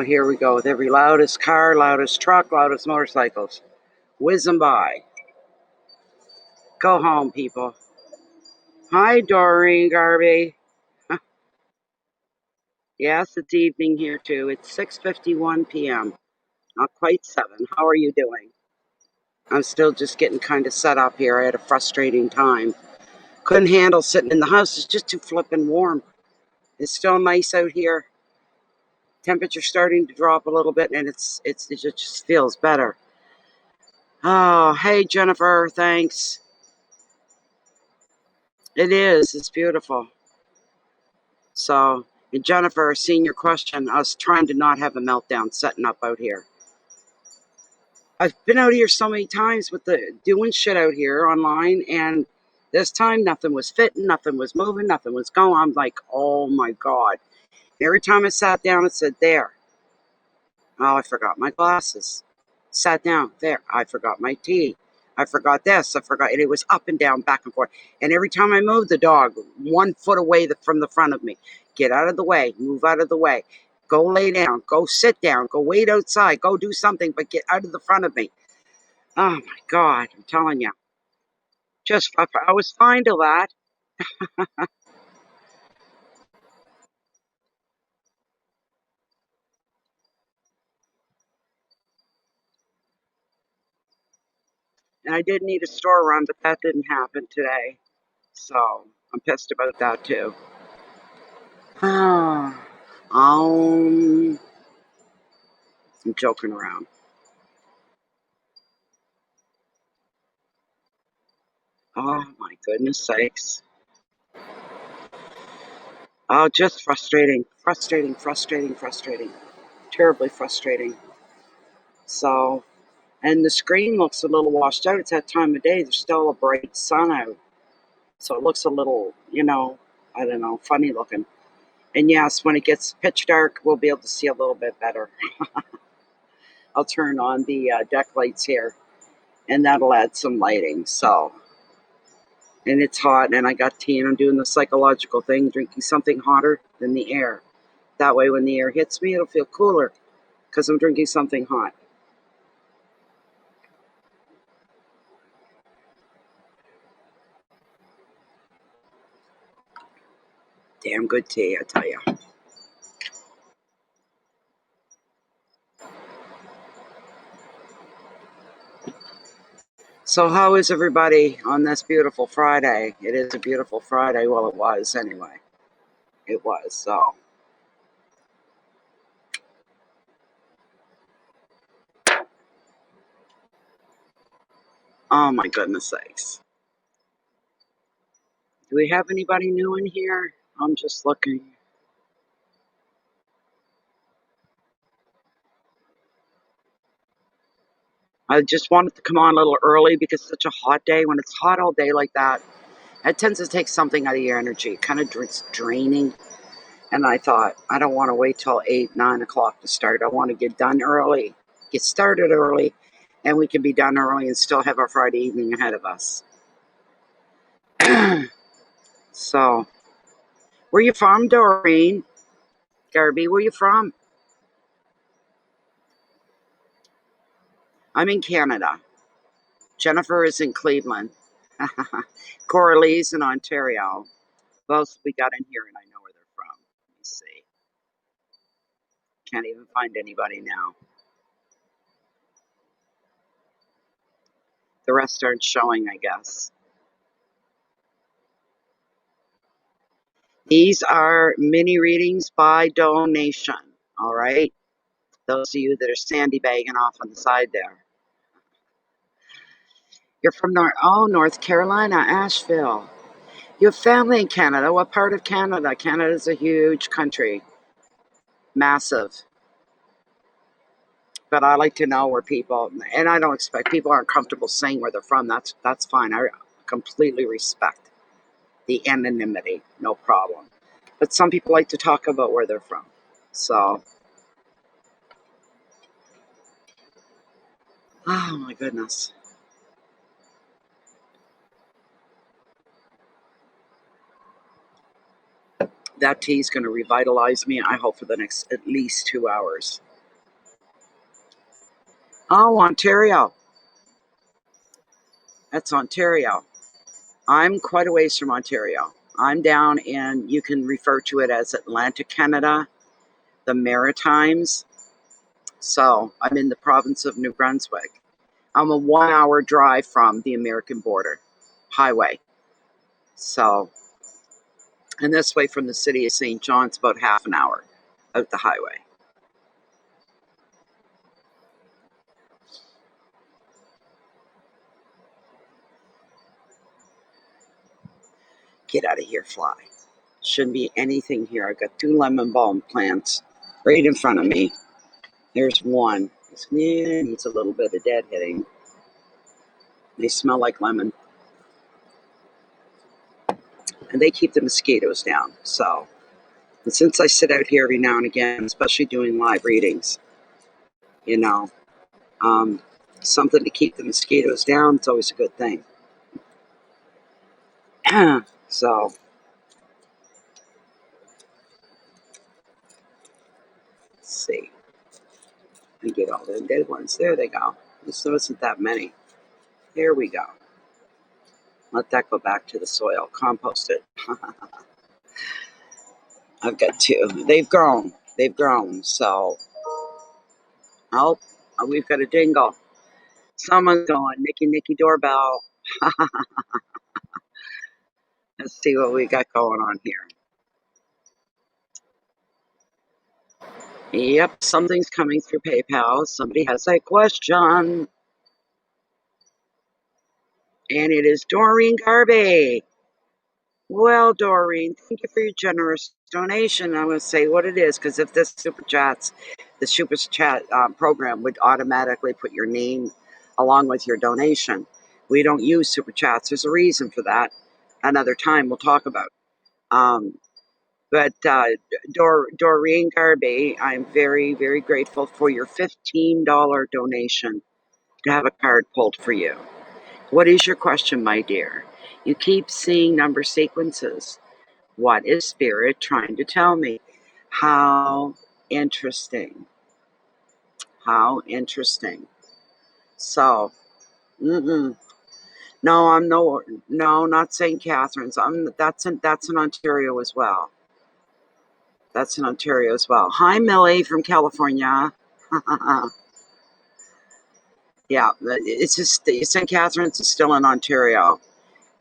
here we go with every loudest car, loudest truck, loudest motorcycles. Whizzing by. Go home, people. Hi, Doreen Garvey. Yes, it's evening here, too. It's 6:51 p.m. Not quite 7. How are you doing? I'm still just getting kind of set up here. I had a frustrating time. Couldn't handle sitting in the house. It's just too flippin' warm. It's still nice out here. Temperature's starting to drop a little bit, and it just feels better. Oh, hey, Jennifer. Thanks. It is. It's beautiful. So, and Jennifer, seeing your question, I was trying to not have a meltdown setting up out here. I've been out here so many times with the doing shit out here online, and this time nothing was fitting, nothing was moving, nothing was going. I'm like, oh my God. Every time I sat down, it said, there. Oh, I forgot my glasses. Sat down, there. I forgot my tea. I forgot this. I forgot. And it was up and down, back and forth. And every time I moved, the dog 1 foot away from the front of me. Get out of the way. Move out of the way. Go lay down. Go sit down. Go wait outside. Go do something, but get out of the front of me. Oh my God, I'm telling you. I was fine till that. And I did need a store run, but that didn't happen today. So I'm pissed about that too. I'm joking around. Oh my goodness sakes. Oh, just frustrating. Frustrating, frustrating, frustrating. Terribly frustrating. So, and the screen looks a little washed out. It's that time of day. There's still a bright sun out. So it looks a little, I don't know, funny looking. And yes, when it gets pitch dark, we'll be able to see a little bit better. I'll turn on the deck lights here, and that'll add some lighting. So, and it's hot, and I got tea, and I'm doing the psychological thing, drinking something hotter than the air. That way, when the air hits me, it'll feel cooler because I'm drinking something hot. Damn good tea, I tell you. So, how is everybody on this beautiful Friday? It is a beautiful Friday. Well, it was anyway. It was. So, oh my goodness sakes. Do we have anybody new in here? I'm just looking. I just wanted to come on a little early because it's such a hot day. When it's hot all day like that, it tends to take something out of your energy. It kind of draining. And I thought, I don't want to wait till 8, 9 o'clock to start. I want to get done early, get started early, and we can be done early and still have our Friday evening ahead of us. So, where you from, Doreen? Garby, where you from? I'm in Canada. Jennifer is in Cleveland. Coralie's in Ontario. Who else we got in here and I know where they're from? Let me see. Can't even find anybody now. The rest aren't showing, I guess. These are mini readings by donation. All right. Those of you that are sandy bagging off on the side there. You're from North Carolina, Asheville. You have family in Canada. What part of Canada? Canada's a huge country. Massive. But I like to know where people, and I don't expect people aren't comfortable saying where they're from. That's fine. I completely respect the anonymity, no problem. But some people like to talk about where they're from. So, oh my goodness. That tea is going to revitalize me, I hope, for the next at least 2 hours. Oh, Ontario. That's Ontario. I'm quite a ways from Ontario. I'm down in, you can refer to it as Atlantic Canada, the Maritimes. So I'm in the province of New Brunswick. I'm a 1 hour drive from the American border highway. So, and this way from the city of St. John's, about half an hour out the highway. Get out of here, fly. Shouldn't be anything here. I got 2 lemon balm plants right in front of me. There's one. Yeah, needs a little bit of deadheading. They smell like lemon. And they keep the mosquitoes down. So, and since I sit out here every now and again, especially doing live readings, you know, um, something to keep the mosquitoes down, it's always a good thing. So, let's see. I get all the dead ones. There they go. This wasn't that many. Here we go. Let that go back to the soil. Compost it. I've got 2. They've grown. They've grown. So, oh, we've got a dingle. Someone's going, Nikki, Nikki, doorbell. Let's see what we got going on here. Yep, something's coming through PayPal. Somebody has a question. And it is Doreen Garby. Well, Doreen, thank you for your generous donation. I'm going to say what it is, because if this the super chat program would automatically put your name along with your donation. We don't use super chats. There's a reason for that. Another time we'll talk about. Um, but Doreen Garby, I'm very, very grateful for your $15 donation to have a card pulled for you. What is your question, my dear? You keep seeing number sequences. What is Spirit trying to tell me? How interesting. How interesting. So, no, I'm no, not St. Catharines. That's in Ontario as well. That's in Ontario as well. Hi, Millie from California. Yeah, it's just St. Catharines is still in Ontario.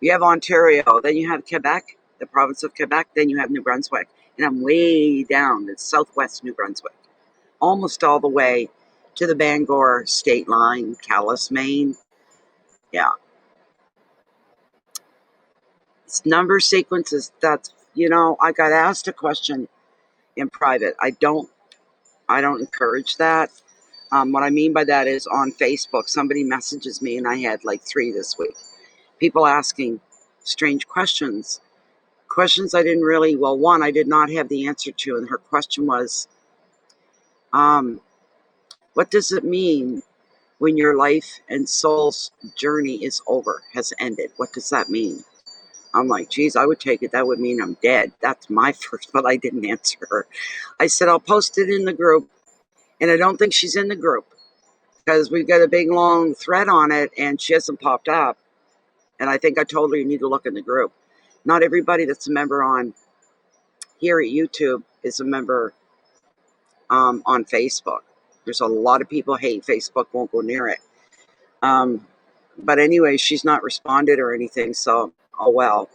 You have Ontario, then you have Quebec, the province of Quebec, then you have New Brunswick. And I'm way down in southwest New Brunswick, almost all the way to the Bangor state line, Calais, Maine. Yeah. It's number sequences. That's, I got asked a question in private. I don't encourage that. What I mean by that is on Facebook, somebody messages me, and I had like 3 this week. People asking strange questions I didn't really, well, one, I did not have the answer to, and her question was, what does it mean when your life and soul's journey is over, has ended? What does that mean? I'm like, geez, I would take it. That would mean I'm dead. That's my first, but I didn't answer her. I said, I'll post it in the group, and I don't think she's in the group because we've got a big, long thread on it, and she hasn't popped up. And I think I told her you need to look in the group. Not everybody that's a member on here at YouTube is a member on Facebook. There's a lot of people hate Facebook, won't go near it. But anyway, she's not responded or anything, so oh well.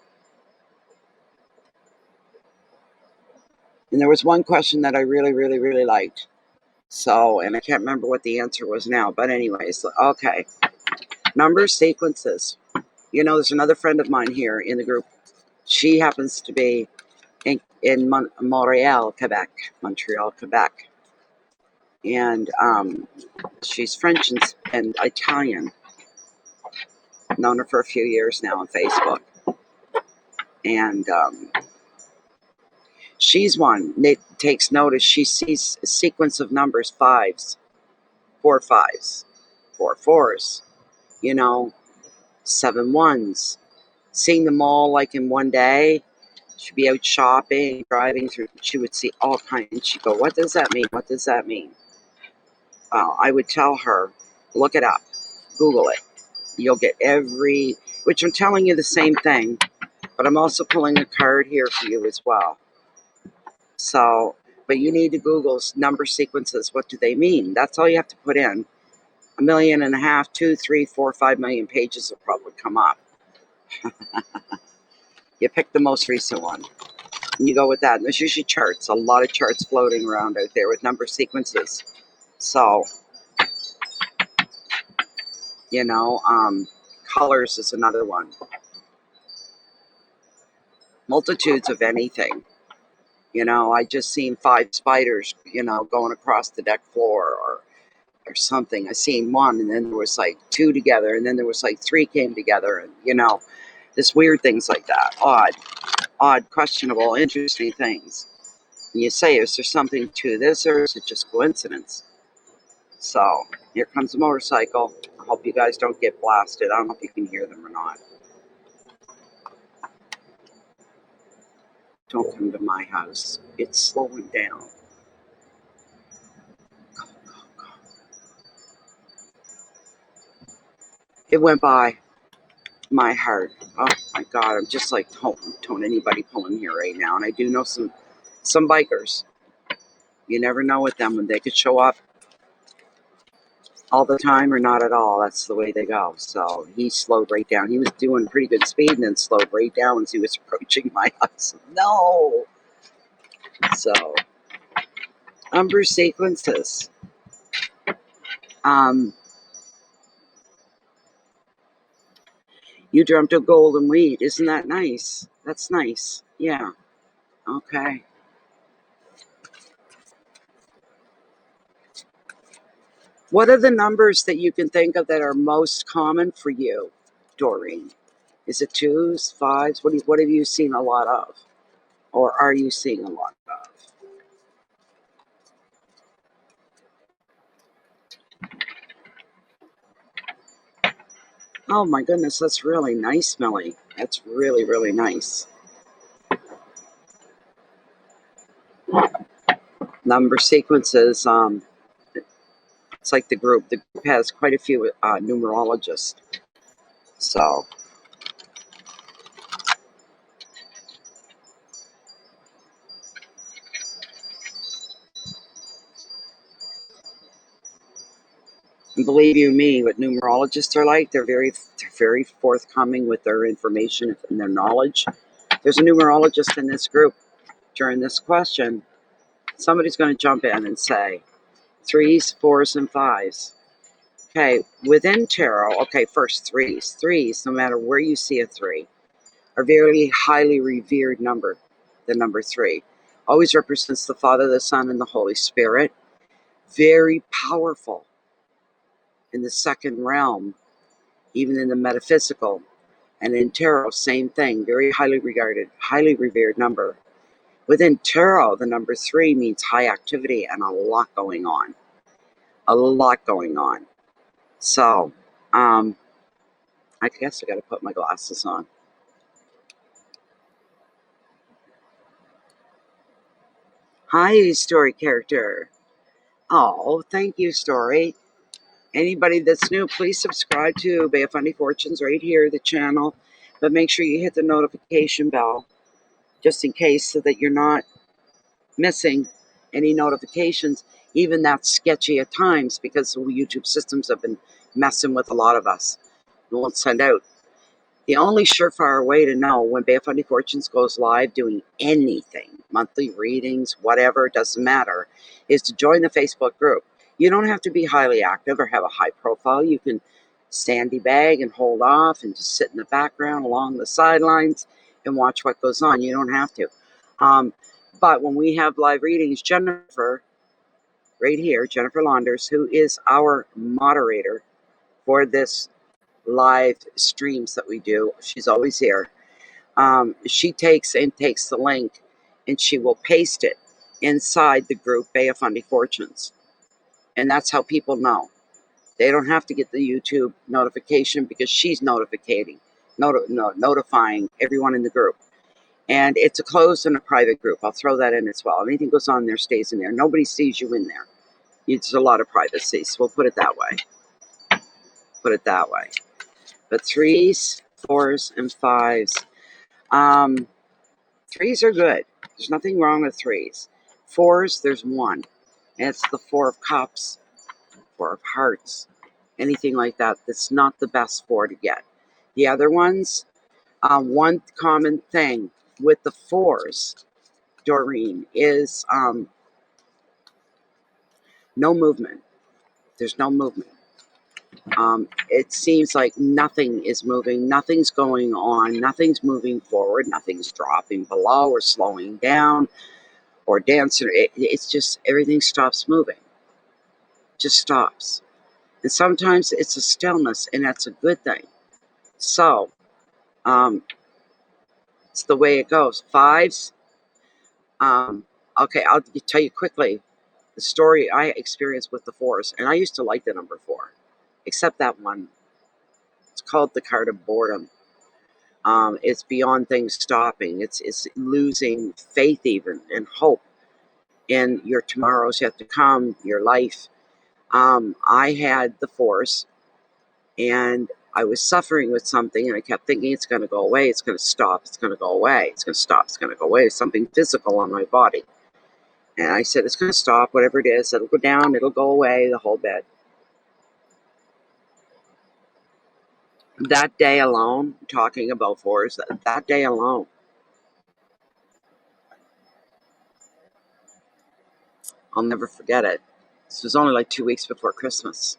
And there was one question that I really, really, really liked. So, and I can't remember what the answer was now, but anyways, okay. Number sequences. There's another friend of mine here in the group. She happens to be in Montreal, Quebec. And she's French and Italian. Known her for a few years now on Facebook. And she's one that takes notice. She sees a sequence of numbers, 5s, 4 5s, 4 4s, 7 1s. Seeing them all like in one day. She'd be out shopping, driving through. She would see all kinds. And she'd go, what does that mean? What does that mean? I would tell her, Look it up. Google it. You'll get which I'm telling you the same thing, but I'm also pulling a card here for you as well. So, but you need to Google number sequences. What do they mean? That's all you have to put in. 1.5 million, 2, 3, 4, 5 million pages will probably come up. You pick the most recent one. And you go with that. And there's usually charts, a lot of charts floating around out there with number sequences. So, you know, colors is another one. Multitudes of anything. You know, I just seen 5 spiders, you know, going across the deck floor or something. I seen one, and then there was like 2 together, and then there was like 3 came together, and you know, just weird things like that. Odd, questionable, interesting things. And you say, is there something to this, or is it just coincidence? So, here comes a motorcycle. I hope you guys don't get blasted. I don't know if you can hear them or not. Don't come to my house. It's slowing down. It went by my heart. Oh my God, I'm just like, don't anybody pulling here right now. And I do know some bikers. You never know with them when they could show up all the time or not at all. That's the way they go. So he slowed right down. He was doing pretty good speed and then slowed right down as he was approaching my house. No. So, number sequences. You dreamt of golden wheat. Isn't that nice? That's nice. Yeah. Okay. What are the numbers that you can think of that are most common for you, Doreen? Is it 2s, 5s? What have you seen a lot of? Or are you seeing a lot of? Oh my goodness, that's really nice, Millie. That's really, really nice. Number sequences, it's like the group has quite a few numerologists. So, and believe you me, what numerologists are like, they're very forthcoming with their information and their knowledge. There's a numerologist in this group. During this question, somebody's going to jump in and say 3s, 4s, and 5s. Okay, within tarot, okay, first 3s. 3s, no matter where you see a 3, are very highly revered number. The number 3 always represents the Father, the Son, and the Holy Spirit. Very powerful in the second realm, even in the metaphysical. And in tarot, same thing, very highly regarded, highly revered number. Within tarot, the number 3 means high activity and a lot going on. A lot going on. So, I guess I got to put my glasses on. Hi, story character. Oh, thank you, story. Anybody that's new, please subscribe to Bay of Funny Fortunes right here, the channel. But make sure you hit the notification bell just in case so that you're not missing any notifications. Even that's sketchy at times because the YouTube systems have been messing with a lot of us. It won't send out. The only surefire way to know when Bay of Funny Fortunes goes live doing anything, monthly readings, whatever, it doesn't matter, is to join the Facebook group. You don't have to be highly active or have a high profile. You can sandy bag and hold off and just sit in the background along the sidelines and watch what goes on. You don't have to. But when we have live readings, Jennifer, right here, Jennifer Launders, who is our moderator for this live streams that we do, she's always here. She takes the link and she will paste it inside the group Bay of Funny Fortunes. And that's how people know. They don't have to get the YouTube notification because she's notifying everyone in the group. And it's a closed and a private group. I'll throw that in as well. Anything goes on there stays in there. Nobody sees you in there. It's a lot of privacy, so we'll put it that way. Put it that way. But threes, fours, and fives. Threes are good. There's nothing wrong with threes. Fours, there's one. And it's the Four of Cups, Four of Hearts, anything like that. That's not the best four to get. The other ones, one common thing with the fours, Doreen, is no movement. There's no movement. It seems like nothing is moving, nothing's going on, nothing's moving forward, nothing's dropping below or slowing down or dancing. It's just everything stops moving, just stops. And sometimes it's a stillness, and that's a good thing. So, it's the way it goes. Fives, okay, I'll tell you quickly the story I experienced with the fours, and I used to like the number four, except that one. It's called the card of boredom. It's beyond things stopping. It's losing faith even and hope in your tomorrows yet to come, your life. I had the force, and I was suffering with something, and I kept thinking it's going to go away. It's going to stop. It's going to go away. It's going to stop. It's going to go away. Something physical on my body. And I said, it's going to stop, whatever it is. It'll go down. It'll go away, the whole bit. That day alone, talking about force, that day alone, I'll never forget it. This was only like 2 weeks before Christmas.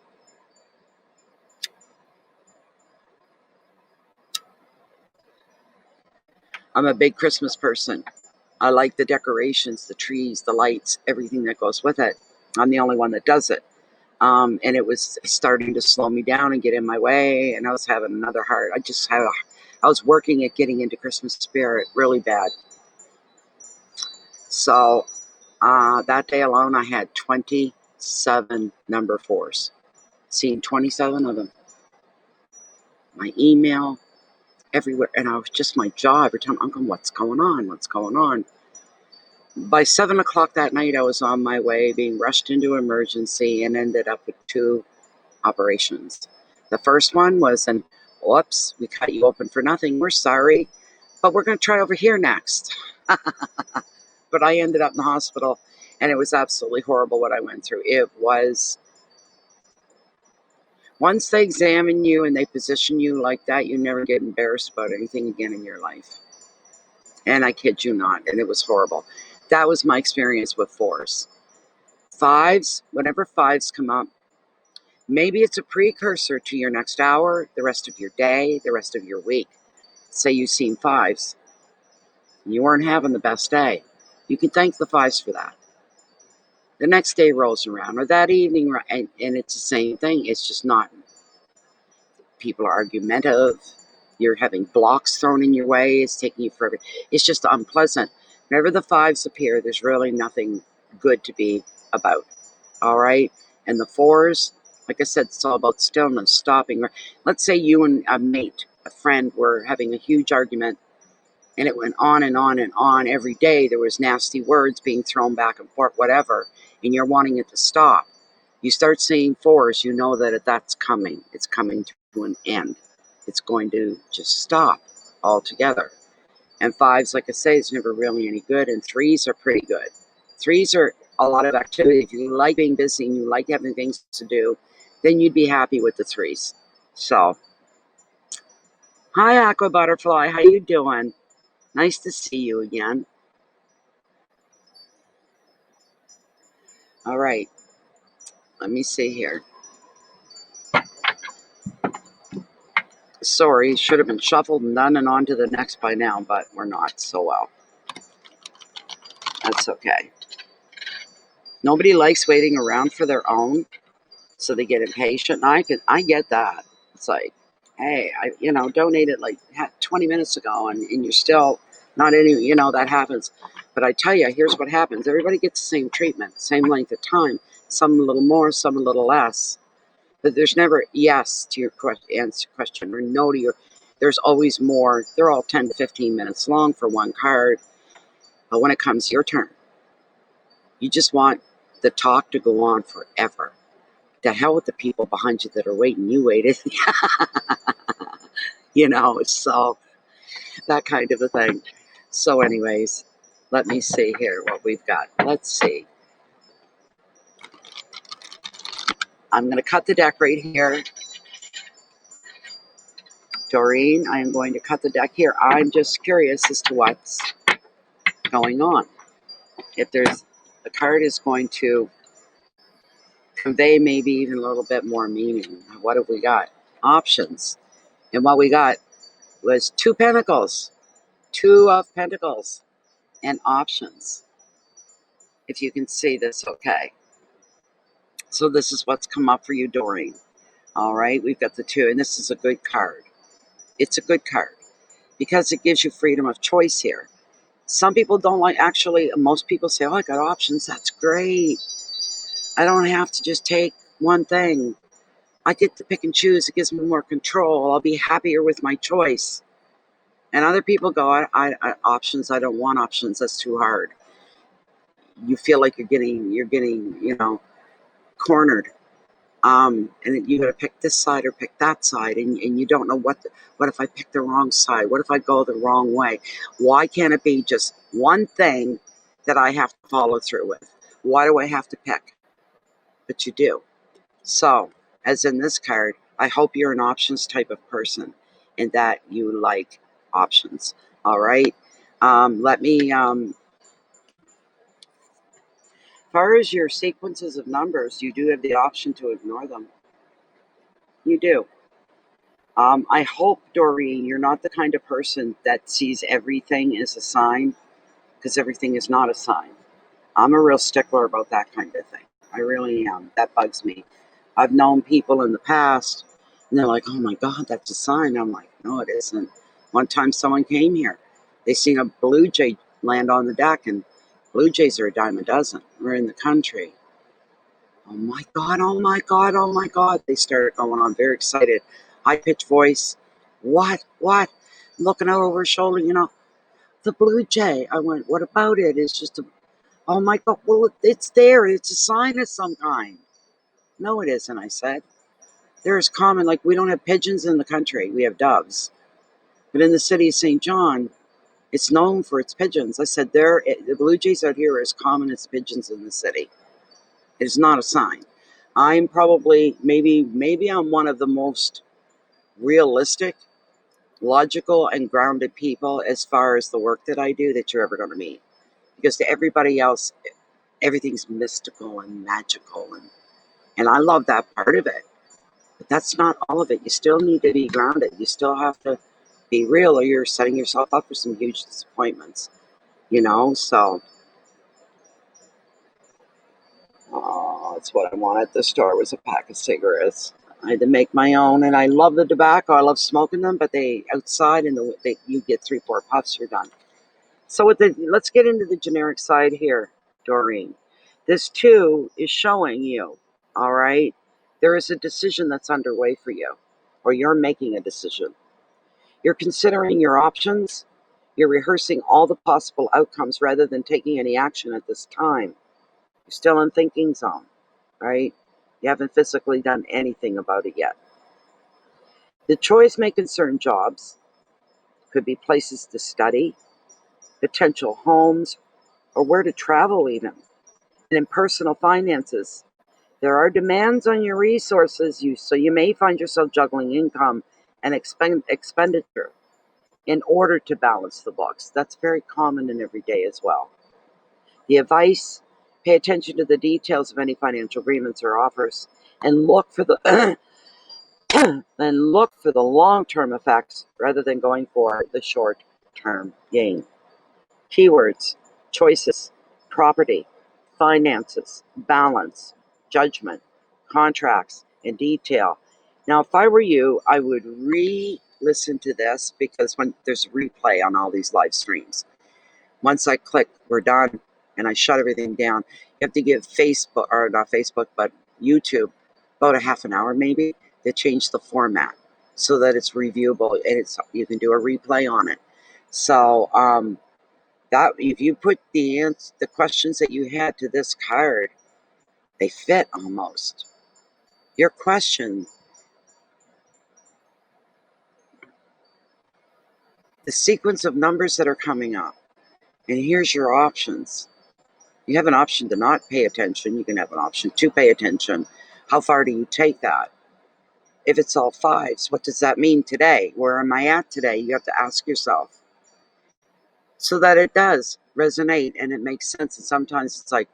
I'm a big Christmas person. I like the decorations, the trees, the lights, everything that goes with it. I'm the only one that does it. And it was starting to slow me down and get in my way, and I was having another heart. I was working at getting into Christmas spirit really bad. So that day alone, I had 27 number fours. Seen 27 of them. My email, everywhere, and I was just my jaw every time. I'm going, what's going on? What's going on? By 7 o'clock that night, I was on my way, being rushed into emergency, and ended up with 2 operations. The first one was whoops, we cut you open for nothing. We're sorry, but we're going to try over here next. But I ended up in the hospital, and it was absolutely horrible what I went through. It was, once they examine you and they position you like that, you never get embarrassed about anything again in your life. And I kid you not, and it was horrible. That was my experience with fours. Fives, whenever fives come up, maybe it's a precursor to your next hour, the rest of your day, the rest of your week. Say you've seen fives, and you weren't having the best day. You can thank the fives for that. The next day rolls around, or that evening, and it's the same thing. It's just not. People are argumentative. You're having blocks thrown in your way. It's taking you forever. It's just unpleasant. Whenever the fives appear, there's really nothing good to be about. All right? And the fours, like I said, it's all about stillness, stopping. Let's say you and a mate, a friend, were having a huge argument, and it went on and on and on. Every day there was nasty words being thrown back and forth, whatever, and you're wanting it to stop. You start seeing fours, you know that that's coming. It's coming to an end. It's going to just stop altogether. And fives, like I say, is never really any good, and threes are pretty good. Threes are a lot of activity. If you like being busy and you like having things to do, then you'd be happy with the threes. So, hi Aqua Butterfly, how you doing? Nice to see you again. All right, let me see here. Sorry, should have been shuffled and done and on to the next by now, but we're not, so well. That's okay. Nobody likes waiting around for their own, so they get impatient. And I get that. It's like, hey, I donated like 20 minutes ago, and you're still not any. That happens. But I tell you, here's what happens. Everybody gets the same treatment, same length of time. Some a little more, some a little less. But there's never yes to your question or no to your. There's always more. They're all 10 to 15 minutes long for one card. But when it comes your turn, you just want the talk to go on forever. The hell with the people behind you that are waiting. You waited. So that kind of a thing. So anyways, let me see here what we've got. Let's see. I'm going to cut the deck right here. Doreen, I am going to cut the deck here. I'm just curious as to what's going on. If there's the card is going to convey maybe even a little bit more meaning. What have we got? Options. And what we got was 2 pentacles, 2 of pentacles, and options. If you can see this, okay. So this is what's come up for you, Doreen. All right, we've got the 2, and this is a good card. It's a good card because it gives you freedom of choice here. Some people don't like, actually, most people say, oh, I got options. That's great. I don't have to just take one thing. I get to pick and choose. It gives me more control. I'll be happier with my choice. And other people go, options. I don't want options. That's too hard. You feel like you're getting, cornered. And you got to pick this side or pick that side, and you don't know what if I pick the wrong side? What if I go the wrong way? Why can't it be just one thing that I have to follow through with? Why do I have to pick? But you do. So, as in this card, I hope you're an options type of person and that you like options. All right. Let me, as far as your sequences of numbers, you do have the option to ignore them. You do. I hope, Doreen, you're not the kind of person that sees everything as a sign, because everything is not a sign. I'm a real stickler about that kind of thing. I really am. That bugs me. I've known people in the past, and they're like, oh my God, that's a sign. I'm like, no, it isn't. One time someone came here. They seen a blue jay land on the deck, and blue jays are a dime a dozen. We're in the country. Oh my God, oh my God, oh my God. They started going on, very excited. High-pitched voice. What? What? Looking out over her shoulder, the blue jay. I went, what about it? It's just oh my God, well, it's there. It's a sign of some kind. No, it isn't, I said. They're as common, like we don't have pigeons in the country. We have doves. But in the city of St. John, it's known for its pigeons. I said, the blue jays out here are as common as pigeons in the city. It is not a sign. I'm probably, maybe I'm one of the most realistic, logical, and grounded people as far as the work that I do that you're ever going to meet. Because to everybody else, everything's mystical and magical, and I love that part of it. But that's not all of it. You still need to be grounded. You still have to be real, or you're setting yourself up for some huge disappointments. So that's what I wanted at the store was a pack of cigarettes. I had to make my own, and I love the tobacco. I love smoking them, but they outside, and you get 3-4 puffs, you're done. So let's get into the generic side here, Doreen. This too is showing you, all right, there is a decision that's underway for you, or you're making a decision. You're considering your options. You're rehearsing all the possible outcomes rather than taking any action at this time. You're still in thinking zone, right? You haven't physically done anything about it yet. The choice may concern jobs, could be places to study, potential homes, or where to travel even. And in personal finances, there are demands on your resources, so you may find yourself juggling income and expenditure in order to balance the books. That's very common in every day as well. The advice: pay attention to the details of any financial agreements or offers, and look for the long-term effects rather than going for the short-term gain. Keywords: choices, property, finances, balance, judgment, contracts, and detail. Now, if I were you, I would re-listen to this, because when there's a replay on all these live streams, once I click, we're done, and I shut everything down, you have to give Facebook, or not Facebook, but YouTube, about a half an hour maybe, to change the format so that it's reviewable, and you can do a replay on it. So, that if you put the questions that you had to this card, they fit almost. Your question, the sequence of numbers that are coming up, and here's your options. You have an option to not pay attention. You can have an option to pay attention. How far do you take that? If it's all fives, what does that mean today? Where am I at today? You have to ask yourself so that it does resonate and it makes sense. And sometimes it's like,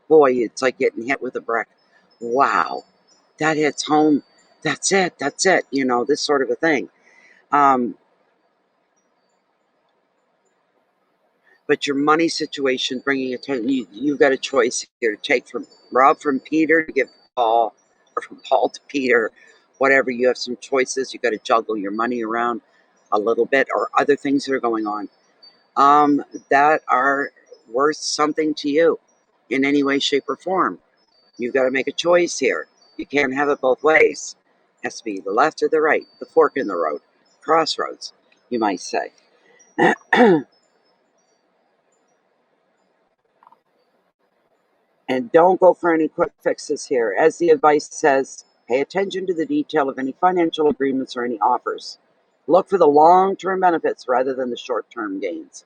boy, it's like getting hit with a brick. Wow, that hits home. That's it. That's it. You know, this sort of a thing. But your money situation, bringing attention, you've got a choice here to take from Rob from Peter to give Paul, or from Paul to Peter, whatever. You have some choices. You've got to juggle your money around a little bit, or other things that are going on that are worth something to you in any way, shape, or form. You've got to make a choice here. You can't have it both ways. It has to be the left or the right, the fork in the road, crossroads, you might say. And don't go for any quick fixes here. As the advice says, pay attention to the detail of any financial agreements or any offers. Look for the long-term benefits rather than the short-term gains.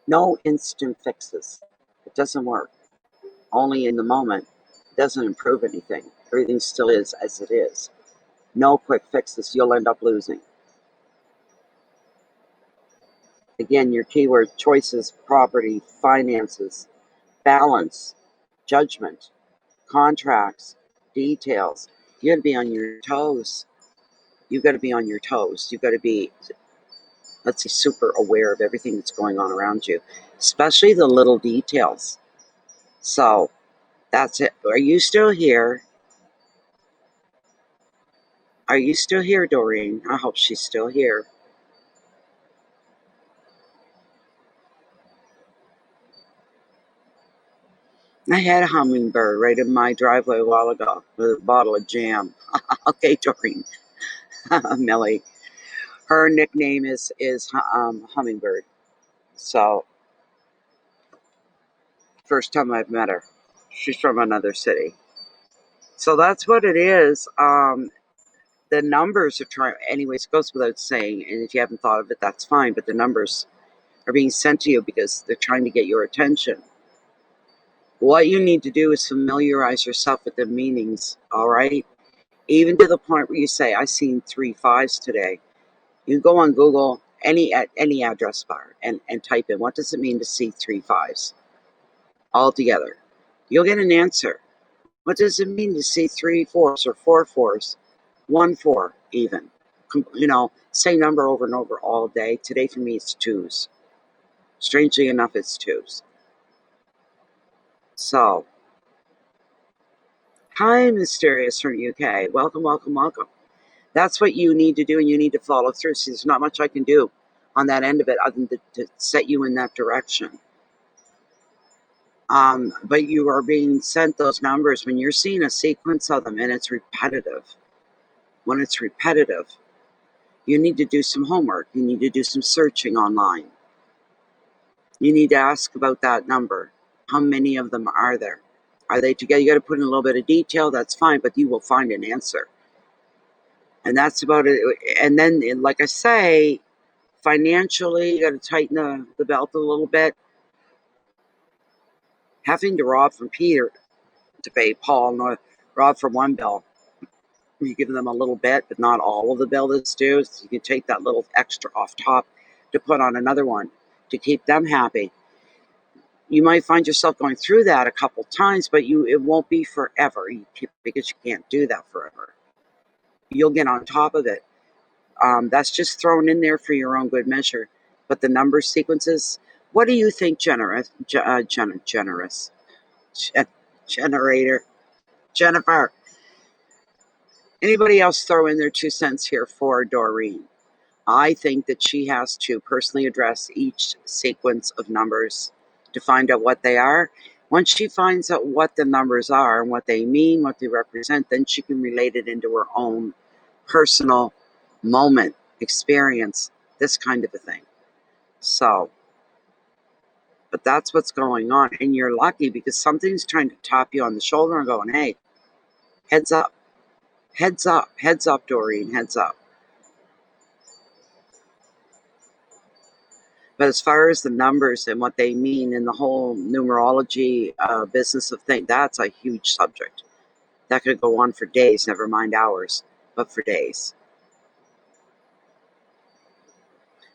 No instant fixes. It doesn't work. Only in the moment. It doesn't improve anything. Everything still is as it is. No quick fixes. You'll end up losing. Again, your keyword choices, property, finances, balance, judgment, contracts, details. You got to be on your toes. You've got to be on your toes. You've got to be, let's say, super aware of everything that's going on around you, especially the little details. So that's it. Are you still here? Are you still here, Doreen? I hope she's still here. I had a hummingbird right in my driveway a while ago with a bottle of jam. Okay, Doreen. Millie. Her nickname is Hummingbird. So first time I've met her. She's from another city. So that's what it is. The numbers are trying, anyways, it goes without saying. And if you haven't thought of it, that's fine. But the numbers are being sent to you because they're trying to get your attention. What you need to do is familiarize yourself with the meanings, all right? Even to the point where you say, I seen 3 5s today. You go on Google, any address bar, and type in, what does it mean to see 3 5s all together? You'll get an answer. What does it mean to see 3 4s or 4 4s? 1 4 even. You know, same number over and over all day. Today for me it's 2s. Strangely enough, it's 2s. So, hi, Mysterious from UK. Welcome, welcome, welcome. That's what you need to do, and you need to follow through. See, there's not much I can do on that end of it other than to set you in that direction. But you are being sent those numbers when you're seeing a sequence of them and it's repetitive. When it's repetitive, you need to do some homework. You need to do some searching online. You need to ask about that number. How many of them are there? Are they together? You got to put in a little bit of detail. That's fine, but you will find an answer. And that's about it. And then, like I say, financially, you got to tighten the belt a little bit. Having to rob from Peter to pay Paul, not rob from one bill. You give them a little bit, but not all of the bill that's due. So you can take that little extra off top to put on another one to keep them happy. You might find yourself going through that a couple times, but it won't be forever because you can't do that forever. You'll get on top of it. That's just thrown in there for your own good measure. But the number sequences, what do you think, generous, generator, Jennifer? Anybody else throw in their 2 cents here for Doreen? I think that she has to personally address each sequence of numbers to find out what they are. Once she finds out what the numbers are and what they mean, what they represent, then she can relate it into her own personal moment, experience, this kind of a thing. So, but that's what's going on. And you're lucky because something's trying to tap you on the shoulder and going, hey, Heads up. Heads up. Heads up, Doreen. Heads up. But as far as the numbers and what they mean in the whole numerology business of things, that's a huge subject. That could go on for days, never mind hours, but for days.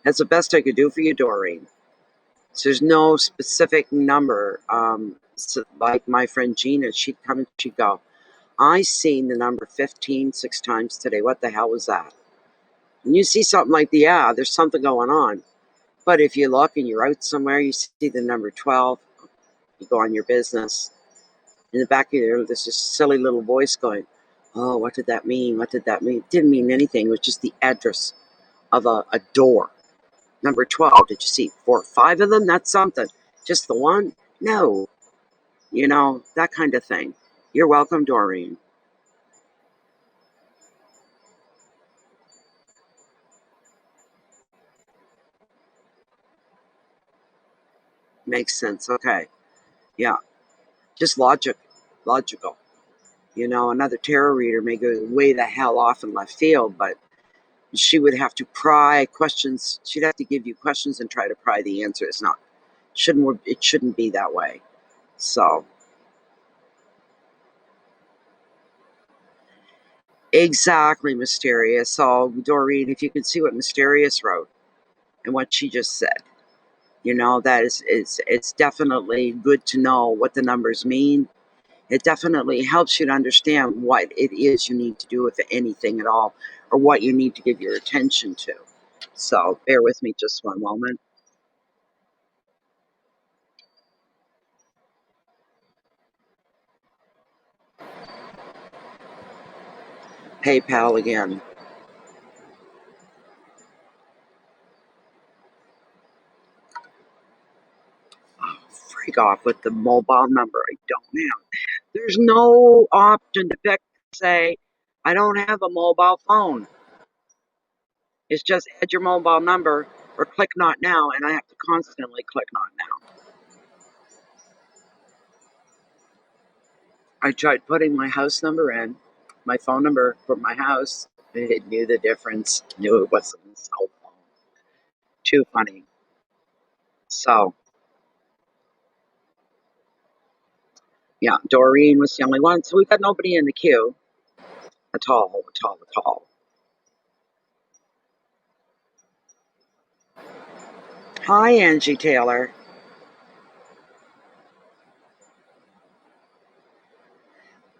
That's the best I could do for you, Doreen. So there's no specific number. So like my friend Gina, she'd come and she'd go, I seen the number 15 6 times today. What the hell was that? And you see something like, yeah, there's something going on. But if you look and you're out somewhere, you see the number 12, you go on your business. In the back of your ear, there's this silly little voice going, oh, what did that mean? What did that mean? It didn't mean anything. It was just the address of a door. Number 12, did you see 4 or 5 of them? That's something. Just the one? No. You know, that kind of thing. You're welcome, Doreen. Makes sense. Okay. Yeah. Just logical. You know, another tarot reader may go way the hell off in left field, but she would have to pry questions. She'd have to give you questions and try to pry the answers. It shouldn't be that way. So exactly, Mysterious. So Doreen, if you can see what Mysterious wrote and what she just said, you know, that is it's definitely good to know what the numbers mean. It definitely helps you to understand what it is you need to do, if anything at all, or what you need to give your attention to. So bear with me just one moment. PayPal again. Oh, freak off with the mobile number. I don't have. There's no option to pick, say, I don't have a mobile phone. It's just add your mobile number or click not now, and I have to constantly click not now. I tried putting my house number in, my phone number for my house, and it knew the difference, knew it wasn't a cell phone. Too funny. So, yeah, Doreen was the only one, so we got nobody in the queue at all, at all, at all. Hi, Angie Taylor.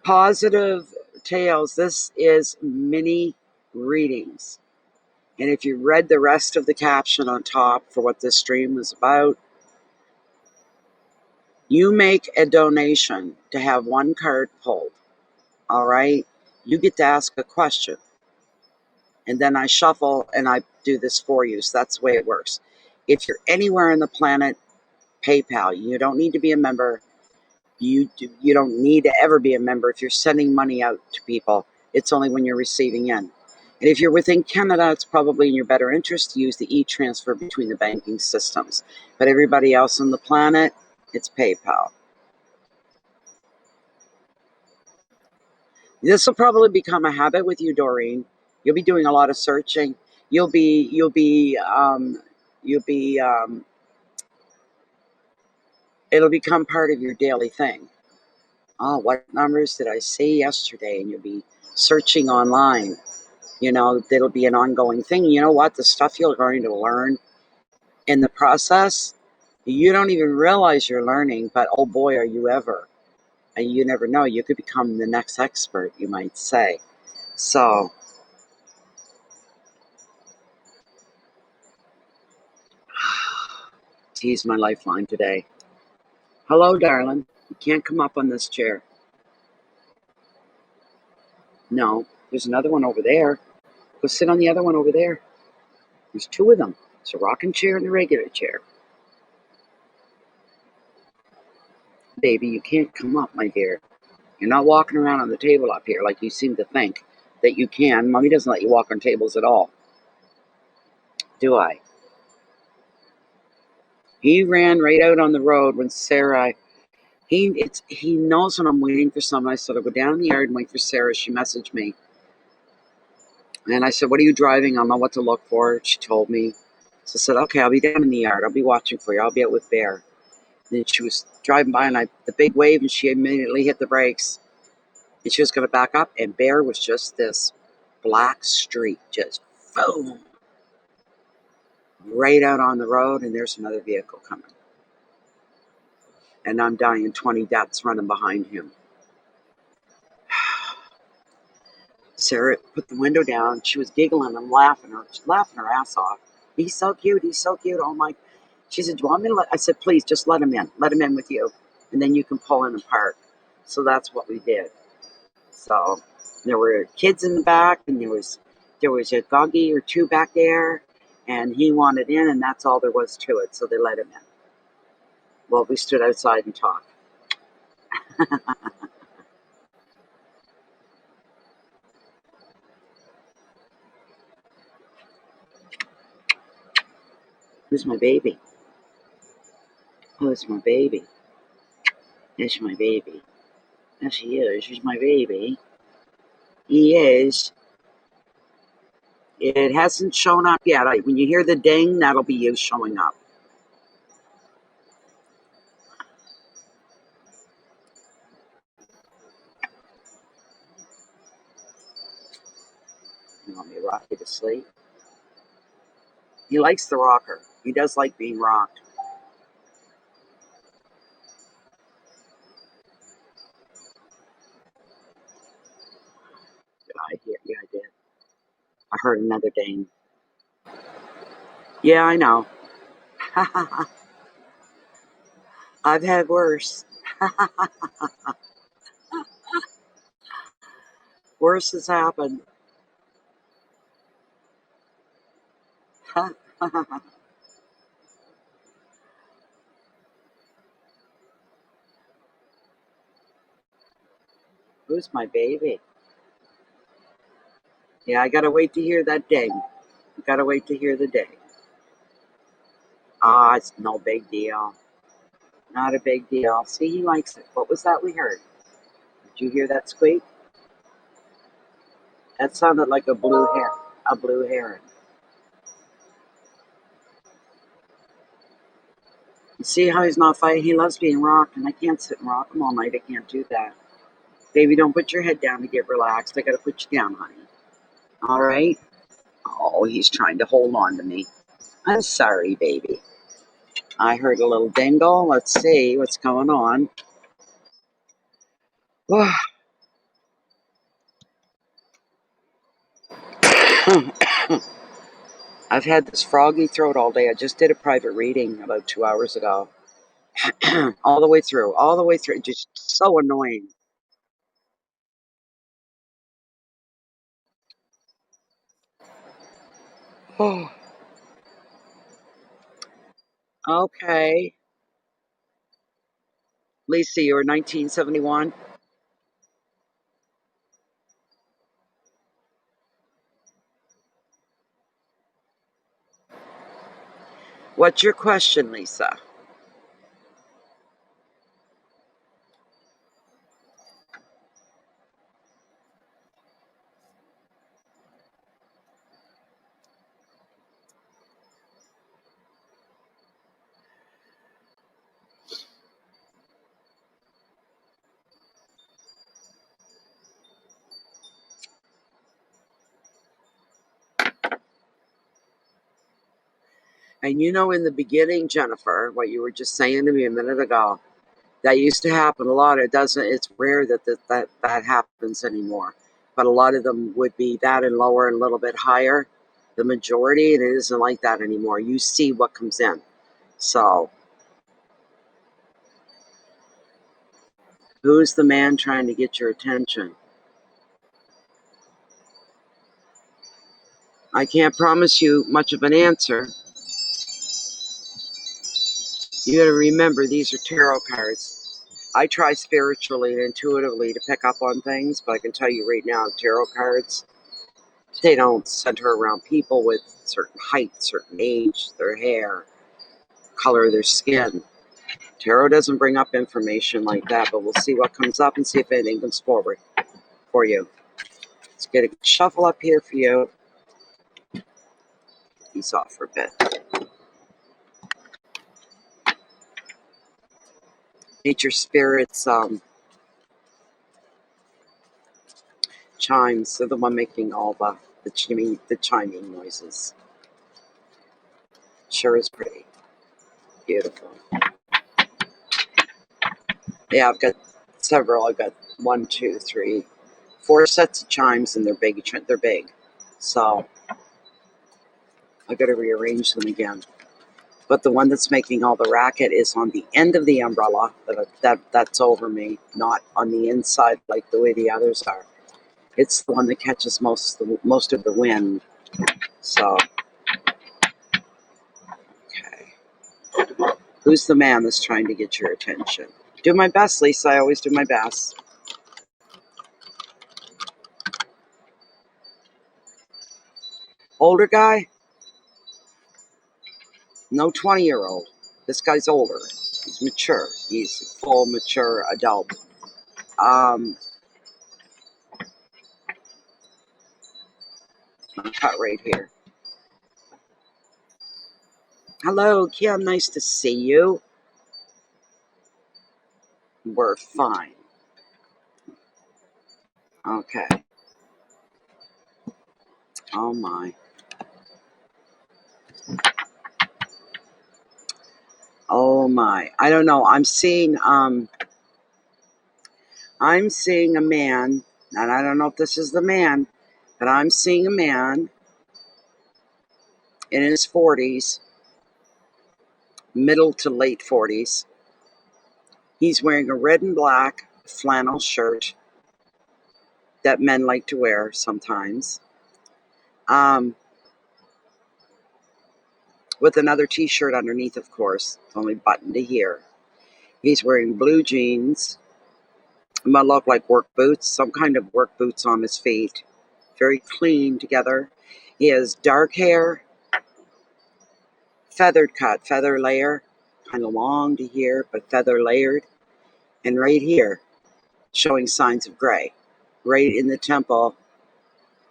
Positive Tales. This is mini readings. And if you read the rest of the caption on top for what this stream was about, you make a donation to have one card pulled. All right? You get to ask a question. And then I shuffle and I do this for you. So that's the way it works. If you're anywhere on the planet, PayPal, you don't need to be a member. You don't need to ever be a member if you're sending money out to people. It's only when you're receiving in. And if you're within Canada, it's probably in your better interest to use the e-transfer between the banking systems. But everybody else on the planet, it's PayPal. This will probably become a habit with you, Doreen. You'll be doing a lot of searching. It'll become part of your daily thing. Oh, what numbers did I see yesterday? And you'll be searching online. You know, it'll be an ongoing thing. You know what? The stuff you're going to learn in the process, you don't even realize you're learning, but oh boy, are you ever. And you never know. You could become the next expert, you might say. So, he's my lifeline today. Hello, darling. You can't come up on this chair. No, there's another one over there. Go sit on the other one over there. There's 2 of them. It's a rocking chair and a regular chair. Baby, you can't come up, my dear. You're not walking around on the table up here like you seem to think that you can. Mommy doesn't let you walk on tables at all. Do I? He ran right out on the road when Sarah He knows when I'm waiting for someone. I said, I'll go down in the yard and wait for Sarah. She messaged me. And I said, what are you driving? I'll know what to look for. She told me. So I said, okay, I'll be down in the yard. I'll be watching for you. I'll be out with Bear. And then she was driving by and the big wave, and she immediately hit the brakes. And she was going to back up, and Bear was just this black streak, just boom, right out on the road, and there's another vehicle coming. And I'm dying 20 deaths running behind him. Sarah put the window down. She was giggling and laughing her ass off. He's so cute. He's so cute. Oh my. She said, do you want me to I said, please, just let him in. Let him in with you. And then you can pull in and park. So that's what we did. So there were kids in the back, and there was a doggy or two back there, and he wanted in, and that's all there was to it. So they let him in. Well, we stood outside and talked. Who's my baby? Oh, it's my baby. That's my baby. Yes, she is. She's my baby. He is. It hasn't shown up yet. When you hear the ding, that'll be you showing up. You want me to rock you to sleep? He likes the rocker. He does like being rocked. Did I hear? Yeah, I did. I heard another ding. Yeah, I know. I've had worse. Worse has happened. Who's my baby? Yeah, I gotta wait to hear that ding. Gotta wait to hear the ding. Ah, it's no big deal. Not a big deal. See, he likes it. What was that we heard? Did you hear that squeak? That sounded like a blue heron. You see how he's not fighting? He loves being rocked, and I can't sit and rock him all night. I can't do that. Baby, don't put your head down to get relaxed. I gotta put you down, honey. All right? Oh, he's trying to hold on to me. I'm sorry, baby. I heard a little dingle. Let's see what's going on. I've had this froggy throat all day. I just did a private reading about 2 hours ago. All the way through. All the way through. Just so annoying. Oh, okay. Lisa, you were 1971. What's your question, Lisa? And you know, in the beginning, Jennifer, what you were just saying to me a minute ago, that used to happen a lot. It doesn't. It's rare that happens anymore. But a lot of them would be that and lower and a little bit higher. The majority, and it isn't like that anymore. You see what comes in. So, who's the man trying to get your attention? I can't promise you much of an answer. You got to remember, these are tarot cards. I try spiritually and intuitively to pick up on things, but I can tell you right now, tarot cards, they don't center around people with certain height, certain age, their hair, color of their skin. Tarot doesn't bring up information like that, but we'll see what comes up and see if anything comes forward for you. Let's get a shuffle up here for you. He's off for a bit. Nature spirits, chimes. They're the one making all the chiming noises. Sure is pretty. Beautiful. Yeah, I've got several. I've got 1, 2, 3, 4 sets of chimes, and they're big. They're big. So I got to rearrange them again. But the one that's making all the racket is on the end of the umbrella that's over me, not on the inside like the way the others are. It's the one that catches most of the wind. So, okay. Who's the man that's trying to get your attention? Do my best, Lisa. I always do my best. Older guy? No 20-year-old. This guy's older. He's mature. He's a full, mature adult. I'll cut right here. Hello, Kim. Nice to see you. We're fine. Okay. Oh my. Oh my. I don't know. I'm seeing a man, and I don't know if this is the man, but I'm seeing a man in his 40s, middle to late 40s. He's wearing a red and black flannel shirt that men like to wear sometimes. With another t-shirt underneath, of course. It's only buttoned to here. He's wearing blue jeans. It might look like work boots, some kind of work boots on his feet. Very clean together. He has dark hair, feathered cut, feather layer, kind of long to here, but feather layered. And right here, showing signs of gray. Right in the temple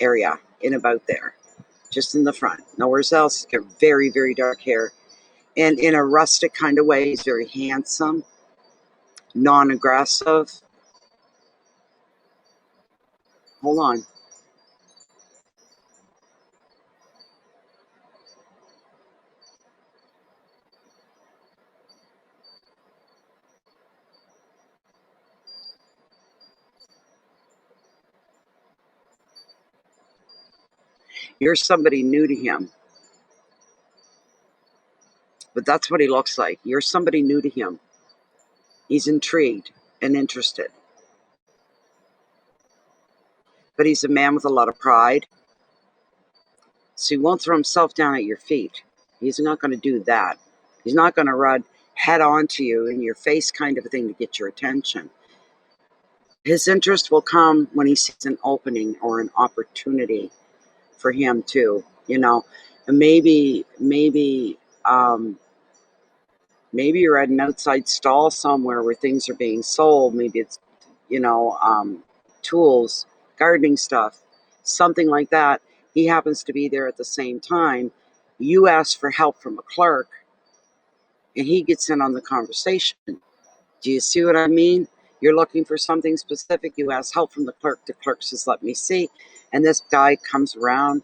area, in about there. Just in the front. Nowhere else. He's got very, very dark hair. And in a rustic kind of way, he's very handsome, non-aggressive. Hold on. You're somebody new to him. But that's what he looks like. You're somebody new to him. He's intrigued and interested. But he's a man with a lot of pride. So he won't throw himself down at your feet. He's not going to do that. He's not going to run head on to you in your face kind of a thing to get your attention. His interest will come when he sees an opening or an opportunity for him too. You know, maybe you're at an outside stall somewhere where things are being sold. Maybe it's, tools, gardening stuff, something like that. He happens to be there at the same time. You ask for help from a clerk, and he gets in on the conversation. Do you see what I mean? You're looking for something specific. You ask help from the clerk. The clerk says, let me see. And this guy comes around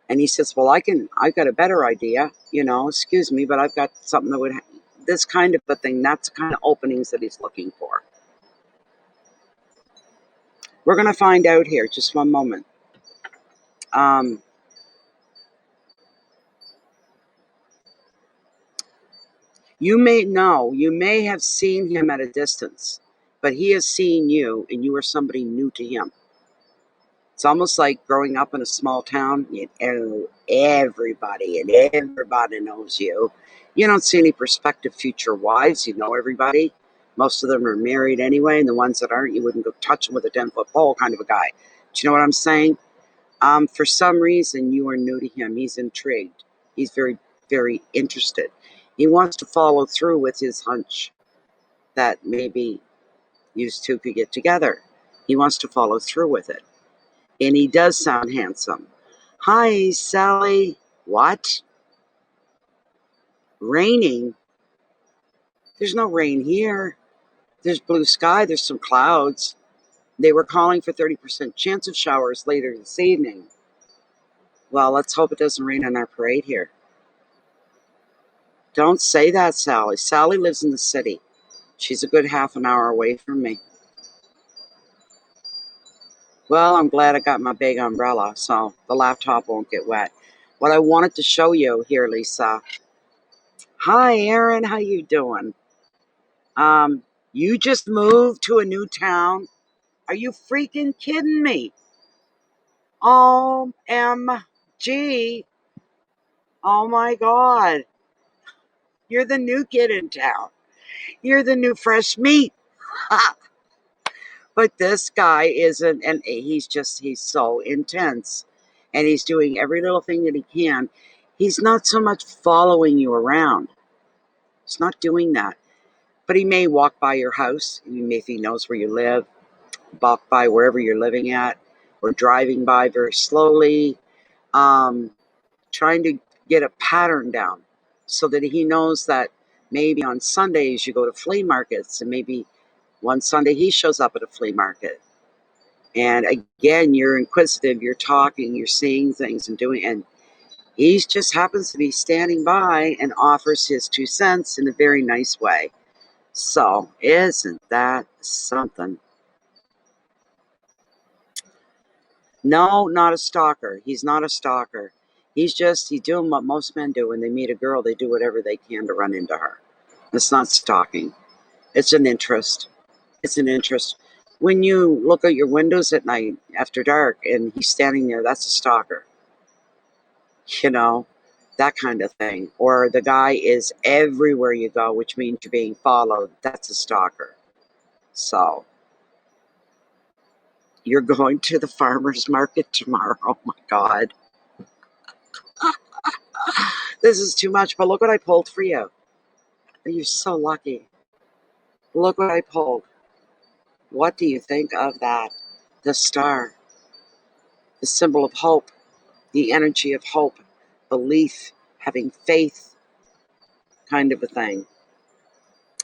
and he says, well, I've got a better idea, excuse me, but I've got something that would, this kind of a thing. That's the kind of openings that he's looking for. We're going to find out here. Just one moment. You may have seen him at a distance, but he has seen you, and you are somebody new to him. It's almost like growing up in a small town. You know everybody, and everybody knows you. You don't see any prospective future wives. You know everybody. Most of them are married anyway, and the ones that aren't, you wouldn't go touch them with a 10-foot pole kind of a guy. Do you know what I'm saying? For some reason, you are new to him. He's intrigued. He's very, very interested. He wants to follow through with his hunch that maybe you two could get together. He wants to follow through with it. And he does sound handsome. Hi, Sally. What? Raining? There's no rain here. There's blue sky. There's some clouds. They were calling for 30% chance of showers later this evening. Well, let's hope it doesn't rain on our parade here. Don't say that, Sally. Sally lives in the city. She's a good half an hour away from me. Well, I'm glad I got my big umbrella, so the laptop won't get wet. What I wanted to show you here, Lisa. Hi, Aaron. How you doing? You just moved to a new town? Are you freaking kidding me? OMG. Oh my God. You're the new kid in town. You're the new fresh meat. But this guy isn't, and he's so intense. And he's doing every little thing that he can. He's not so much following you around. He's not doing that. But he may walk by your house, if he knows where you live, walk by wherever you're living at, or driving by very slowly, trying to get a pattern down so that he knows that maybe on Sundays you go to flea markets, and maybe one Sunday he shows up at a flea market. And again, you're inquisitive, you're talking, you're seeing things and doing, and he just happens to be standing by and offers his 2 cents in a very nice way. So, isn't that something? No, not a stalker. He's not a stalker. He's doing what most men do when they meet a girl. They do whatever they can to run into her. It's not stalking. It's an interest. It's an interest. When you look at your windows at night after dark and he's standing there, that's a stalker. You know, that kind of thing. Or the guy is everywhere you go, which means you're being followed. That's a stalker. So, you're going to the farmer's market tomorrow. Oh my God. This is too much, but look what I pulled for you. You're so lucky. Look what I pulled. What do you think of that? The star, the symbol of hope, the energy of hope, belief, having faith, kind of a thing.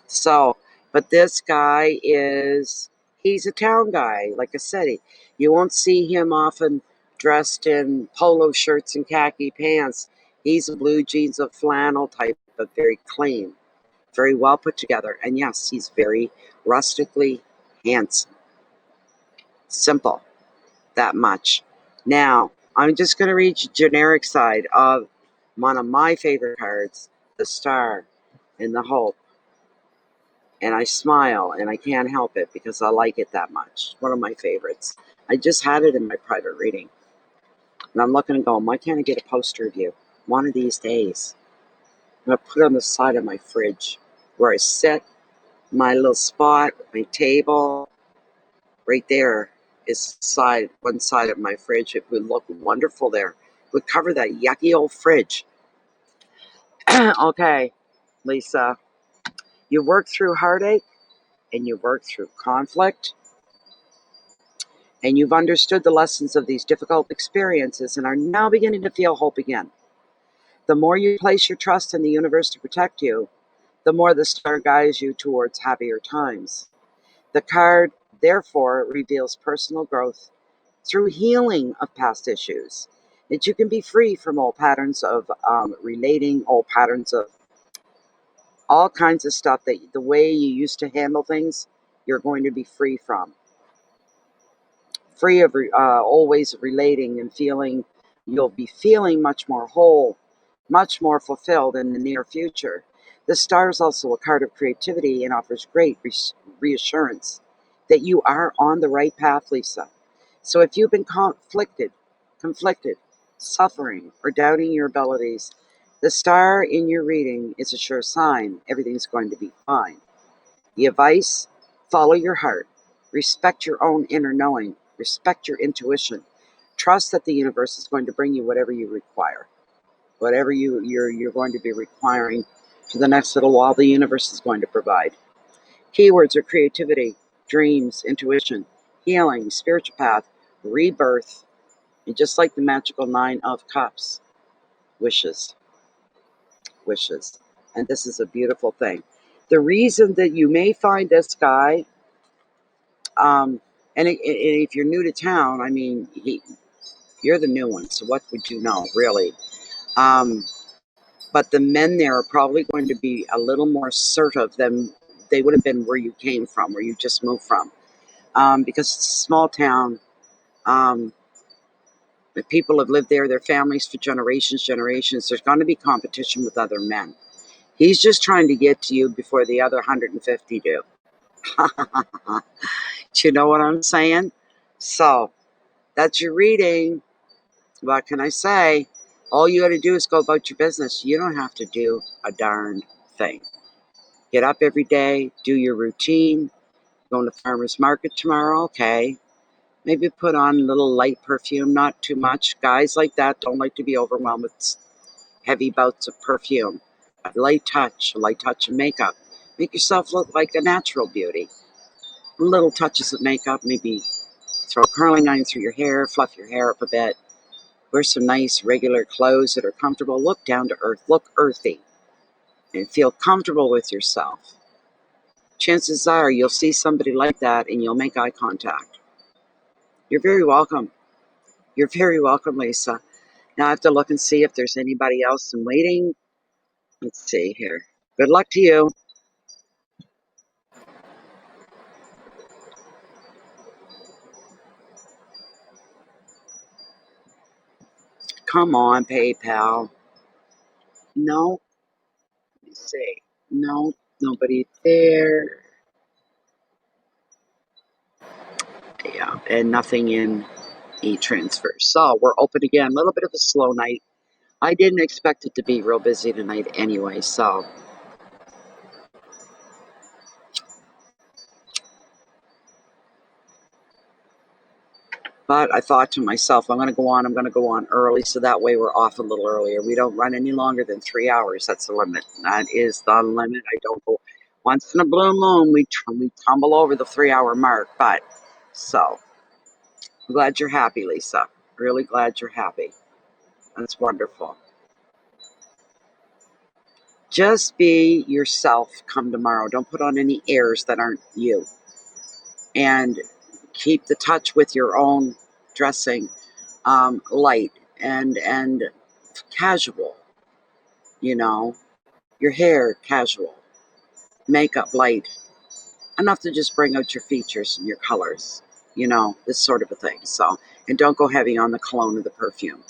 So, but this guy he's a town guy, like I said. You won't see him often dressed in polo shirts and khaki pants. He's a blue jeans of flannel type, but very clean, very well put together. And yes, he's very rustically handsome. Simple, that much. Now, I'm just going to read the generic side of one of my favorite cards, the star and the hope. And I smile, and I can't help it because I like it that much. One of my favorites. I just had it in my private reading. And I'm looking and going, why can't I get a poster of you? One of these days. I'm going to put it on the side of my fridge where I sit, my little spot, my table. Right there is one side of my fridge. It would look wonderful there. It would cover that yucky old fridge. Okay, Lisa, you worked through heartache and you worked through conflict, and you've understood the lessons of these difficult experiences and are now beginning to feel hope again. The more you place your trust in the universe to protect you, the more the star guides you towards happier times. The card, therefore, reveals personal growth through healing of past issues, that you can be free from old patterns of relating, old patterns of all kinds of stuff that the way you used to handle things, you're going to be free from. Free of old ways of relating and feeling. You'll be feeling much more whole, much more fulfilled in the near future. The star is also a card of creativity and offers great reassurance that you are on the right path, Lisa. So if you've been conflicted, suffering, or doubting your abilities, the star in your reading is a sure sign everything's going to be fine. The advice: follow your heart, respect your own inner knowing, respect your intuition, trust that the universe is going to bring you whatever you require, whatever you're going to be requiring For the next little while, the universe is going to provide. Keywords are creativity, dreams, intuition, healing, spiritual path, rebirth, and just like the magical Nine of Cups, wishes, wishes. And this is a beautiful thing. The reason that you may find this guy, and if you're new to town, I mean, you're the new one, so what would you know, really? But the men there are probably going to be a little more assertive than they would have been where you came from, where you just moved from. Because it's a small town. The people have lived there, their families for generations. There's going to be competition with other men. He's just trying to get to you before the other 150 do. Do you know what I'm saying? So, that's your reading. What can I say? All you got to do is go about your business. You don't have to do a darn thing. Get up every day, do your routine. Going to farmer's market tomorrow, okay. Maybe put on a little light perfume, not too much. Guys like that don't like to be overwhelmed with heavy bouts of perfume. A light touch of makeup. Make yourself look like a natural beauty. Little touches of makeup, maybe throw a curling iron through your hair, fluff your hair up a bit. Wear some nice regular clothes that are comfortable. Look down to earth, look earthy, and feel comfortable with yourself. Chances are you'll see somebody like that and you'll make eye contact. You're very welcome. You're very welcome, Lisa. Now I have to look and see if there's anybody else in waiting. Let's see here. Good luck to you. Come on, PayPal. No. Let me see. No, nobody there. Yeah, and nothing in e-transfer. So we're open again. A little bit of a slow night. I didn't expect it to be real busy tonight anyway, so. But I thought to myself, I'm going to go on early, so that way we're off a little earlier. We don't run any longer than 3 hours. That's the limit. That is the limit. I don't go. Once in a blue moon, we tumble over the 3 hour mark. But, so, I'm glad you're happy, Lisa. Really glad you're happy. That's wonderful. Just be yourself come tomorrow. Don't put on any airs that aren't you. And keep the touch with your own dressing light and casual, you know, your hair casual, makeup light, enough to just bring out your features and your colors, this sort of a thing. So, and don't go heavy on the cologne or the perfume.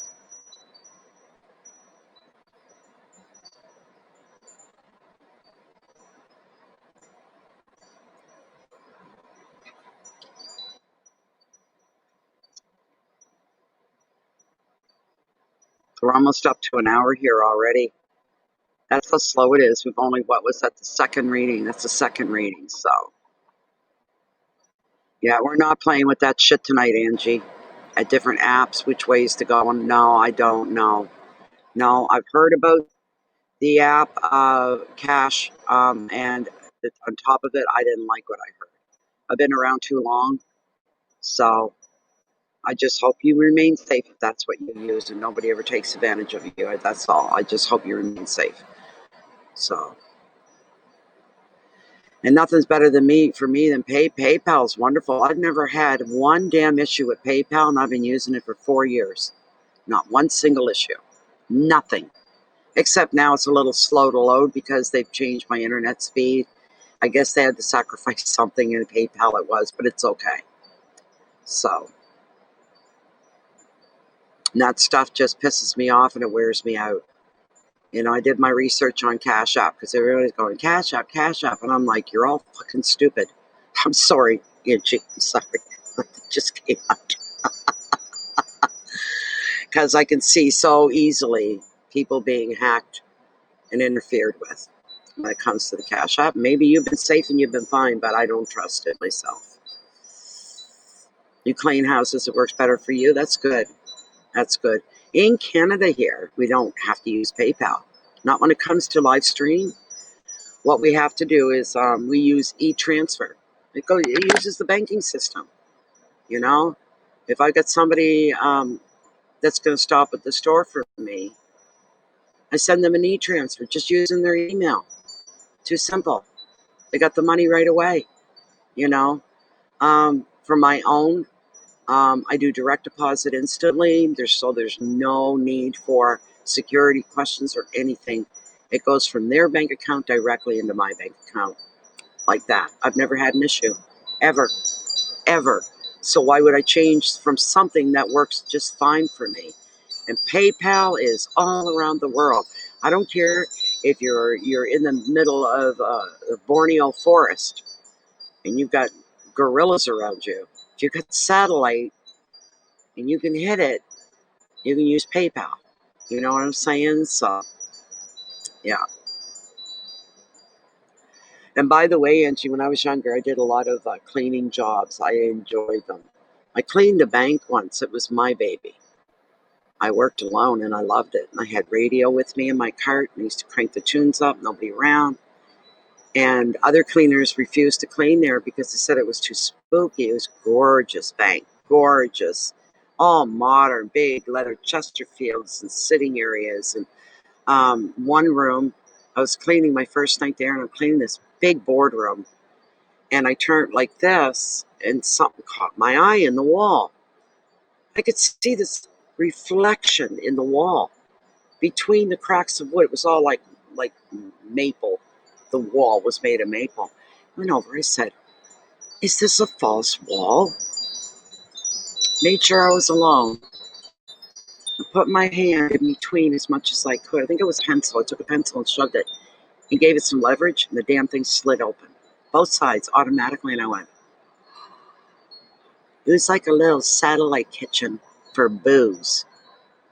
We're almost up to an hour here already. That's how slow it is. We've only, what was that, the second reading? That's the second reading. So, yeah, we're not playing with that shit tonight, Angie. At different apps, which ways to go. No, I don't know. No, I've heard about the app Cash, and on top of it, I didn't like what I heard. I've been around too long, so I just hope you remain safe if that's what you use and nobody ever takes advantage of you. That's all. I just hope you remain safe. So, and nothing's better than for me than PayPal's wonderful. I've never had one damn issue with PayPal, and I've been using it for 4 years. Not one single issue. Nothing. Except now it's a little slow to load because they've changed my internet speed. I guess they had to sacrifice something in PayPal it was, but it's okay. So, and that stuff just pisses me off and it wears me out. I did my research on Cash App because everybody's going, Cash App, Cash App. And I'm like, you're all fucking stupid. I'm sorry, Angie. I'm sorry. It just came out. Because I can see so easily people being hacked and interfered with when it comes to the Cash App. Maybe you've been safe and you've been fine, but I don't trust it myself. You clean houses, it works better for you. That's good. That's good. In Canada here, we don't have to use PayPal. Not when it comes to live stream. What we have to do is we use e-transfer. It uses the banking system, you know? If I got somebody that's going to stop at the store for me, I send them an e-transfer just using their email. Too simple. They got the money right away, you know? For my own, I do direct deposit instantly. There's no need for security questions or anything. It goes from their bank account directly into my bank account like that. I've never had an issue, ever, ever. So why would I change from something that works just fine for me? And PayPal is all around the world. I don't care if you're in the middle of the Borneo forest and you've got gorillas around you. If you've got satellite and you can hit it, you can use PayPal. You know what I'm saying? So, yeah. And by the way, Angie, when I was younger, I did a lot of cleaning jobs. I enjoyed them. I cleaned a bank once. It was my baby. I worked alone and I loved it. And I had radio with me in my cart and I used to crank the tunes up, nobody around. And other cleaners refused to clean there because they said it was too spooky. It was gorgeous bank, gorgeous, all modern, big leather Chesterfields and sitting areas. And one room, I was cleaning my first night there, and I'm cleaning this big boardroom. And I turned like this, and something caught my eye in the wall. I could see this reflection in the wall between the cracks of wood. It was all like maple. The wall was made of maple. I went over. I said, "Is this a false wall?" Made sure I was alone. I put my hand in between as much as I could. I think it was a pencil. I took a pencil and shoved it and gave it some leverage, and the damn thing slid open. Both sides automatically, and I went. It was like a little satellite kitchen for booze.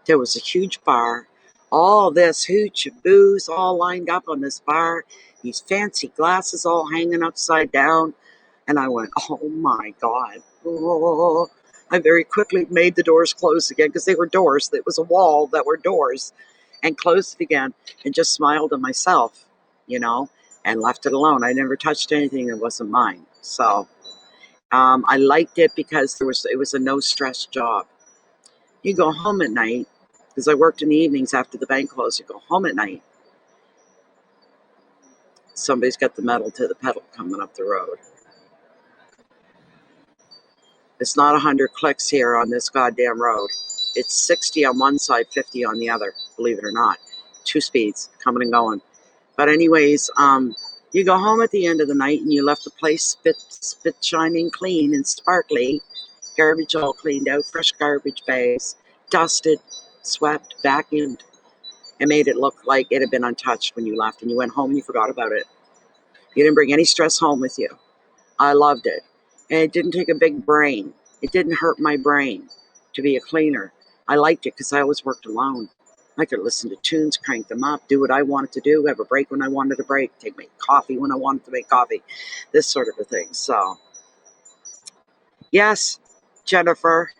There was a huge bar, all this hooch of booze all lined up on this bar, these fancy glasses all hanging upside down. And I went, oh my God. Oh. I very quickly made the doors close again because they were doors. It was a wall that were doors, and closed it again and just smiled to myself, you know, and left it alone. I never touched anything that wasn't mine. So I liked it because it was a no stress job. You go home at night, because I worked in the evenings after the bank closed. You go home at night, somebody's got the metal to the pedal coming up the road. It's not 100 clicks here on this goddamn road. It's 60 on one side, 50 on the other, believe it or not. 2 speeds, coming and going. But anyways, you go home at the end of the night and you left the place spit shining clean and sparkly, garbage all cleaned out, fresh garbage bags, dusted, swept, vacuumed, and made it look like it had been untouched when you left, and you went home and you forgot about it. You didn't bring any stress home with you. I loved it. And it didn't take a big brain. It didn't hurt my brain to be a cleaner. I liked it because I always worked alone. I could listen to tunes, crank them up, do what I wanted to do, have a break when I wanted to break, take my coffee when I wanted to make coffee, this sort of a thing. So, yes, Jennifer.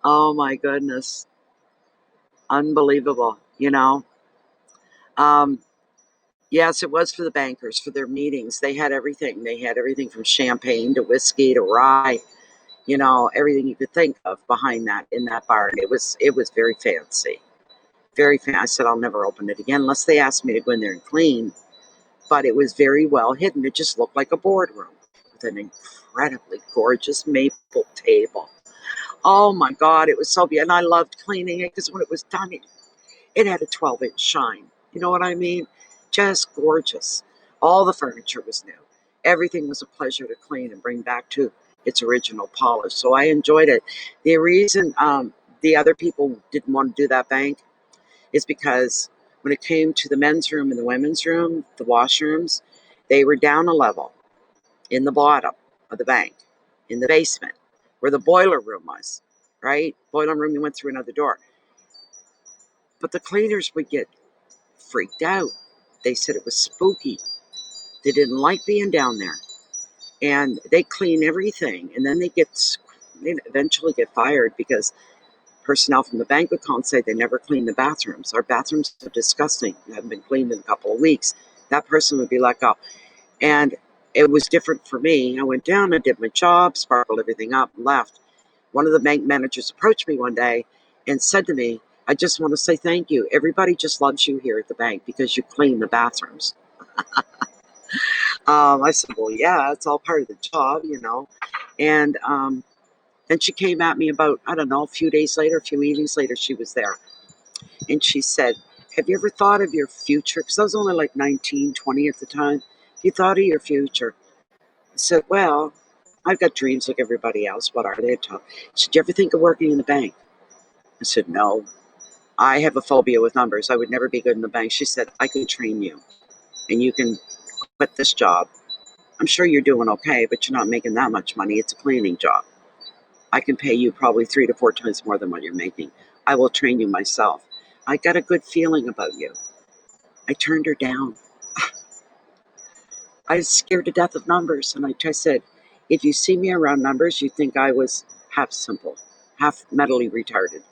Oh my goodness. Unbelievable, you know. Um, yes, it was for the bankers, for their meetings. They had everything. They had everything from champagne to whiskey to rye, you know, everything you could think of behind that in that bar. And it was very fancy. Very fancy. I said I'll never open it again unless they asked me to go in there and clean. But it was very well hidden. It just looked like a boardroom with an incredibly gorgeous maple table. Oh my God, it was so beautiful. And I loved cleaning it because when it was done, it had a 12-inch shine. You know what I mean? Just gorgeous. All the furniture was new. Everything was a pleasure to clean and bring back to its original polish. So I enjoyed it. The reason the other people didn't want to do that bank is because when it came to the men's room and the women's room, the washrooms, they were down a level in the bottom of the bank, in the basement, where the boiler room was, right? Boiler room, you went through another door. But the cleaners would get freaked out. They said it was spooky. They didn't like being down there. And they clean everything. And then they eventually get fired because personnel from the bank would call and say they never clean the bathrooms. Our bathrooms are disgusting. They haven't been cleaned in a couple of weeks. That person would be let go. And it was different for me. I went down, I did my job, sparkled everything up, and left. One of the bank managers approached me one day and said to me, I just want to say thank you. Everybody just loves you here at the bank because you clean the bathrooms. I said, well, yeah, it's all part of the job, you know. And then she came at me about, I don't know, a few days later, a few evenings later, she was there. And she said, have you ever thought of your future? Because I was only like 19, 20 at the time. You thought of your future? I said, well, I've got dreams like everybody else. What are they? She said, do you ever think of working in the bank? I said, no. I have a phobia with numbers. I would never be good in the bank. She said, I can train you and you can quit this job. I'm sure you're doing okay, but you're not making that much money. It's a cleaning job. I can pay you probably 3 to 4 times more than what you're making. I will train you myself. I got a good feeling about you. I turned her down. I was scared to death of numbers. And I said, if you see me around numbers, you think I was half simple, half mentally retarded,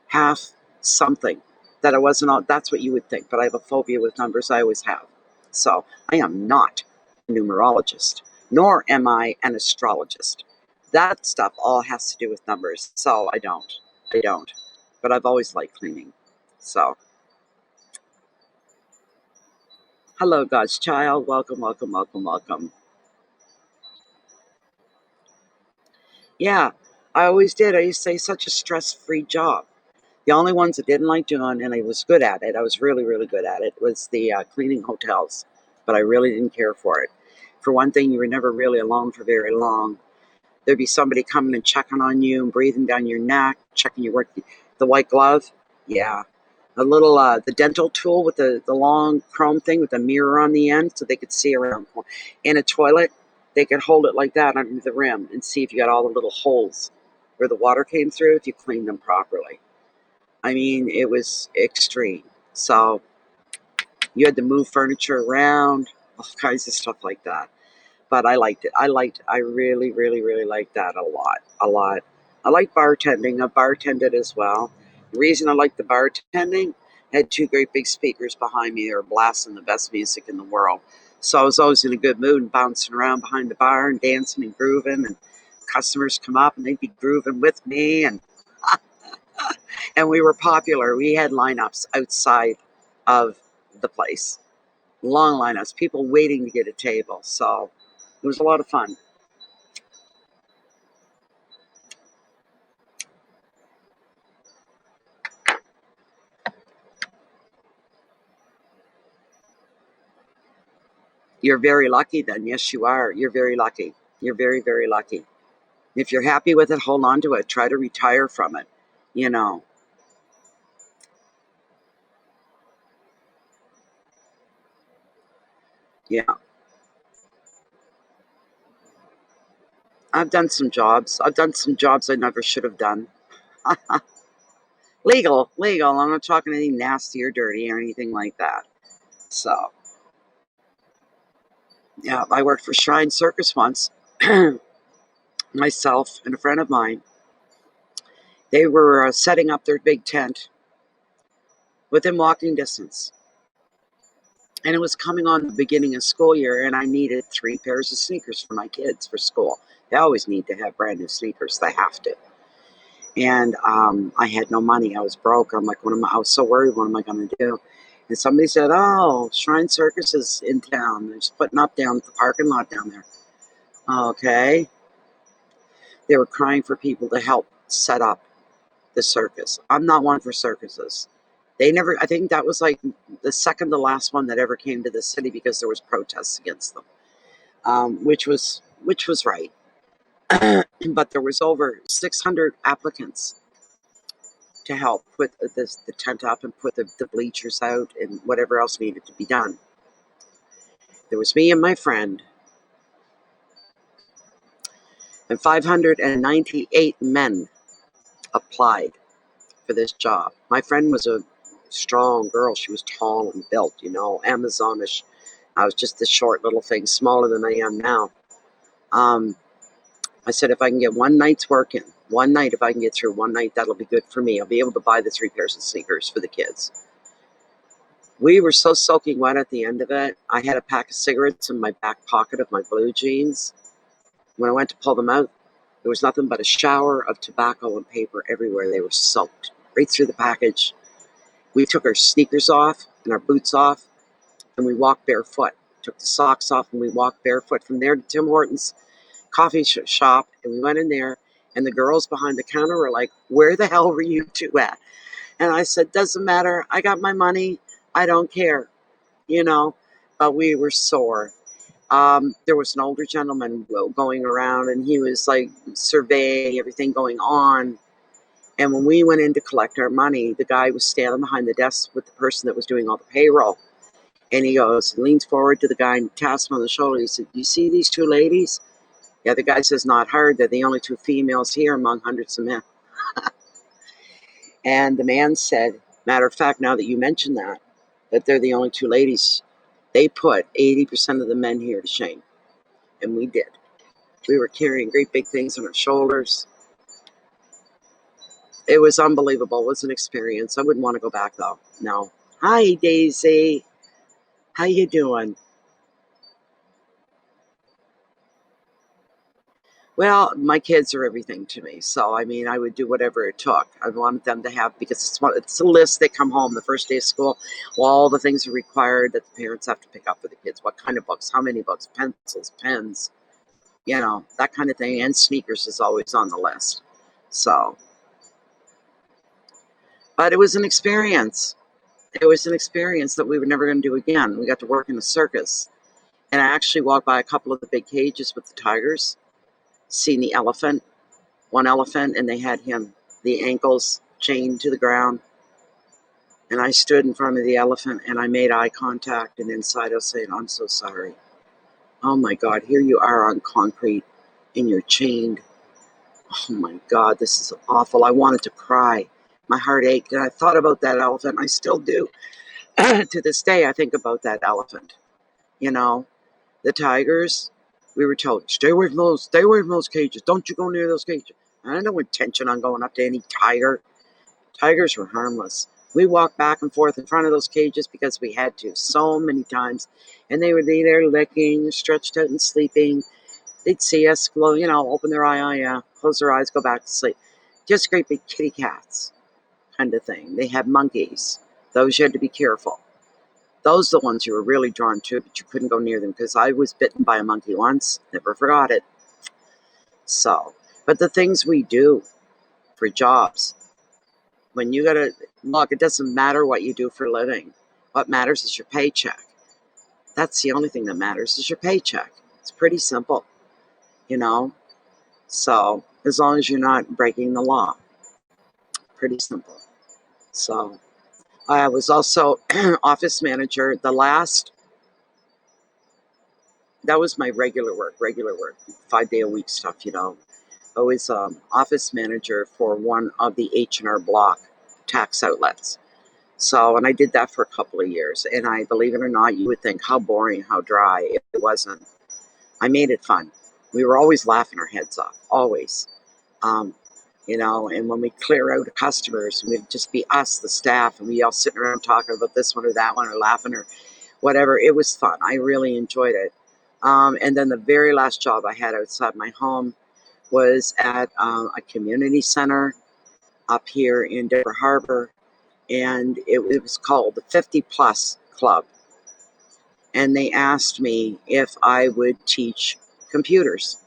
half something that I wasn't all, that's what you would think. But I have a phobia with numbers. I always have. So I am not a numerologist, nor am I an astrologist. That stuff all has to do with numbers. So I don't. But I've always liked cleaning. So, hello, God's child. Welcome, welcome, welcome, welcome. Yeah, I always did. I used to say such a stress-free job. The only ones I didn't like doing, and I was good at it, I was really, really good at it, was the cleaning hotels. But I really didn't care for it. For one thing, you were never really alone for very long. There'd be somebody coming and checking on you and breathing down your neck, checking your work. The white glove, yeah. A little, the dental tool with the long chrome thing with a mirror on the end so they could see around. In a toilet, they could hold it like that under the rim and see if you got all the little holes where the water came through, if you cleaned them properly. I mean, it was extreme. So you had to move furniture around, all kinds of stuff like that. But I liked it. I really, really, really liked that a lot. I like bartending. I bartended as well. The reason I liked the bartending, I had 2 great big speakers behind me. They were blasting the best music in the world. So I was always in a good mood and bouncing around behind the bar and dancing and grooving. And customers come up and they'd be grooving with me. And we were popular. We had lineups outside of the place. Long lineups, people waiting to get a table. So it was a lot of fun. You're very lucky then. Yes, you are. You're very lucky. You're very, very lucky. If you're happy with it, hold on to it. Try to retire from it. You know, yeah. I've done some jobs. I've done some jobs I never should have done. Legal, legal. I'm not talking anything nasty or dirty or anything like that. So, yeah, I worked for Shrine Circus once. Myself and a friend of mine. They were setting up their big tent within walking distance. And it was coming on the beginning of school year, and I needed 3 pairs of sneakers for my kids for school. They always need to have brand new sneakers. They have to. And I had no money. I was broke. I'm like, I was so worried. What am I going to do? And somebody said, oh, Shrine Circus is in town. They're just putting up down at the parking lot down there. Okay. They were crying for people to help set up the circus. I'm not one for circuses. They never, I think that was like the second to last one that ever came to the city because there was protests against them, which was right. But there was over 600 applicants to help put the tent up and put the bleachers out and whatever else needed to be done. There was me and my friend, and 598 men applied for this job. My friend was a strong girl. She was tall and built, Amazonish. I was just this short little thing, smaller than I am now. I said, if I can get one night's work in, One night, if I can get through one night, that'll be good for me. I'll be able to buy the 3 pairs of sneakers for the kids. We were so soaking wet at the end of it. I had a pack of cigarettes in my back pocket of my blue jeans. When I went to pull them out, there was nothing but a shower of tobacco and paper everywhere. They were soaked right through the package. We took our sneakers off and our boots off, and we walked barefoot. Took the socks off, and we walked barefoot from there to Tim Hortons coffee shop, and we went in there, and the girls behind the counter were like, "Where the hell were you two at?" And I said, "Doesn't matter. I got my money. I don't care," you know. But we were sore. There was an older gentleman going around, and he was like surveying everything going on. And when we went in to collect our money, the guy was standing behind the desk with the person that was doing all the payroll. And he leans forward to the guy and taps him on the shoulder. He said, "You see these two ladies?" Yeah, the guy says, "Not hard. They're the only 2 females here among hundreds of men." And the man said, "Matter of fact, now that you mention that they're the only 2 ladies, they put 80% of the men here to shame." And we did. We were carrying great big things on our shoulders. It was unbelievable. It was an experience. I wouldn't want to go back, though. No. Hi, Daisy. How you doing? Well, my kids are everything to me. So, I mean, I would do whatever it took. I wanted them to have, because it's a list. They come home the first day of school. Well, all the things are required that the parents have to pick up for the kids. What kind of books? How many books? Pencils, pens, that kind of thing. And sneakers is always on the list. So, but it was an experience. It was an experience that we were never going to do again. We got to work in a circus. And I actually walked by a couple of the big cages with the tigers, seen the one elephant, and they had him, the ankles chained to the ground. And I stood in front of the elephant and I made eye contact, and inside I was saying, "I'm so sorry. Oh my God, here you are on concrete and you're chained. Oh my God, this is awful." I wanted to cry. My heart ached, and I thought about that elephant. I still do. To this day, I think about that elephant. You know, the tigers, we were told, stay away from those cages. Don't you go near those cages. I had no intention on going up to any tiger. Tigers were harmless. We walked back and forth in front of those cages because we had to so many times. And they would be there licking, stretched out and sleeping. They'd see us, open their eye, oh yeah, close their eyes, go back to sleep. Just great big kitty cats kind of thing. They had monkeys. Those you had to be careful. Those are the ones you were really drawn to, but you couldn't go near them, because I was bitten by a monkey once. Never forgot it. So, but the things we do for jobs, when you gotta look, it doesn't matter what you do for a living. What matters is your paycheck. That's the only thing that matters, is your paycheck. It's pretty simple, you know. So as long as you're not breaking the law, pretty simple. So I was also office manager. That was my regular work, 5-day-a-week stuff. I was office manager for one of the H&R Block tax outlets. So, and I did that for a couple of years. And I, believe it or not, you would think how boring, how dry. It wasn't. I made it fun. We were always laughing our heads off, always. Um, and when we clear out customers, we'd just be us, the staff, and we all sitting around talking about this one or that one, or laughing or whatever. It was fun. I really enjoyed it. And then the very last job I had outside my home was at a community center up here in Denver Harbor, and it was called the 50 Plus Club. And they asked me if I would teach computers.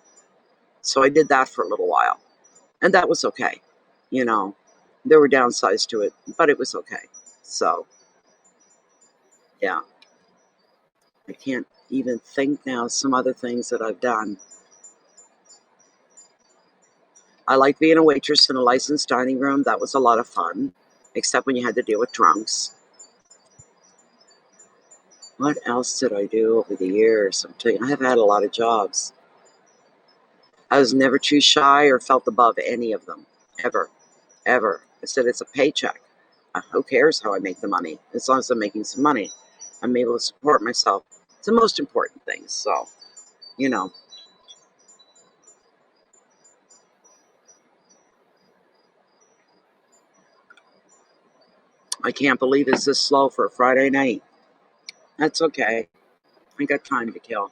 So I did that for a little while, and that was okay. There were downsides to it, but it was okay. So, yeah, I can't even think now some other things that I've done. I liked being a waitress in a licensed dining room. That was a lot of fun, except when you had to deal with drunks. What else did I do over the years? I have had a lot of jobs. I was never too shy or felt above any of them, ever, ever. I said, it's a paycheck. Who cares how I make the money? As long as I'm making some money, I'm able to support myself. It's the most important thing. So, you know. I can't believe it's this slow for a Friday night. That's okay. I got time to kill.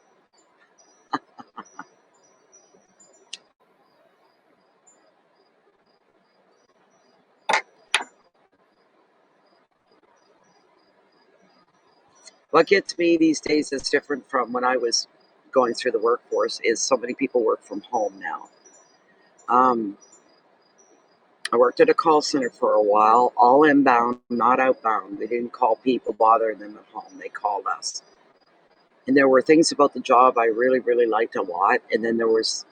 What gets me these days is different from when I was going through the workforce is so many people work from home now. Um, I worked at a call center for a while, all inbound, not outbound. We didn't call people, bother them at home. They called us. And there were things about the job I really, really liked a lot. And then there was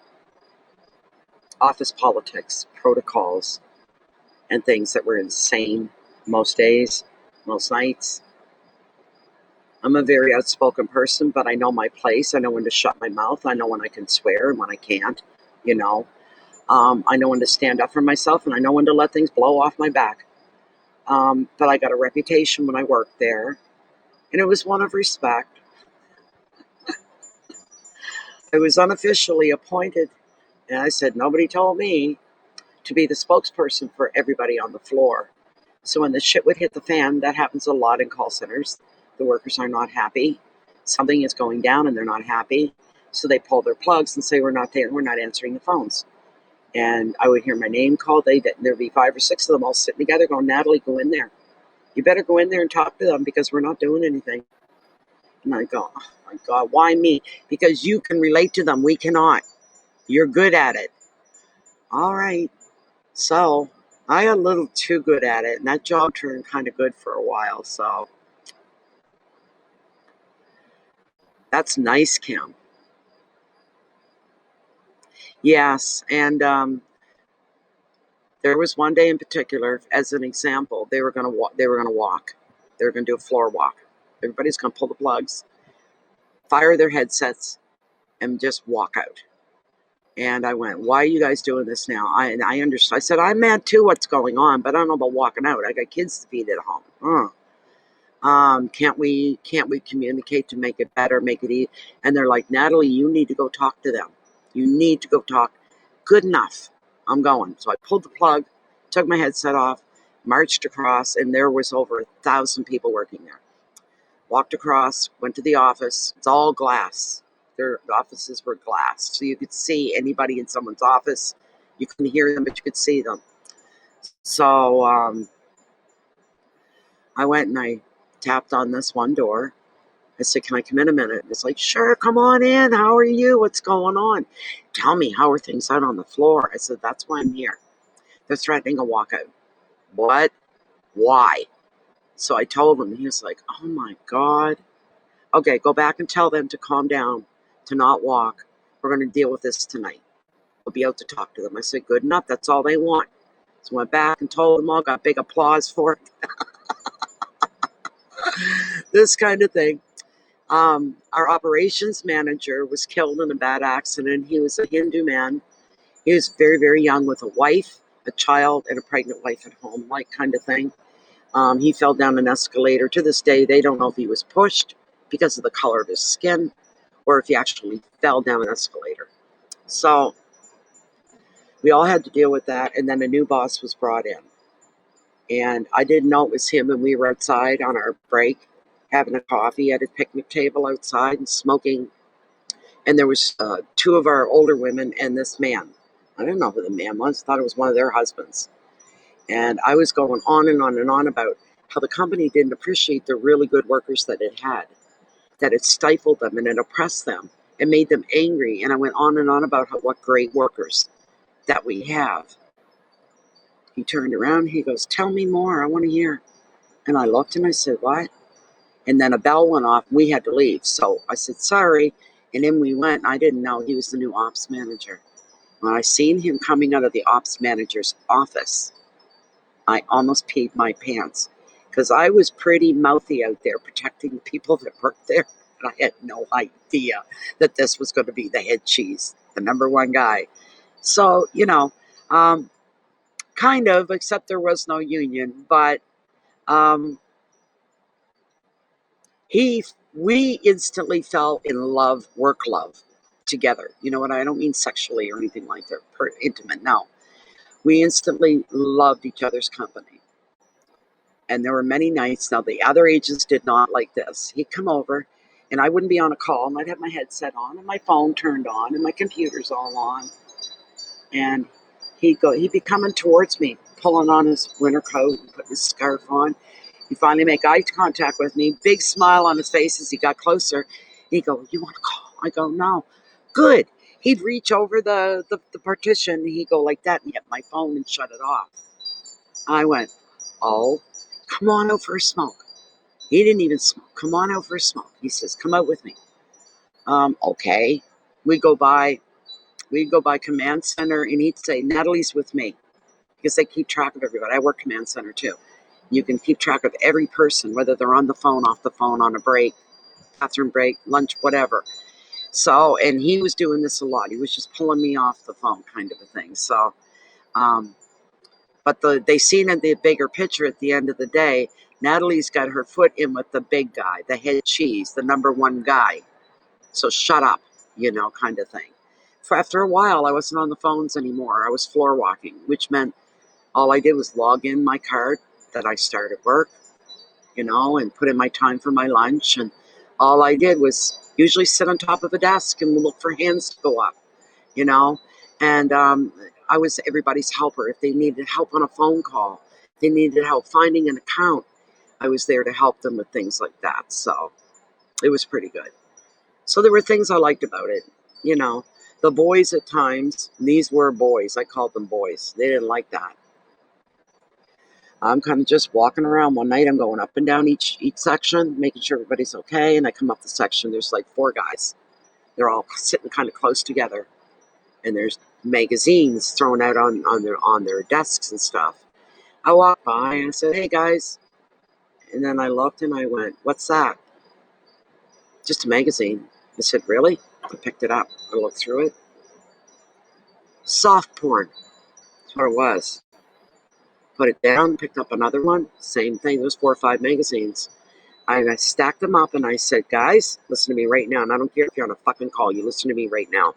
office politics, protocols, and things that were insane most days, most nights. I'm a very outspoken person, but I know my place. I know when to shut my mouth. I know when I can swear and when I can't, you know. I know when to stand up for myself and I know when to let things blow off my back. But I got a reputation when I worked there, and it was one of respect. I was unofficially appointed, and I said, nobody told me to be the spokesperson for everybody on the floor. So when the shit would hit the fan, that happens a lot in call centers. The workers are not happy. Something is going down and they're not happy. So they pull their plugs and say, we're not there, we're not answering the phones. And I would hear my name called. There'd be 5 or 6 of them all sitting together going, Natalie, go in there. You better go in there and talk to them because we're not doing anything. And I go, oh my God, why me? Because you can relate to them. We cannot. You're good at it. All right. So I got a little too good at it, and that job turned kind of good for a while. So that's nice, Kim. Yes, and there was one day in particular, as an example, they were going to walk. They were going to walk. They were going to do a floor walk. Everybody's going to pull the plugs, fire their headsets, and just walk out. And I went, "Why are you guys doing this now?" I understood. I said, "I'm mad too. What's going on? But I don't know about walking out. I got kids to feed at home. Can't we communicate to make it better, make it easy?" And they're like, "Natalie, you need to go talk to them. You need to go talk." Good enough. I'm going. So I pulled the plug, took my headset off, marched across, and there was over 1,000 people working there. Walked across, went to the office. It's all glass. Their offices were glass, so you could see anybody in someone's office. You couldn't hear them, but you could see them. So I went and I tapped on this one door. I said, "Can I come in a minute?" It's like, "Sure, come on in. How are you? What's going on? Tell me, how are things out on the floor?" I said, "That's why I'm here. They're threatening a walkout." "What? Why?" So I told him, and he was like, "Oh my God. Okay, go back and tell them to calm down, to not walk. We're going to deal with this tonight. We'll be out to talk to them." I said, "Good enough. That's all they want." So I went back and told them all, got big applause for it. This kind of thing. Our operations manager was killed in a bad accident. He was a Hindu man. He was very, very young with a wife, a child, and a pregnant wife at home, like kind of thing. He fell down an escalator. To this day, they don't know if he was pushed because of the color of his skin or if he actually fell down an escalator. So we all had to deal with that. And then a new boss was brought in. And I didn't know it was him. And we were outside on our break having a coffee at a picnic table outside and smoking. And there was 2 of our older women and this man. I didn't know who the man was. Thought it was one of their husbands. And I was going on and on and on about how the company didn't appreciate the really good workers that it had, that it stifled them and it oppressed them and made them angry. And I went on and on about what great workers that we have. He turned around. He goes, "Tell me more. I want to hear." And I looked and I said, "What?" And then a bell went off. We had to leave. So I said, "Sorry." And in we went. I didn't know he was the new ops manager. When I seen him coming out of the ops manager's office, I almost peed my pants because I was pretty mouthy out there protecting the people that worked there. And I had no idea that this was going to be the head cheese, the number one guy. So, um, kind of, except there was no union. But um, we instantly fell in love, work love together. You know what? I don't mean sexually or anything like that, intimate. No, we instantly loved each other's company. And there were many nights. Now, the other agents did not like this. He'd come over, and I wouldn't be on a call, and I'd have my headset on, and my phone turned on, and my computer's all on. And he'd be coming towards me, pulling on his winter coat and putting his scarf on. He'd finally make eye contact with me, big smile on his face as he got closer. He'd go, "You want to call?" I go, "No." "Good." He'd reach over the partition, he'd go like that and hit my phone and shut it off. I went, "Oh, come on out for a smoke." He didn't even smoke. "Come on out for a smoke." He says, "Come out with me." Okay. We go by command center, and he'd say, "Natalie's with me," because they keep track of everybody. I work command center too. You can keep track of every person, whether they're on the phone, off the phone, on a break, bathroom break, lunch, whatever. So, and he was doing this a lot. He was just pulling me off the phone, kind of a thing. So, um, but they seen in the bigger picture at the end of the day, Natalie's got her foot in with the big guy, the head cheese, the number one guy. So shut up, kind of thing. For after a while, I wasn't on the phones anymore. I was floor walking, which meant all I did was log in my card that I started work, and put in my time for my lunch. And all I did was usually sit on top of a desk and look for hands to go up, you know. And I was everybody's helper. If they needed help on a phone call, they needed help finding an account, I was there to help them with things like that. So it was pretty good. So there were things I liked about it, you know. The boys at times, these were boys. I called them boys. They didn't like that. I'm kind of just walking around one night. I'm going up and down each section, making sure everybody's okay. And I come up the section. There's like 4 guys. They're all sitting kind of close together, and there's magazines thrown out on their desks and stuff. I walked by and I said, "Hey guys," and then I looked and I went, "What's that?" "Just a magazine." I said, "Really?" I picked it up. I looked through it. Soft porn. That's what it was. Put it down. Picked up another one. Same thing. There was 4 or 5 magazines. I stacked them up and I said, "Guys, listen to me right now." And I don't care if you're on a fucking call. You listen to me right now.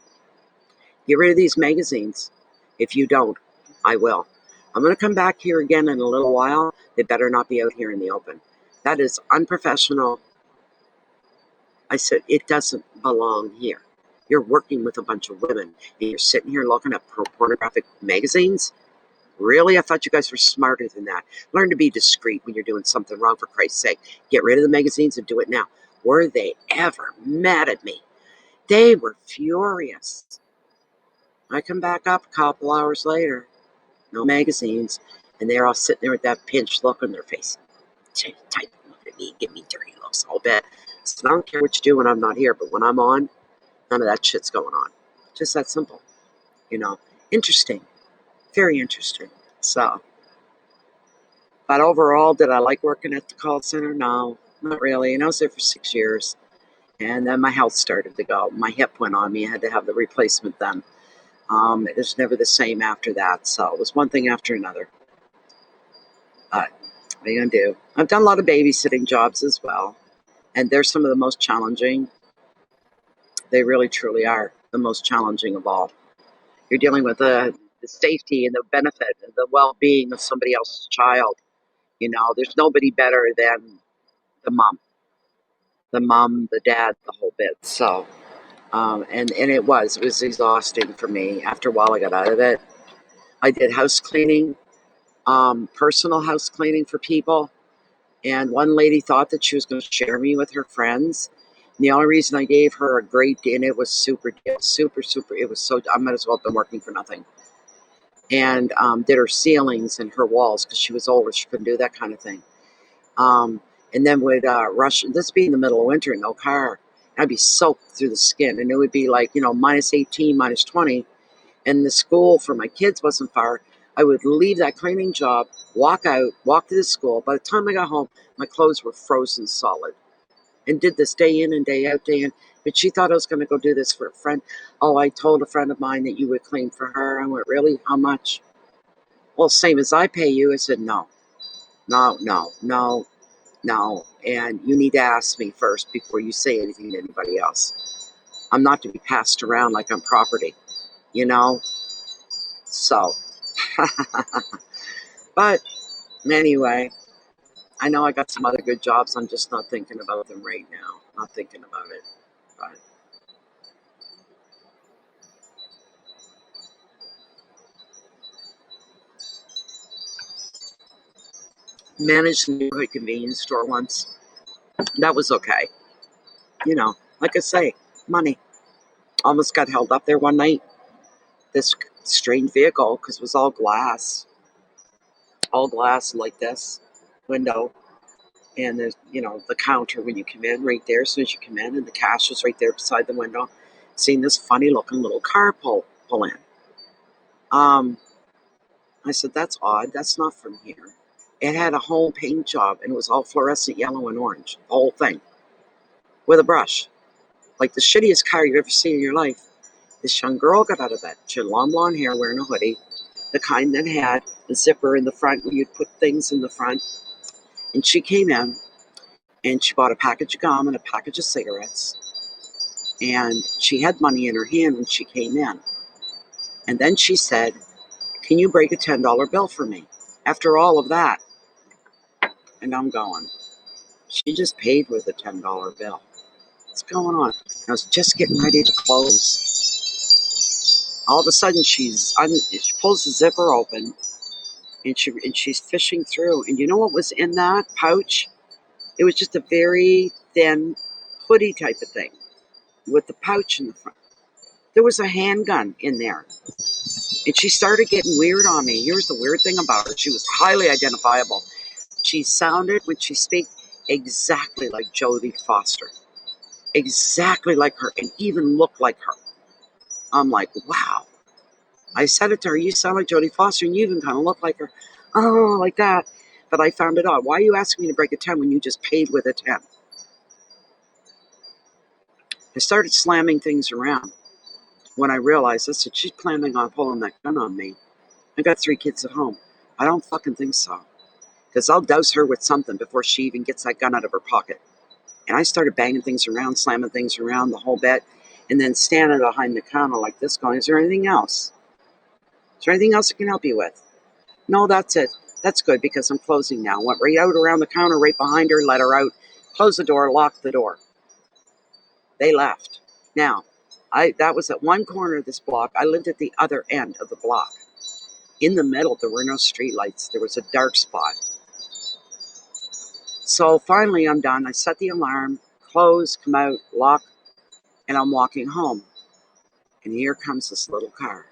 Get rid of these magazines. If you don't, I will. I'm going to come back here again in a little while. They better not be out here in the open. That is unprofessional. I said, it doesn't belong here. You're working with a bunch of women and you're sitting here looking at pornographic magazines? Really? I thought you guys were smarter than that. Learn to be discreet when you're doing something wrong, for Christ's sake. Get rid of the magazines and do it now. Were they ever mad at me? They were furious. I come back up a couple hours later, no magazines, and they're all sitting there with that pinched look on their face. Type, look at me, give me dirty looks, I'll bet. So I don't care what you do when I'm not here, but when I'm on, none of that shit's going on. Just that simple, you know. Interesting, very interesting. So, but overall, did I like working at the call center? No, not really. And I was there for 6 years, and then my health started to go. My hip went on me. I had to have the replacement then. It was never the same after that. So it was one thing after another. But what are you gonna do? I've done a lot of babysitting jobs as well, and they're some of the most challenging. They really, truly are the most challenging of all. You're dealing with the safety and the benefit and the well-being of somebody else's child. There's nobody better than the mom, the dad, the whole bit. So, and it was exhausting for me. After a while, I got out of it. I did house cleaning, personal house cleaning for people. And one lady thought that she was going to share me with her friends. And the only reason I gave her a great deal, and it was super deal, super, super. It was so, I might as well have been working for nothing. And did her ceilings and her walls because she was older. She couldn't do that kind of thing. Um, and then would rush, this being the middle of winter, no car. I'd be soaked through the skin. And it would be like, minus 18, minus 20. And the school for my kids wasn't far. I would leave that cleaning job, walk out, walk to the school. By the time I got home, my clothes were frozen solid. And did this day in and day out, day in. But she thought I was going to go do this for a friend. "Oh, I told a friend of mine that you would clean for her." I went, "Really? How much?" "Well, same as I pay you." I said, "No, no, no, no, no. And you need to ask me first before you say anything to anybody else. I'm not to be passed around like I'm property, you know?" So, but anyway, I know I got some other good jobs. I'm just not thinking about them right now. Not thinking about it. But managed a neighborhood convenience store once. That was okay. You know, like I say, money. Almost got held up there one night. This strange vehicle, because it was all glass like this window. And there's, the counter when you come in right there as soon as you come in, and the cash was right there beside the window. Seeing this funny looking little car pull in. Um, I said, that's odd. That's not from here. It had a whole paint job, and it was all fluorescent yellow and orange, the whole thing, with a brush. Like the shittiest car you've ever seen in your life. This young girl got out of that. She had long blonde hair, wearing a hoodie, the kind that had a zipper in the front where you'd put things in the front. And she came in, and she bought a package of gum and a package of cigarettes. And she had money in her hand when she came in. And then she said, can you break a $10 bill for me? After all of that. And I'm going, she just paid with a $10 bill. What's going on? I was just getting ready to close. All of a sudden, she pulls the zipper open, and she's fishing through. And you know what was in that pouch? It was just a very thin hoodie type of thing with the pouch in the front. There was a handgun in there. And she started getting weird on me. Here's the weird thing about her. She was highly identifiable. She sounded, when she spoke, exactly like Jodie Foster. Exactly like her, and even looked like her. I'm like, wow. I said it to her, you sound like Jodie Foster, and you even kind of look like her. Oh, like that. But I found it odd. Why are you asking me to break a 10 when you just paid with a 10? I started slamming things around when I realized, I said, she's planning on pulling that gun on me. I got 3 kids at home. I don't fucking think so. Because I'll douse her with something before she even gets that gun out of her pocket. And I started banging things around, slamming things around the whole bit, and then standing behind the counter like this going, is there anything else? Is there anything else I can help you with? No, that's it. That's good because I'm closing now. Went right out around the counter, right behind her, let her out, closed the door, locked the door. They left. Now, that was at one corner of this block. I lived at the other end of the block. In the middle, there were no streetlights. There was a dark spot. So finally, I'm done. I set the alarm, close, come out, lock, and I'm walking home. And here comes this little car.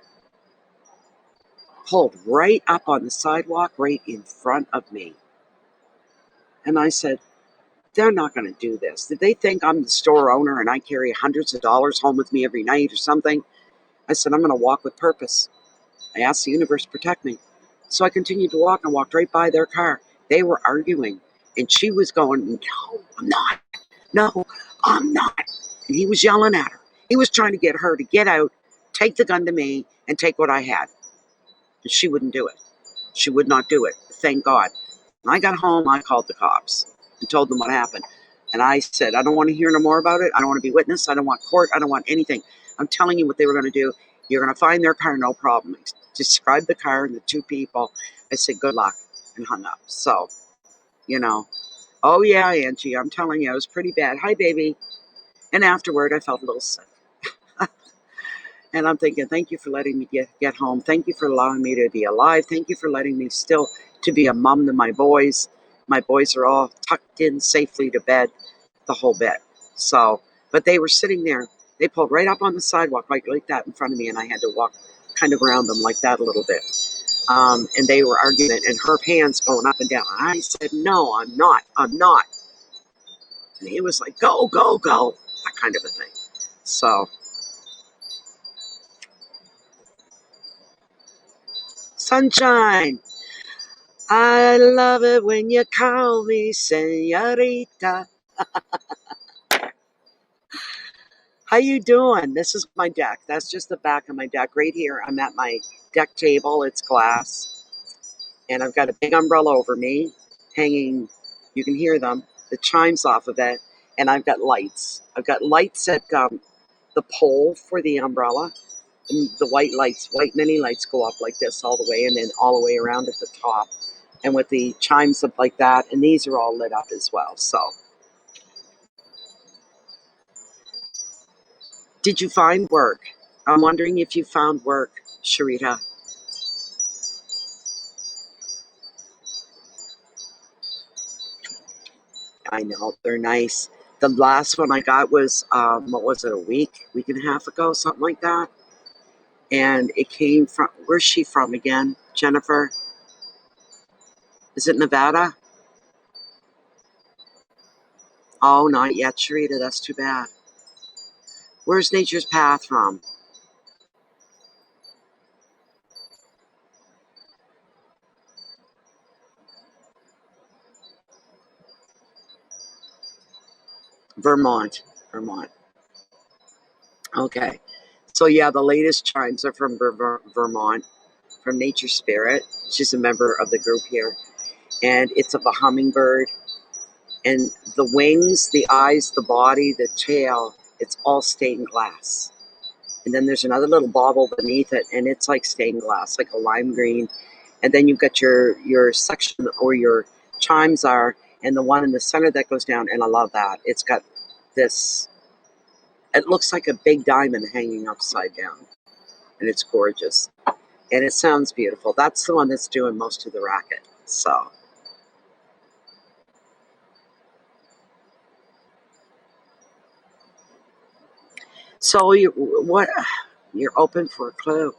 Pulled right up on the sidewalk, right in front of me. And I said, they're not going to do this. Did they think I'm the store owner and I carry hundreds of dollars home with me every night or something? I said, I'm going to walk with purpose. I asked the universe to protect me. So I continued to walk and walked right by their car. They were arguing. And she was going, no, I'm not. No, I'm not. And he was yelling at her. He was trying to get her to get out, take the gun to me, and take what I had. And she wouldn't do it. She would not do it. Thank God. When I got home, I called the cops and told them what happened. And I said, I don't want to hear no more about it. I don't want to be witness. I don't want court. I don't want anything. I'm telling you what they were going to do. You're going to find their car, no problem. Describe the car and the 2 people. I said, good luck, and hung up. So, oh yeah, Angie, I'm telling you, it was pretty bad. Hi, baby. And afterward, I felt a little sick. And I'm thinking, thank you for letting me get home. Thank you for allowing me to be alive. Thank you for letting me still to be a mom to my boys. My boys are all tucked in safely to bed, the whole bit. So, but they were sitting there. They pulled right up on the sidewalk like that in front of me, and I had to walk kind of around them like that a little bit. And they were arguing, and her hands going up and down. I said, no, I'm not. I'm not. And he was like, go, go, go, that kind of a thing. So, sunshine. I love it when you call me señorita. How you doing? This is my deck. That's just the back of my deck right here. I'm at my deck table. It's glass. And I've got a big umbrella over me hanging. You can hear them. The chimes off of it. And I've got lights. I've got lights at the pole for the umbrella. And the white mini lights go up like this all the way and then all the way around at the top. and with the chimes up like that, and these are all lit up as well. So, did you find work? I'm wondering if you found work, Sharita. I know, they're nice. The last one I got was, what was it, a week and a half ago, something like that. And it came from, where's she from again? Jennifer? Is it Nevada? Oh, not yet, Sharita. That's too bad. Where's Nature's Path from? Vermont. Vermont. Okay. So, yeah, the latest chimes are from Vermont, from Nature Spirit. She's a member of the group here. And it's of a hummingbird. And the wings, the eyes, the body, the tail, it's all stained glass. And then there's another little bauble beneath it, and it's like stained glass, like a lime green. And then you've got your section or your chimes are, and the one in the center that goes down, and I love that. It's got this, it looks like a big diamond hanging upside down, and it's gorgeous. And it sounds beautiful. That's the one that's doing most of the racket. So you're open for a clue.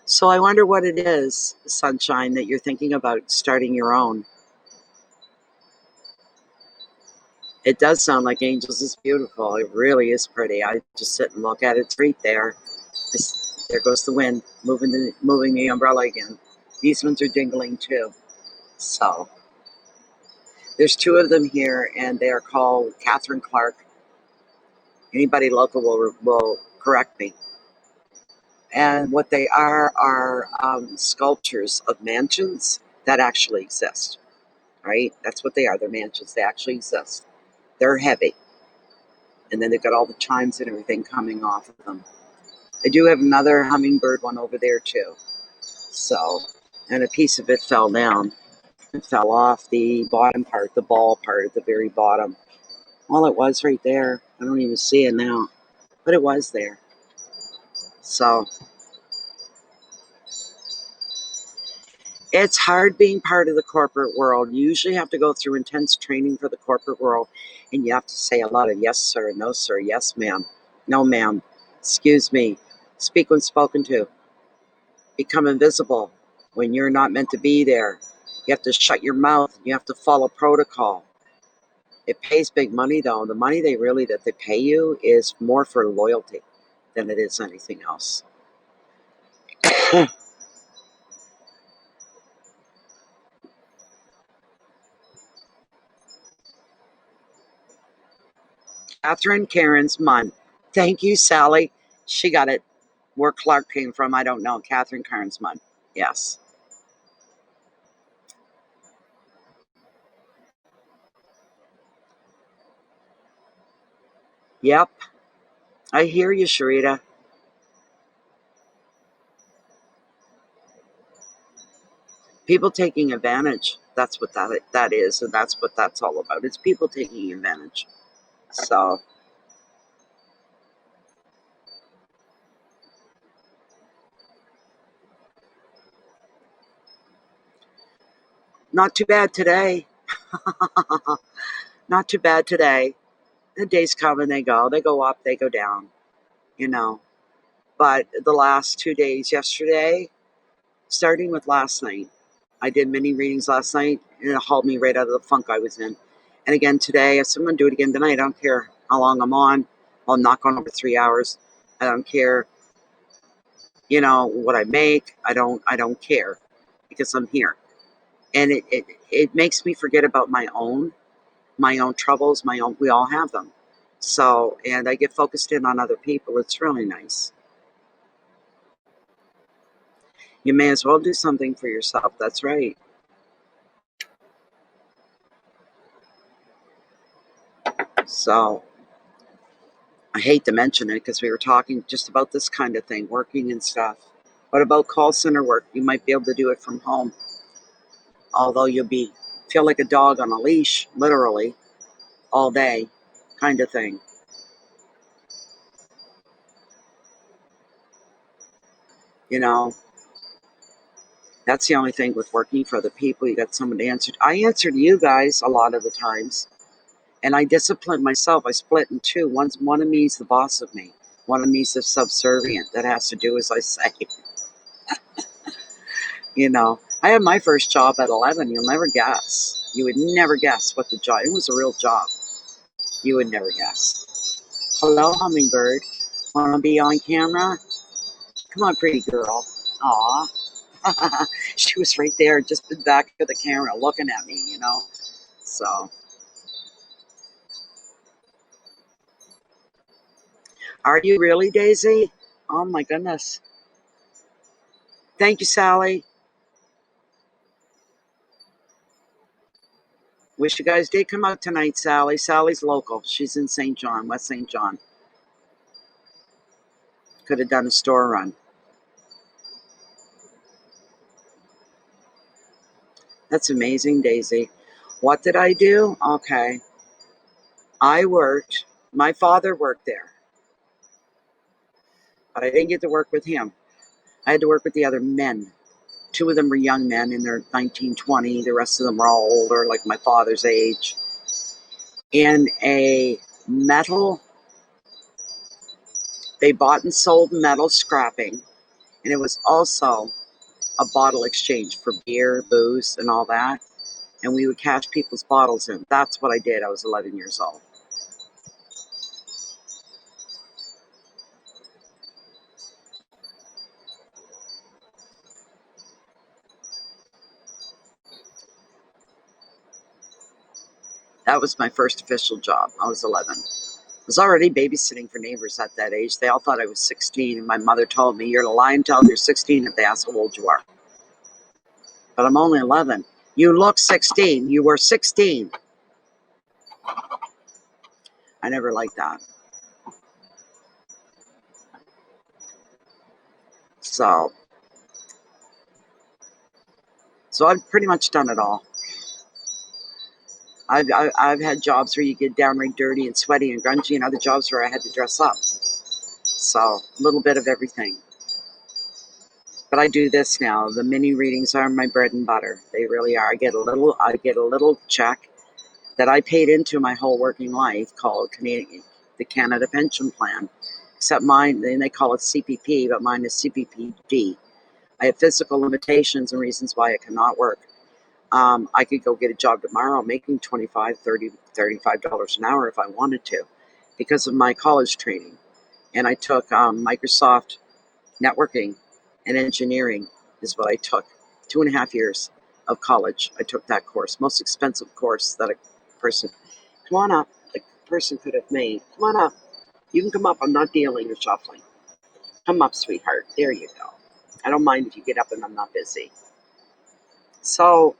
So I wonder what it is, Sunshine, that you're thinking about starting your own. It does sound like Angels is beautiful. It really is pretty. I just sit and look at it. It's right there. There goes the wind, moving the umbrella again. These ones are dingling too. So there's two of them here, and they are called Catherine Clark. Anybody local will correct me. And what they are sculptures of mansions that actually exist. Right? That's what they are. They're mansions. They actually exist. They're heavy. And then they've got all the chimes and everything coming off of them. I do have another hummingbird one over there too. So, and a piece of it fell down. It fell off the bottom part, the ball part at the very bottom. Well, it was right there. I don't even see it now, but it was there. So, it's hard being part of the corporate world. You usually have to go through intense training for the corporate world, and you have to say a lot of yes, sir, no, sir, yes, ma'am, no, ma'am, excuse me, speak when spoken to, become invisible when you're not meant to be there. You have to shut your mouth. You have to follow protocol. It pays big money, though. The money that they pay you is more for loyalty than it is anything else. Catherine Karen's Munn. Thank you, Sally. She got it. Where Clark came from, I don't know. Catherine Karen's Munn. Yes. Yep. I hear you, Sharita. People taking advantage. That's what that is, and that's what that's all about. It's people taking advantage. So, not too bad today. Not too bad today. The days come and they go. They go up, they go down, you know. But the last 2 days, yesterday, starting with last night, I did mini readings last night, and it hauled me right out of the funk I was in. And again today, I said I'm going to do it again tonight. I don't care how long I'm on. I'm not going over 3 hours. I don't care, what I make. I don't care because I'm here. And it makes me forget about my own troubles, we all have them. So, and I get focused in on other people. It's really nice. You may as well do something for yourself. That's right. So, I hate to mention it because we were talking just about this kind of thing, working and stuff. What about call center work? You might be able to do it from home, although you'll be feel like a dog on a leash, literally, all day, kind of thing. You know, that's the only thing with working for other people. You got someone to answer. I answer to you guys a lot of the times, and I discipline myself. I split in two. One of me is the boss of me. One of me is the subservient that has to do as I say. I had my first job at 11. You'll never guess. You would never guess what the job. It was a real job. You would never guess. Hello, hummingbird. Want to be on camera? Come on, pretty girl. Aw. She was right there, just in the back of the camera, looking at me. So, are you really, Daisy? Oh my goodness. Thank you, Sally. Wish you guys did come out tonight, Sally. Sally's local. She's in St. John, West St. John. Could have done a store run. That's amazing, Daisy. What did I do? Okay. My father worked there, but I didn't get to work with him. I had to work with the other men. Two of them were young men in their 19, 20. The rest of them were all older, like my father's age. In a metal, they bought and sold metal scrapping, and it was also a bottle exchange for beer, booze, and all that. And we would cash people's bottles in. That's what I did. I was 11 years old. That was my first official job. I was 11. I was already babysitting for neighbors at that age. They all thought I was 16, and my mother told me, "You're lying, tell them you're 16 if they ask how old you are." But I'm only 11. You look 16. You were 16. I never liked that. So, so I've pretty much done it all. I've had jobs where you get downright dirty and sweaty and grungy, and other jobs where I had to dress up. So, a little bit of everything. But I do this now. The mini readings are my bread and butter. They really are. I get a little check that I paid into my whole working life called the Canada Pension Plan. Except mine, then they call it CPP, but mine is CPPD. I have physical limitations and reasons why I cannot work. I could go get a job tomorrow making $25, $30, $35 an hour if I wanted to because of my college training. And I took Microsoft networking and engineering is what I took. 2.5 years of college. I took that course, most expensive course that a person, come on up, a person could have made. Come on up. You can come up. I'm not dealing or shuffling. Come up, sweetheart. There you go. I don't mind if you get up and I'm not busy. So,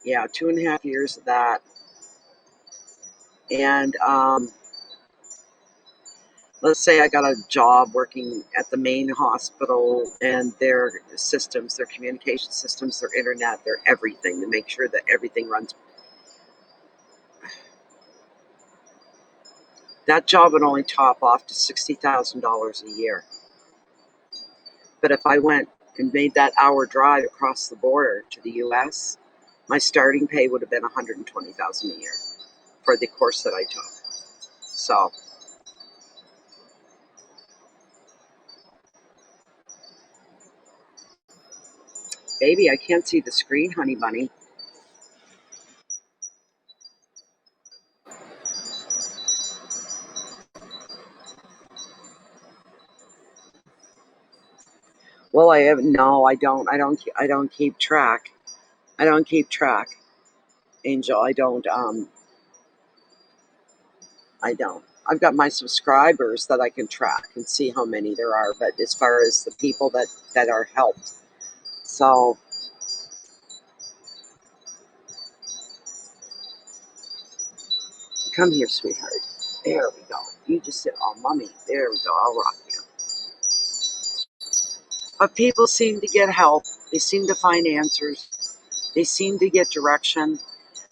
yeah, 2.5 years of that. And let's say I got a job working at the main hospital and their systems, their communication systems, their internet, their everything to make sure that everything runs. That job would only top off to $60,000 a year. But if I went and made that hour drive across the border to the US, my starting pay would have been $120,000 a year for the course that I took. So, baby, I can't see the screen, honey bunny. Well, I have no, I don't. I don't keep track. I don't keep track, Angel. I don't. I've got my subscribers that I can track and see how many there are, but as far as the people that are helped. So, come here, sweetheart. There we go. You just sit. Oh, mommy. There we go. I'll rock you. But people seem to get help. They seem to find answers. They seem to get direction.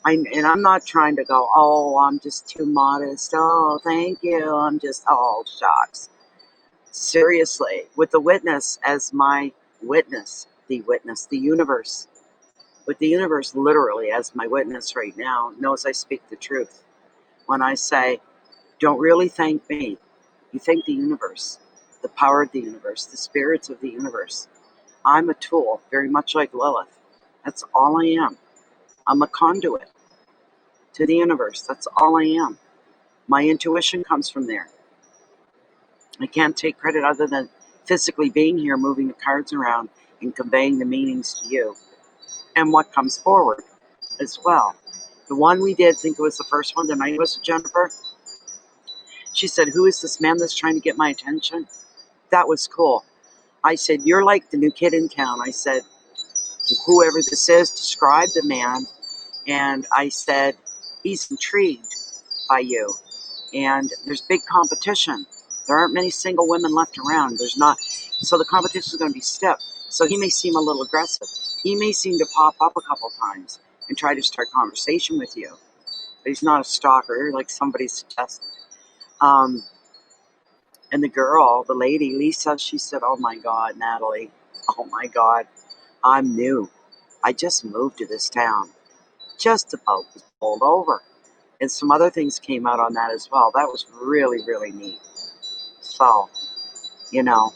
And I'm not trying to go, oh, I'm just too modest. Oh, thank you. I'm just, oh, shucks. Seriously, with the witness as my witness, the universe, with the universe literally as my witness right now, knows I speak the truth. When I say, don't really thank me, you thank the universe, the power of the universe, the spirits of the universe. I'm a tool, very much like Lilith. That's all I am. I'm a conduit to the universe. That's all I am. My intuition comes from there. I can't take credit other than physically being here, moving the cards around, and conveying the meanings to you. And what comes forward as well. The one we did, think it was the first one, the night was with Jennifer. She said, who is this man that's trying to get my attention? That was cool. I said, you're like the new kid in town. I said, whoever this is, describe the man. And I said, he's intrigued by you. And there's big competition. There aren't many single women left around. There's not. So the competition is going to be stiff. So he may seem a little aggressive. He may seem to pop up a couple times and try to start conversation with you. But he's not a stalker like somebody suggested. And the girl, the lady, Lisa, she said, oh my God, Natalie, oh my God, I'm new. I just moved to this town. Just about was pulled over. And some other things came out on that as well. That was really, really neat. So, you know,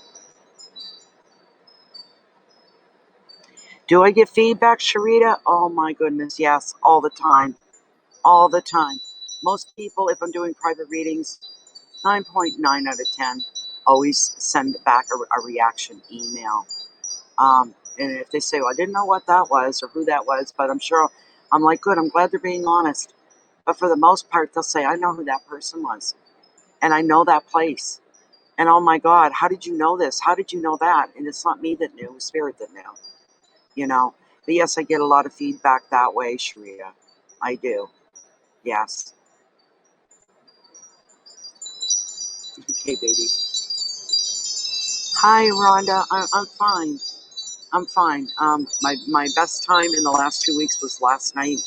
do I get feedback, Sharita? Oh my goodness, yes, all the time. All the time. Most people, if I'm doing private readings, 9.9 out of 10 always send back a reaction email. And if they say, well, I didn't know what that was or who that was, but I'm sure, I'm like, good, I'm glad they're being honest. But for the most part, they'll say, I know who that person was. And I know that place. And oh my God, how did you know this? How did you know that? And it's not me that knew, it was Spirit that knew, you know. But yes, I get a lot of feedback that way, Sharita. I do. Yes. Okay, baby. Hi, Rhonda. I'm fine. I'm fine. My best time in the last 2 weeks was last night.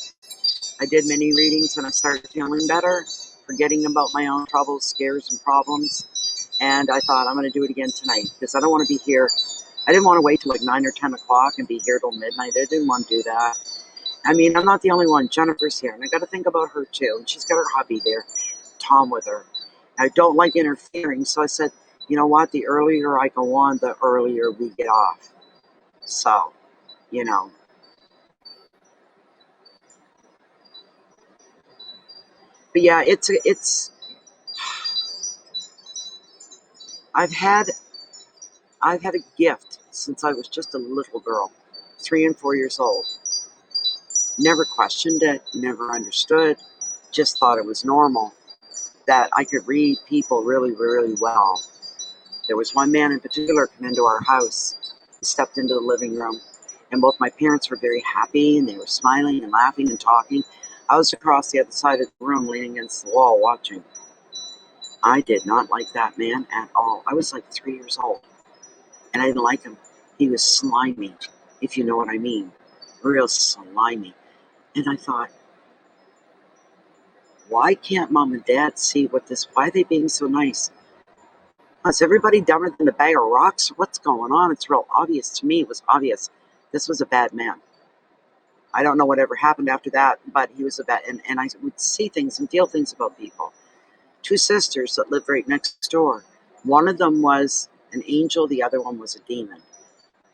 I did mini readings and I started feeling better, forgetting about my own troubles, scares, and problems. And I thought I'm going to do it again tonight because I don't want to be here. I didn't want to wait till like 9 or 10 o'clock and be here till midnight. I didn't want to do that. I mean, I'm not the only one. Jennifer's here, and I got to think about her too. And she's got her hubby there, Tom, with her. I don't like interfering, so I said, you know what? The earlier I go on, the earlier we get off. So, you know. But yeah, it's. I've had a gift since I was just a little girl, 3 and 4 years old. Never questioned it, never understood, just thought it was normal that I could read people really, really well. There was one man in particular come into our house. He stepped into the living room, and both my parents were very happy, and they were smiling and laughing and talking. I was across the other side of the room, leaning against the wall, watching. I did not like that man at all. I was like 3 years old, and I didn't like him. He was slimy, if you know what I mean. Real slimy. And I thought, why can't mom and dad see why are they being so nice? Is everybody dumber than a bag of rocks? What's going on? It's real obvious to me. It was obvious. This was a bad man. I don't know whatever happened after that, but he was a bad, and I would see things and feel things about people. Two sisters that lived right next door. One of them was an angel, the other one was a demon.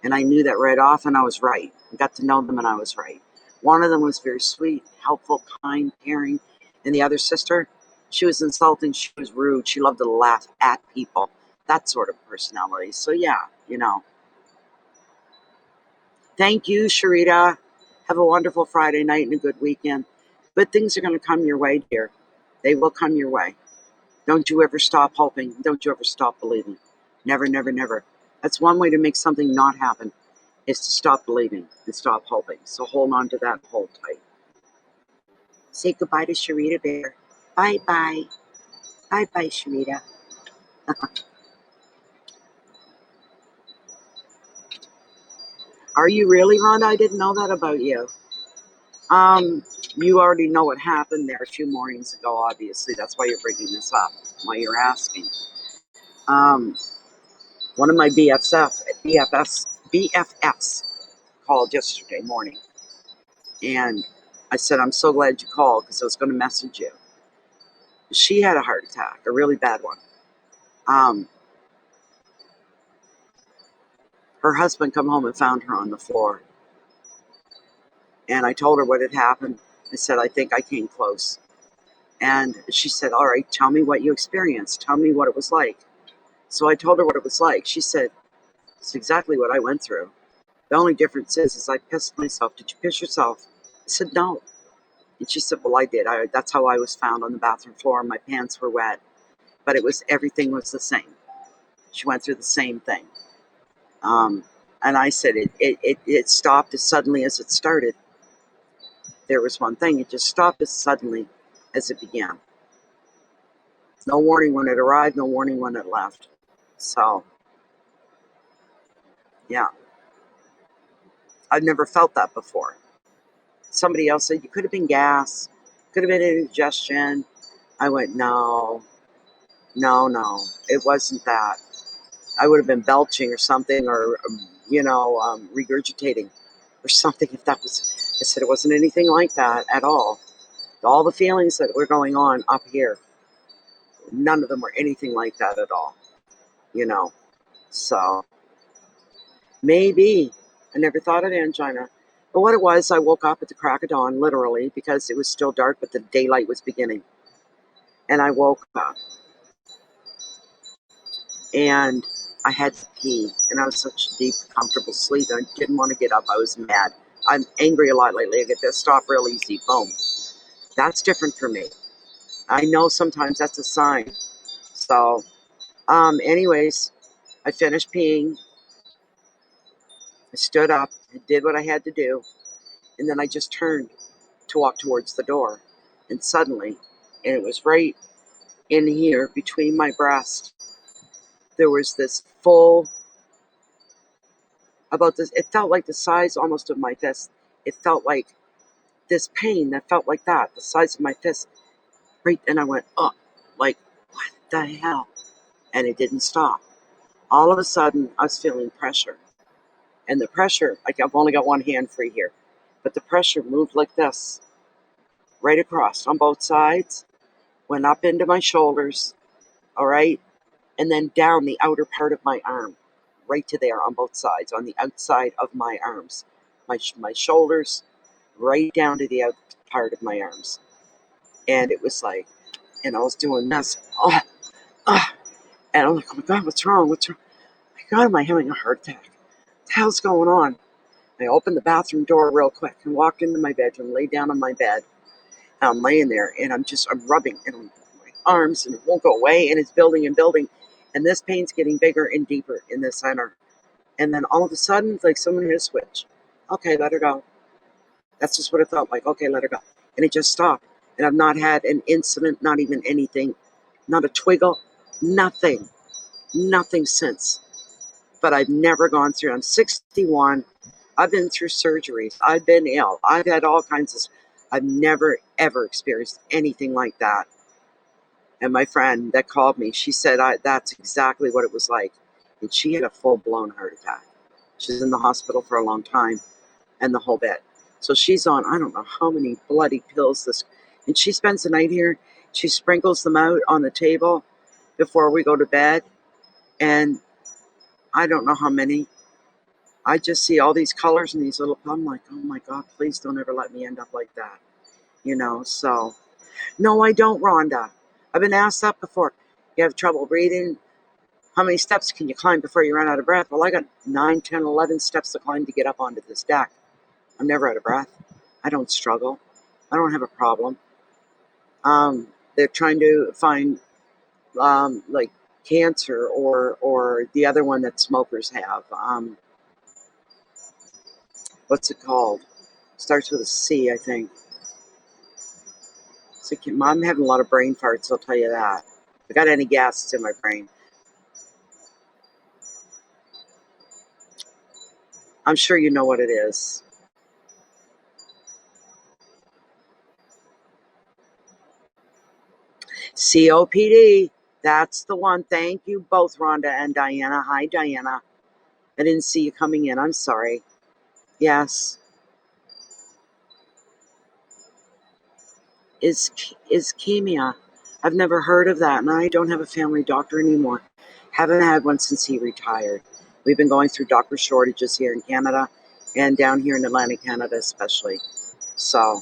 And I knew that right off, and I was right. I got to know them, and I was right. One of them was very sweet, helpful, kind, caring. And the other sister, she was insulting, she was rude, she loved to laugh at people. That sort of personality. So yeah, you know. Thank you, Sharita. Have a wonderful Friday night and a good weekend. Good things are going to come your way, dear. They will come your way. Don't you ever stop hoping. Don't you ever stop believing. Never, never, never. That's one way to make something not happen, is to stop believing and stop hoping. So hold on to that and hold tight. Say goodbye to Sharita Bear. Bye-bye. Bye-bye, Sharita. Are you really, Rhonda? I didn't know that about you. Um, you already know what happened there a few mornings ago, obviously. That's why you're bringing this up, why you're asking. Um, one of my BFFs called yesterday morning, and I said, I'm so glad you called because I was going to message you. She had a heart attack, a really bad one. Um, her husband come home and found her on the floor, and I told her what had happened. I said, I think I came close. And she said, all right, tell me what you experienced. Tell me what it was like. So I told her what it was like. She said, it's exactly what I went through. The only difference is I pissed myself. Did you piss yourself? I said, no. And she said, well, I did. That's how I was found on the bathroom floor. My pants were wet. But everything was the same. She went through the same thing. Um, and I said, it stopped as suddenly as it started. There was one thing. It just stopped as suddenly as it began. No warning when it arrived, no warning when it left. So, yeah, I've never felt that before. Somebody else said, you could have been gas, could have been indigestion. I went, no, no, no, it wasn't that. I would have been belching or something, or, regurgitating or something if that was. I said, it wasn't anything like that at all. All the feelings that were going on up here, none of them were anything like that at all, you know. So, maybe. I never thought of angina. But what it was, I woke up at the crack of dawn, literally, because it was still dark, but the daylight was beginning. And I woke up and I had to pee. And I was such a deep, comfortable sleep. And I didn't want to get up. I was mad. I'm angry a lot lately. I get pissed off real easy. Boom. That's different for me. I know sometimes that's a sign. So, anyways, I finished peeing. I stood up. I did what I had to do. And then I just turned to walk towards the door. And suddenly, and it was right in here between my breast, there was this full, about this, it felt like the size almost of my fist. It felt like this pain that felt like that, the size of my fist. Right, and I went, oh, like, what the hell? And it didn't stop. All of a sudden, I was feeling pressure. And the pressure, like I've only got one hand free here, but the pressure moved like this, right across on both sides, went up into my shoulders, all right, and then down the outer part of my arm, right to there on both sides, on the outside of my arms, my shoulders, right down to the out part of my arms. And it was like, and I was doing this, and I'm like, oh my God, what's wrong? What's wrong? My God, am I having a heart attack? What the hell's going on? I opened the bathroom door real quick and walked into my bedroom, laid down on my bed. And I'm laying there and I'm rubbing and my arms and it won't go away and it's building and building. And this pain's getting bigger and deeper in the center. And then all of a sudden, it's like someone hit a switch. Okay, let her go. That's just what it felt like. Okay, let her go. And it just stopped. And I've not had an incident, not even anything, not a twiggle, nothing, nothing since. But I've never gone through. I'm 61. I've been through surgeries. I've been ill. I've had all kinds of. I've never ever experienced anything like that. And my friend that called me, she said that's exactly what it was like. And she had a full blown heart attack. She's in the hospital for a long time, and the whole bit. So she's on I don't know how many bloody pills and she spends the night here. She sprinkles them out on the table before we go to bed, and I don't know how many. I just see all these colors and these little. I'm like, oh my God, please don't ever let me end up like that. So no, I don't, Rhonda. I've been asked that before. You have trouble breathing. How many steps can you climb before you run out of breath? Well, I got 9, 10, 11 steps to climb to get up onto this deck. I'm never out of breath. I don't struggle. I don't have a problem. They're trying to find like cancer or the other one that smokers have. What's it called? Starts with a C, I think. So I'm having a lot of brain farts, I'll tell you that. If I got any gas, it's in my brain. I'm sure you know what it is. COPD. That's the one. Thank you both, Rhonda and Diana. Hi, Diana. I didn't see you coming in. I'm sorry. Yes. Ischemia. I've never heard of that, and I don't have a family doctor anymore. Haven't had one since he retired. We've been going through doctor shortages here in Canada and down here in Atlantic Canada especially. So,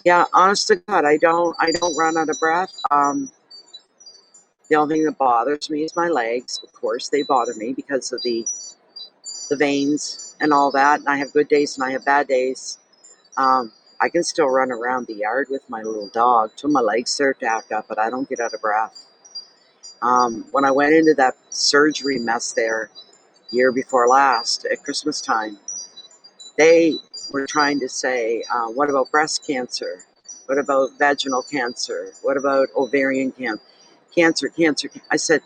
yeah, honest to God, I don't run out of breath. The only thing that bothers me is my legs. Of course, they bother me because of the veins and all that. And I have good days and I have bad days. I can still run around the yard with my little dog till my legs start to act up, but I don't get out of breath. When I went into that surgery mess there year before last at Christmas time, they were trying to say, what about breast cancer? What about vaginal cancer? What about ovarian cancer? I said,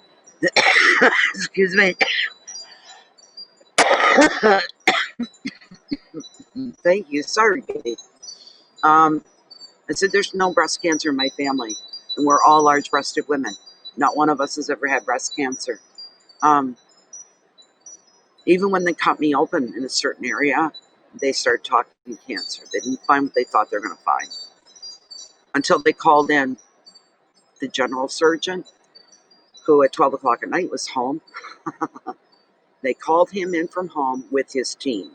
excuse me. Thank you. Sorry, baby. Um, I said, there's no breast cancer in my family, and we're all large-breasted women. Not one of us has ever had breast cancer. Um, Even when they cut me open in a certain area, they started talking cancer. They didn't find what they thought they were going to find until they called in the general surgeon, who at 12 o'clock at night was home. They called him in from home with his team.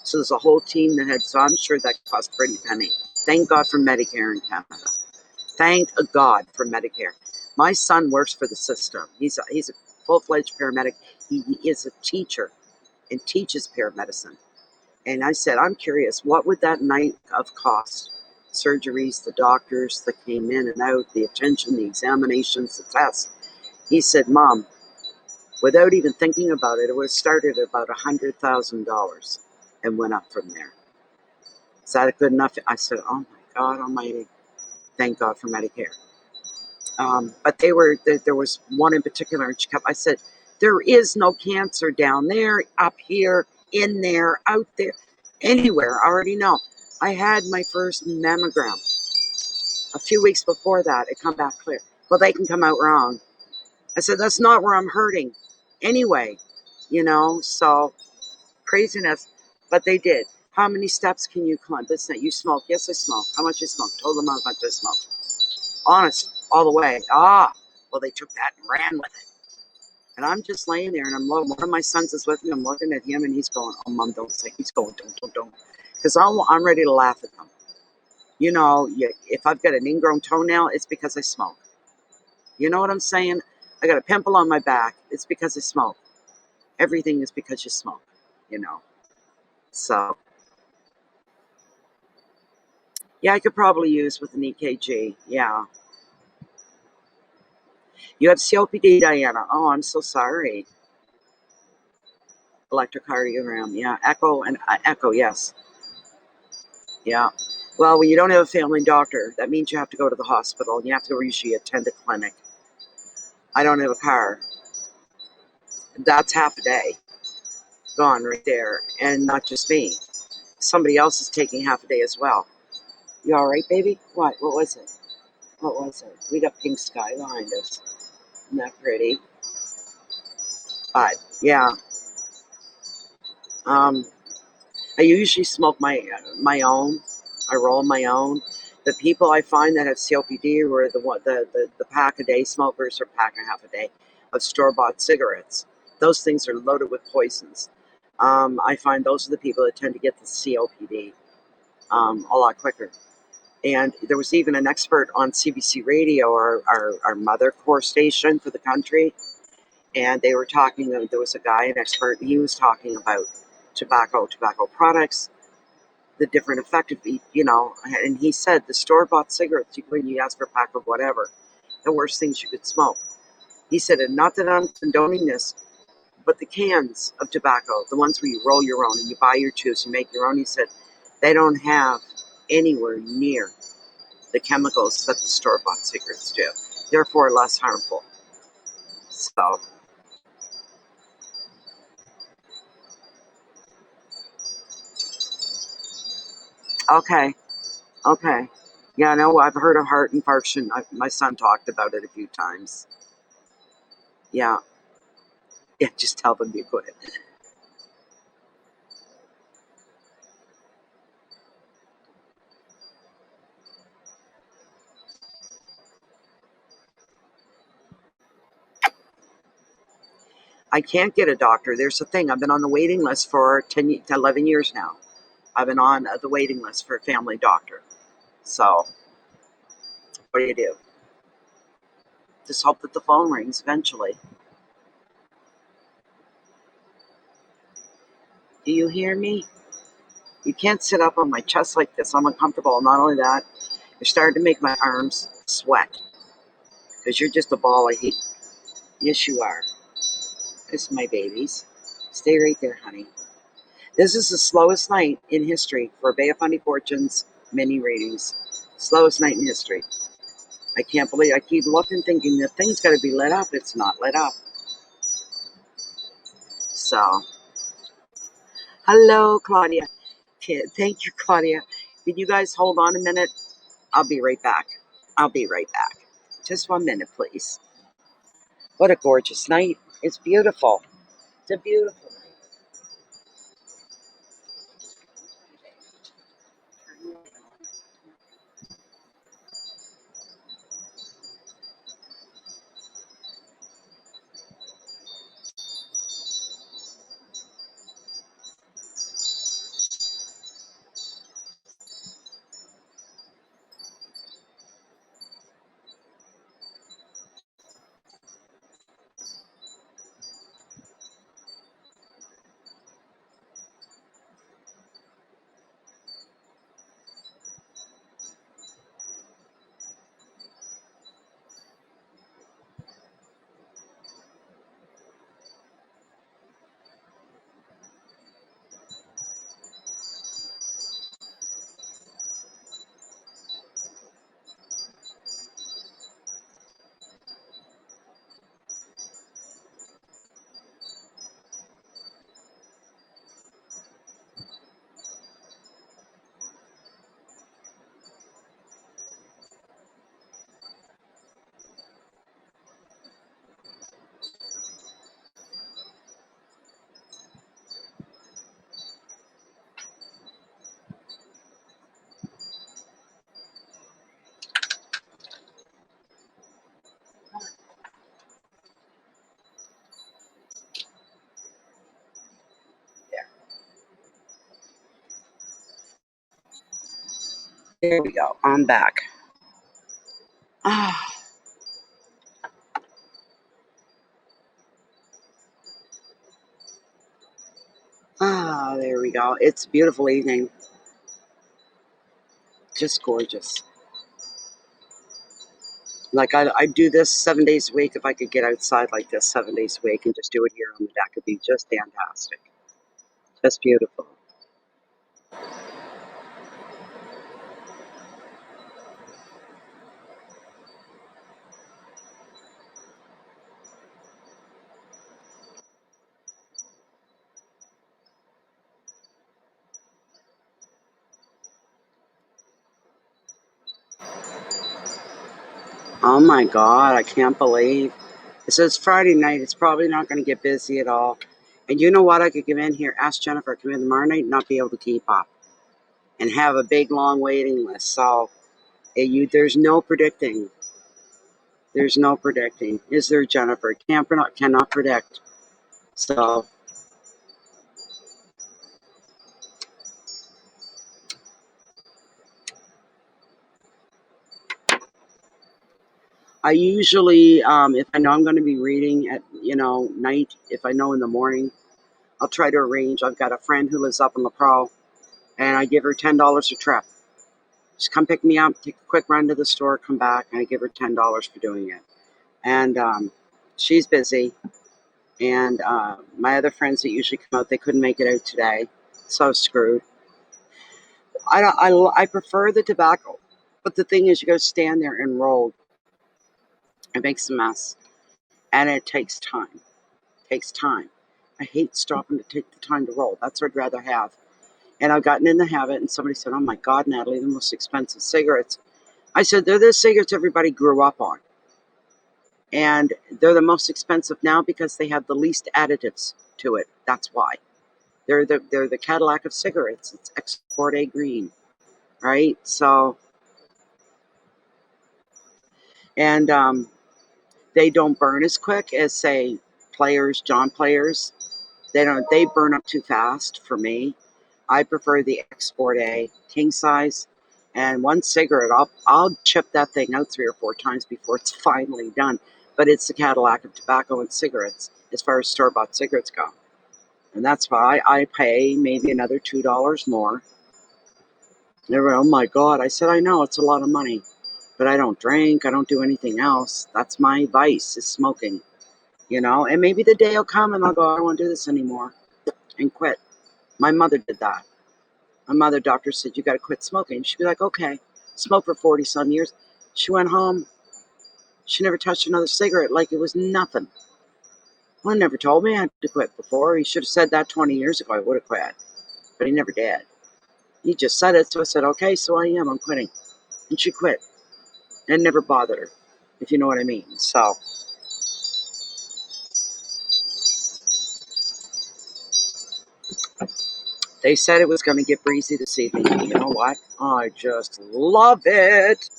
So there's a whole team that had, so I'm sure that cost a pretty penny. Thank God for Medicare in Canada. Thank God for Medicare. My son works for the system. He's a full-fledged paramedic. He is a teacher and teaches paramedicine. And I said, I'm curious, what would that night of cost? Surgeries, the doctors that came in and out, the attention, the examinations, the tests. He said, Mom, without even thinking about it, it would have started at about $100,000 and went up from there. Is that good enough? I said, oh my God almighty. Thank God for Medicare. But there was one in particular, and I said, there is no cancer down there, up here, in there, out there, anywhere. I already know. I had my first mammogram a few weeks before that. It come back clear. Well, they can come out wrong. I said, that's not where I'm hurting anyway, so craziness. But they did. How many steps can you climb? Listen, you smoke. Yes, I smoke. How much I smoke? Told them how much I smoke. Honest, all the way. Well, they took that and ran with it. And I'm just laying there, and one of my sons is with me. I'm looking at him, and he's going, oh, Mom, don't say. He's going, don't. Because I'm ready to laugh at them. If I've got an ingrown toenail, it's because I smoke. You know what I'm saying? I got a pimple on my back. It's because I smoke. Everything is because you smoke, you know. So, yeah, I could probably use with an EKG. Yeah. You have COPD, Diana. Oh, I'm so sorry. Electrocardiogram. Yeah. Echo, yes. Yeah. Well, when you don't have a family doctor, that means you have to go to the hospital and you have to usually attend a clinic. I don't have a car. That's half a day gone right there. And not just me. Somebody else is taking half a day as well. You all right, baby? What? What was it? What was it? We got pink sky behind us. Isn't that pretty? But, yeah. Um, I usually smoke my own. I roll my own. The people I find that have COPD are the pack a day smokers or pack a half a day of store-bought cigarettes. Those things are loaded with poisons. I find those are the people that tend to get the COPD a lot quicker. And there was even an expert on CBC Radio, our mother core station for the country, and they were talking. There was a guy, an expert, and he was talking about tobacco products, the different effective, and he said the store-bought cigarettes, when you ask for a pack of whatever, the worst things you could smoke. He said, and not that I'm condoning this, but the cans of tobacco, the ones where you roll your own and you buy your chews and make your own, he said, they don't have anywhere near the chemicals that the store-bought cigarettes do. Therefore, less harmful. So, Okay. Okay. Yeah, no, I've heard of heart infarction. My son talked about it a few times. Yeah. Yeah, just tell them you quit. I can't get a doctor. There's the thing. I've been on the waiting list for 11 years now. I've been on the waiting list for a family doctor. So, what do you do? Just hope that the phone rings eventually. Do you hear me? You can't sit up on my chest like this. I'm uncomfortable. Not only that, you're starting to make my arms sweat because you're just a ball of heat. Yes, you are. This is my babies. Stay right there, honey. This is the slowest night in history for Bay of Fundy Fortunes mini readings. Slowest night in history. I can't believe I keep looking thinking the thing's got to be lit up. It's not lit up. So, hello, Claudia. Thank you, Claudia. Can you guys hold on a minute? I'll be right back. I'll be right back. Just 1 minute, please. What a gorgeous night. It's beautiful. It's a beautiful night. There we go. I'm back. Ah, there we go. It's a beautiful evening. Just gorgeous. Like I do this 7 days a week. If I could get outside like this 7 days a week and just do it here on the deck, it'd be just fantastic. Just beautiful. Oh my God, I can't believe. It says Friday night. It's probably not going to get busy at all. And you know what? I could come in here, ask Jennifer, come in tomorrow night, and not be able to keep up, and have a big long waiting list. So there's no predicting. There's no predicting. Is there, Jennifer? Cannot predict. So I usually, if I know I'm going to be reading at night, if I know in the morning, I'll try to arrange. I've got a friend who lives up in La Pro, and I give her $10 a trip. Just come pick me up, take a quick run to the store, come back, and I give her $10 for doing it. And she's busy. And my other friends that usually come out, they couldn't make it out today, so screwed. I prefer the tobacco, but the thing is, you got to stand there and roll. It makes a mess, and it takes time. It takes time. I hate stopping to take the time to roll. That's what I'd rather have. And I've gotten in the habit, and somebody said, oh my God, Natalie, the most expensive cigarettes. I said, they're the cigarettes everybody grew up on. And they're the most expensive now because they have the least additives to it. That's why. They're the Cadillac of cigarettes. It's Export A green, right? So, and they don't burn as quick as, say, John Players. They burn up too fast for me. I prefer the Export A king size. And one cigarette, I'll chip that thing out 3 or 4 times before it's finally done. But it's the Cadillac of tobacco and cigarettes as far as store-bought cigarettes go. And that's why I pay maybe another $2 more. They were, oh my God. I said, I know, it's a lot of money. But I don't drink. I don't do anything else. That's my vice, is smoking. And maybe the day will come and I'll go, I don't want to do this anymore and quit. My mother did that. My mother, doctor said, you got to quit smoking. She'd be like, okay. Smoked for 40 some years. She went home. She never touched another cigarette like it was nothing. Well, he never told me I had to quit before. He should have said that 20 years ago. I would have quit. But he never did. He just said it. So I said, okay, so I am. I'm quitting. And she quit. And it never bothered her, if you know what I mean. So they said it was going to get breezy this evening. You know what? I just love it.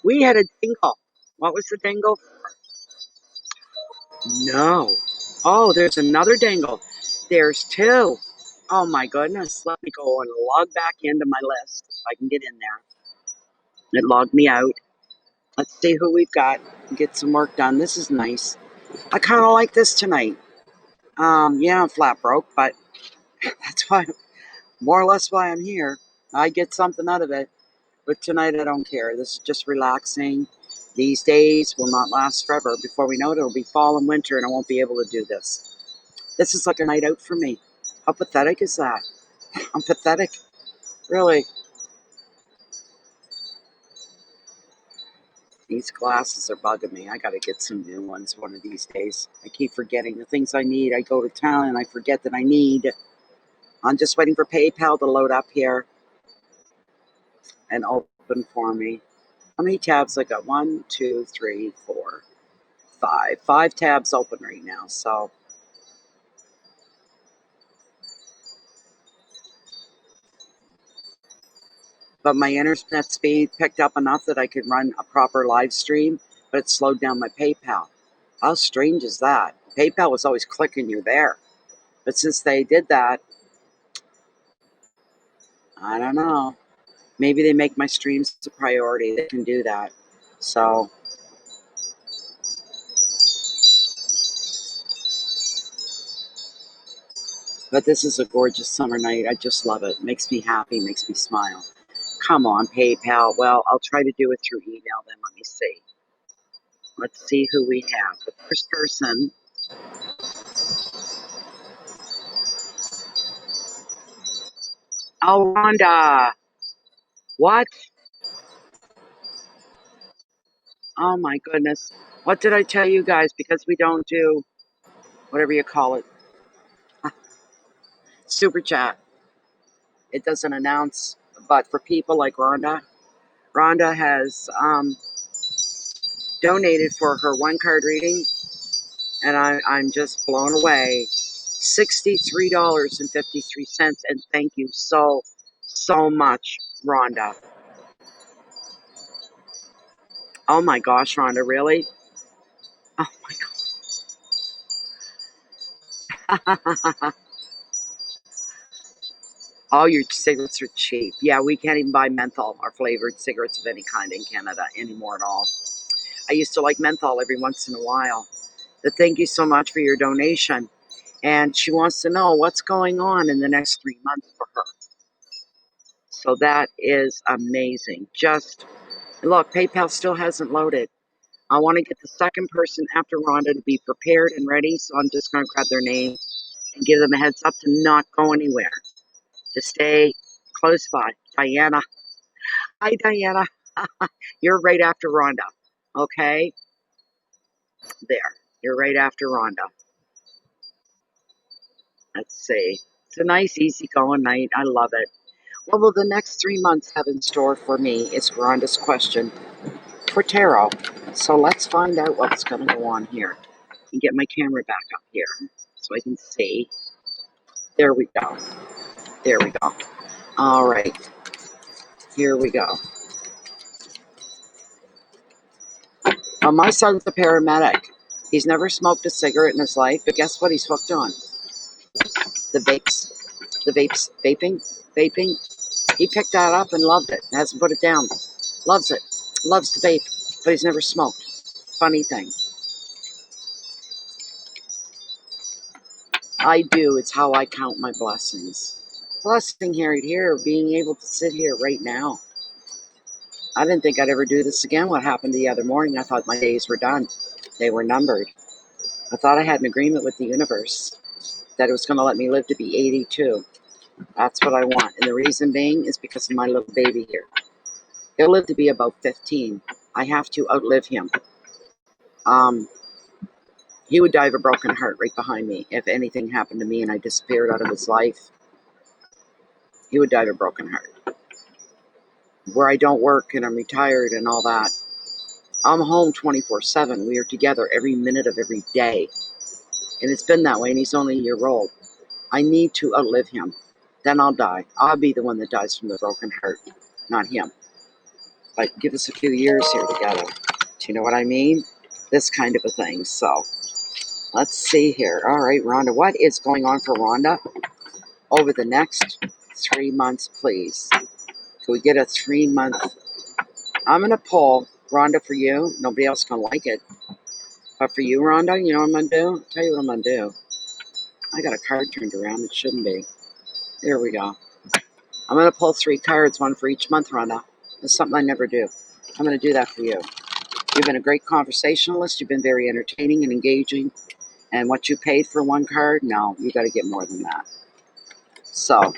We had a dingle. What was the dingle? No. Oh, there's another dangle. There's two. Oh my goodness. Let me go and log back into my list if I can get in there. It logged me out. Let's see who we've got. Get some work done. This is nice. I kind of like this tonight. Yeah, I'm flat broke, but that's why, more or less why I'm here. I get something out of it. But tonight I don't care. This is just relaxing. These days will not last forever. Before we know it, it'll be fall and winter and I won't be able to do this. This is like a night out for me. How pathetic is that? I'm pathetic. Really. These glasses are bugging me. I gotta get some new ones one of these days. I keep forgetting the things I need. I go to town and I forget that I need. I'm just waiting for PayPal to load up here and open for me. How many tabs I got? 1, 2, 3, 4, 5. 5 tabs open right now. So, but my internet speed picked up enough that I could run a proper live stream, but it slowed down my PayPal. How strange is that? PayPal was always clicking you there. But since they did that, I don't know. Maybe they make my streams a priority. They can do that. So, but this is a gorgeous summer night. I just love it. Makes me happy, makes me smile. Come on, PayPal. Well, I'll try to do it through email then. Let me see. Let's see who we have. The first person. Oh, Rhonda. What? Oh, my goodness. What did I tell you guys? Because we don't do whatever you call it, super chat. It doesn't announce. But for people like Rhonda, Rhonda has donated for her one card reading, and I'm just blown away. $63.53, and thank you so much, Rhonda. Oh my gosh, Rhonda, really? Oh my god. All your cigarettes are cheap. Yeah, we can't even buy menthol or flavored cigarettes of any kind in Canada anymore at all. I used to like menthol every once in a while. But thank you so much for your donation. And she wants to know what's going on in the next 3 months for her. So that is amazing. Just look, PayPal still hasn't loaded. I want to get the second person after Rhonda to be prepared and ready. So I'm just going to grab their name and give them a heads up to not go anywhere, to stay close by. Diana. Hi, Diana. You're right after Rhonda. Okay? There. You're right after Rhonda. Let's see. It's a nice, easygoing night. I love it. What will the next 3 months have in store for me? Is Rhonda's question for tarot. So let's find out what's going to go on here. And get my camera back up here so I can see. There we go. There we go. All right. Here we go. My son's a paramedic. He's never smoked a cigarette in his life, but guess what he's hooked on? The vapes. The vapes. Vaping. He picked that up and loved it. Hasn't put it down. Loves it. Loves to vape, but he's never smoked. Funny thing. I do. It's how I count my blessings. Blessing here, being able to sit here right now. I didn't think I'd ever do this again. What happened the other morning, I thought my days were done. They were numbered. I thought I had an agreement with the universe that it was going to let me live to be 82. That's what I want. And the reason being is because of my little baby here. He'll live to be about 15. I have to outlive him. He would die of a broken heart right behind me. If anything happened to me and I disappeared out of his life, he would die of a broken heart. Where I don't work and I'm retired and all that, I'm home 24/7. We are together every minute of every day. And it's been that way, and he's only a year old. I need to outlive him. Then I'll die. I'll be the one that dies from the broken heart, not him. But give us a few years here together. Do you know what I mean? This kind of a thing. So let's see here. All right, Rhonda, what is going on for Rhonda over the next 3 months, please? Can we get a 3-month? I'm going to pull Rhonda for you. Nobody else can like it. But for you, Rhonda, you know what I'm going to do? I'll tell you what I'm going to do. I got a card turned around. It shouldn't be. There we go. I'm going to pull 3 cards, one for each month, Rhonda. That's something I never do. I'm going to do that for you. You've been a great conversationalist. You've been very entertaining and engaging. And what you paid for one card, no, you got to get more than that. So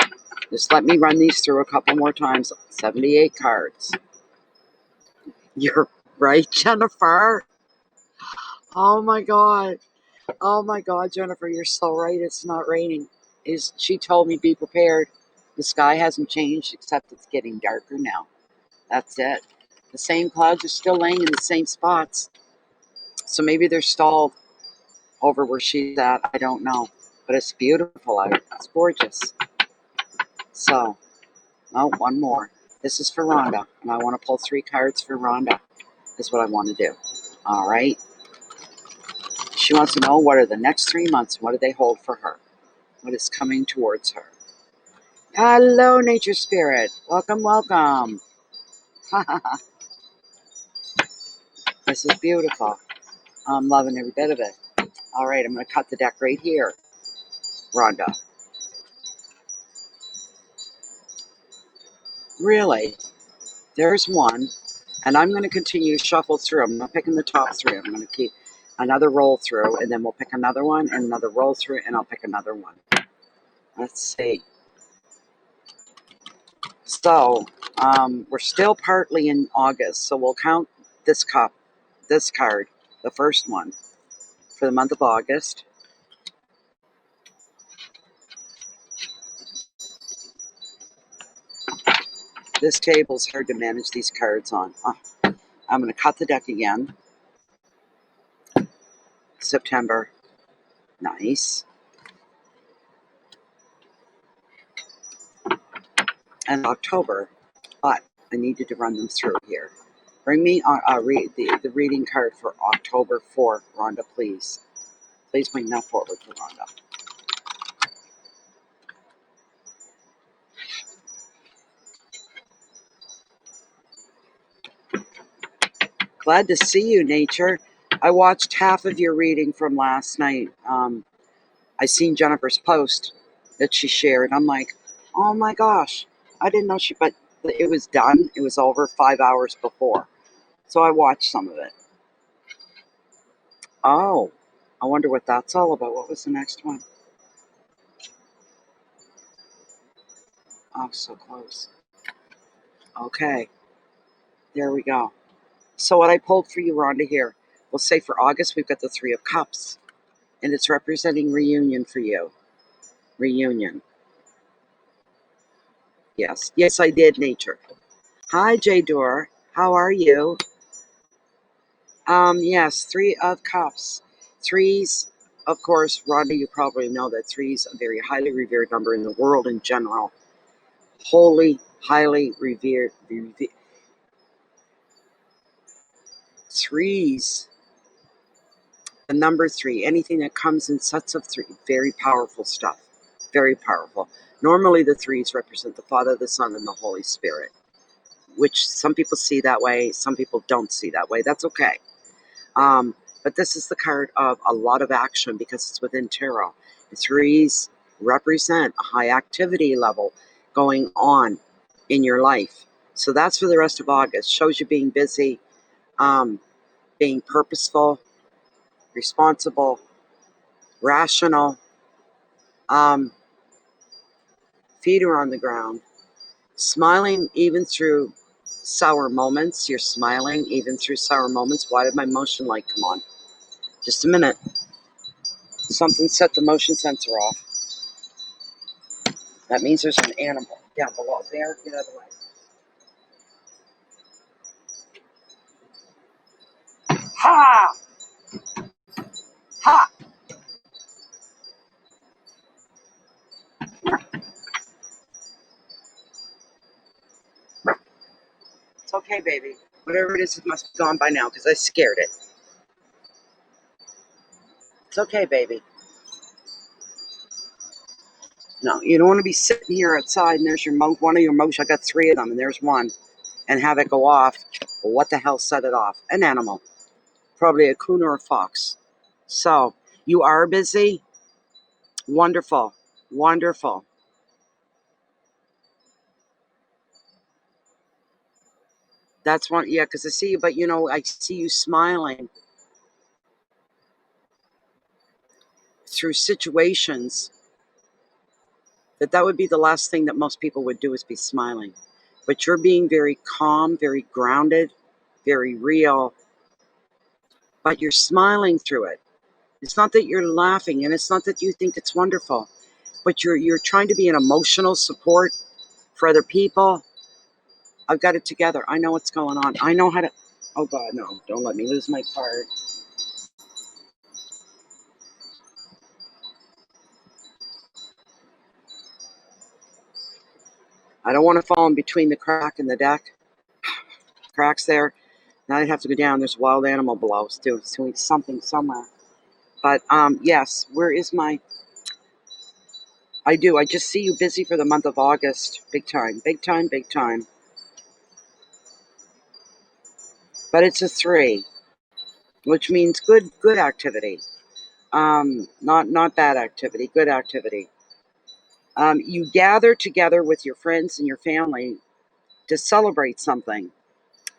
just let me run these through a couple more times. 78 cards. You're right, Jennifer. Oh my God. Oh my God, Jennifer, you're so right. It's not raining. She told me be prepared. The sky hasn't changed except it's getting darker now. That's it. The same clouds are still laying in the same spots. So maybe they're stalled over where she's at. I don't know. But it's beautiful out. It's gorgeous. So, oh, one more. This is for Rhonda. And I want to pull 3 cards for Rhonda. Is what I want to do. All right. She wants to know what are the next 3 months. What do they hold for her? What is coming towards her? Hello, nature spirit. Welcome, welcome. This is beautiful. I'm loving every bit of it. All right, I'm going to cut the deck right here, Rhonda. Really? There's one. And I'm going to continue to shuffle through. I'm not picking the top 3. I'm going to keep another roll through, and then we'll pick another one, and another roll through, and I'll pick another one. Let's see. So, we're still partly in August, so we'll count this card, the first one, for the month of August. This table's hard to manage these cards on. I'm going to cut the deck again. September. Nice. And October. But I needed to run them through here. Bring me the reading card for October 4, Rhonda, please. Please bring that forward for Rhonda. Glad to see you, Nature. I watched half of your reading from last night. I seen Jennifer's post that she shared. I'm like, oh my gosh, I didn't know but it was done. It was over 5 hours before. So I watched some of it. Oh, I wonder what that's all about. What was the next one? Oh, so close. Okay, there we go. So what I pulled for you, Rhonda, here, we'll say for August, we've got the 3 of Cups. And it's representing reunion for you. Reunion. Yes, yes, I did, nature. Hi, J-Dor. How are you? Yes, Three of Cups. Threes, of course, Rhonda, you probably know that threes a very highly revered number in the world in general. Holy, highly revered. Threes, the number three, anything that comes in sets of three, very powerful stuff. Very powerful. Normally, the threes represent the Father, the Son, and the Holy Spirit, which some people see that way, some people don't see that way. That's okay. Um, but this is the card of a lot of action because it's within tarot. The threes represent a high activity level going on in your life. So that's for the rest of August. Shows you being busy, being purposeful, responsible, rational, um, feet are on the ground, smiling even through sour moments. You're smiling even through sour moments. Why did my motion light come on? Just a minute. Something set the motion sensor off. That means there's an animal down below there. Get out of the way. Ha! Ha! It's okay, baby. Whatever it is, it must be gone by now because I scared it. It's okay, baby. No, you don't want to be sitting here outside and there's your one of your motion. I got three of them and there's one. And have it go off. Well, what the hell set it off? An animal. Probably a coon or a fox. So, you are busy. Wonderful. Wonderful. That's one, yeah, because I see you, but I see you smiling through situations that would be the last thing that most people would do is be smiling. But you're being very calm, very grounded, very real, but you're smiling through it. It's not that you're laughing and it's not that you think it's wonderful, but you're trying to be an emotional support for other people. I've got it together. I know what's going on. I know how to. Oh God, no! Don't let me lose my card. I don't want to fall in between the crack and the deck. Cracks there. Now I'd have to go down. There's a wild animal below. It's doing something somewhere. But yes. Where is my? I do. I just see you busy for the month of August. Big time. Big time. Big time. But it's a 3, which means good activity. Not bad activity. Good activity. You gather together with your friends and your family to celebrate something.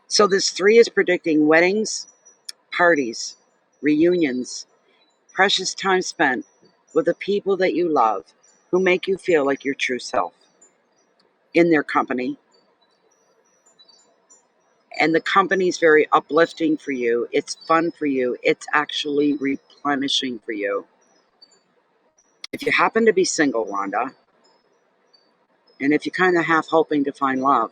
So this 3 is predicting weddings, parties, reunions, precious time spent with the people that you love who make you feel like your true self in their company. And the company's very uplifting for you. It's fun for you. It's actually replenishing for you. If you happen to be single, Rhonda, and if you're kind of half hoping to find love,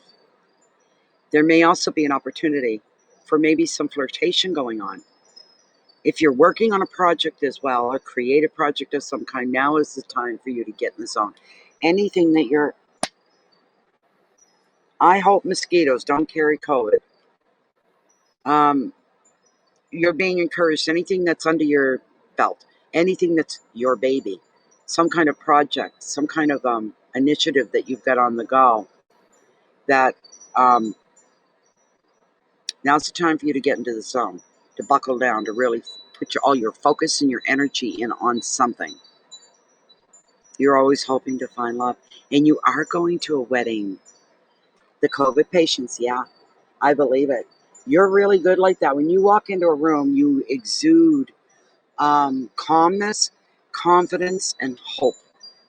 there may also be an opportunity for maybe some flirtation going on. If you're working on a project as well, a creative project of some kind, now is the time for you to get in the zone. Anything that I hope mosquitoes don't carry COVID. Um, you're being encouraged. Anything that's under your belt, anything that's your baby, some kind of project, some kind of initiative that you've got on the go, that um, now's the time for you to get into the zone, to buckle down, to really put all your focus and your energy in on something. You're always hoping to find love. And you are going to a wedding. The COVID patients, yeah, I believe it. You're really good like that. When you walk into a room, you exude calmness, confidence, and hope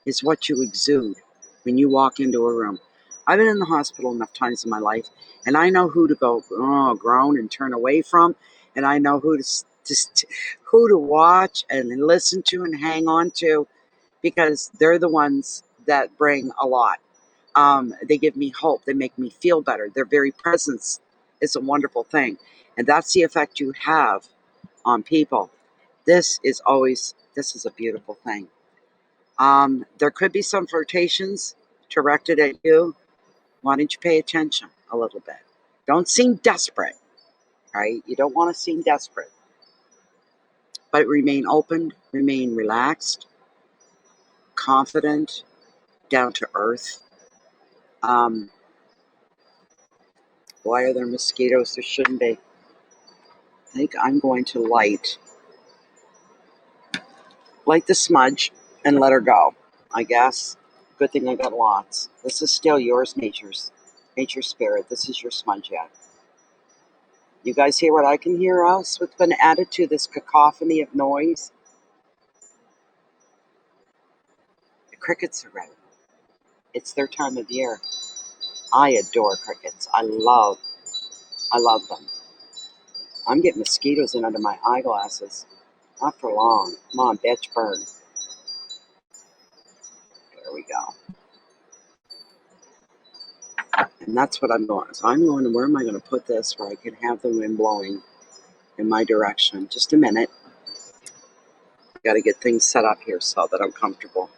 is what you exude when you walk into a room. I've been in the hospital enough times in my life, and I know who to go groan and turn away from, and I know who to watch and listen to and hang on to, because they're the ones that bring a lot. They give me hope. They make me feel better. Their very presence is a wonderful thing. And that's the effect you have on people. This is a beautiful thing. There could be some flirtations directed at you. Why don't you pay attention a little bit? Don't seem desperate, right? You don't want to seem desperate. But remain open, remain relaxed, confident, down to earth. Um, why are there mosquitoes? There shouldn't be. I think I'm going to light the smudge and let her go, I guess. Good thing I got lots. This is still yours, nature spirit. This is your smudge yet. You guys hear what I can hear else? What's been added to this cacophony of noise? The crickets are ready. It's their time of year. I adore crickets. I love them. I'm getting mosquitoes in under my eyeglasses. Not for long. Come on, bitch, burn. There we go. And that's what I'm going. So I'm going to, where am I going to put this where I can have the wind blowing in my direction? Just a minute. I got to get things set up here so that I'm comfortable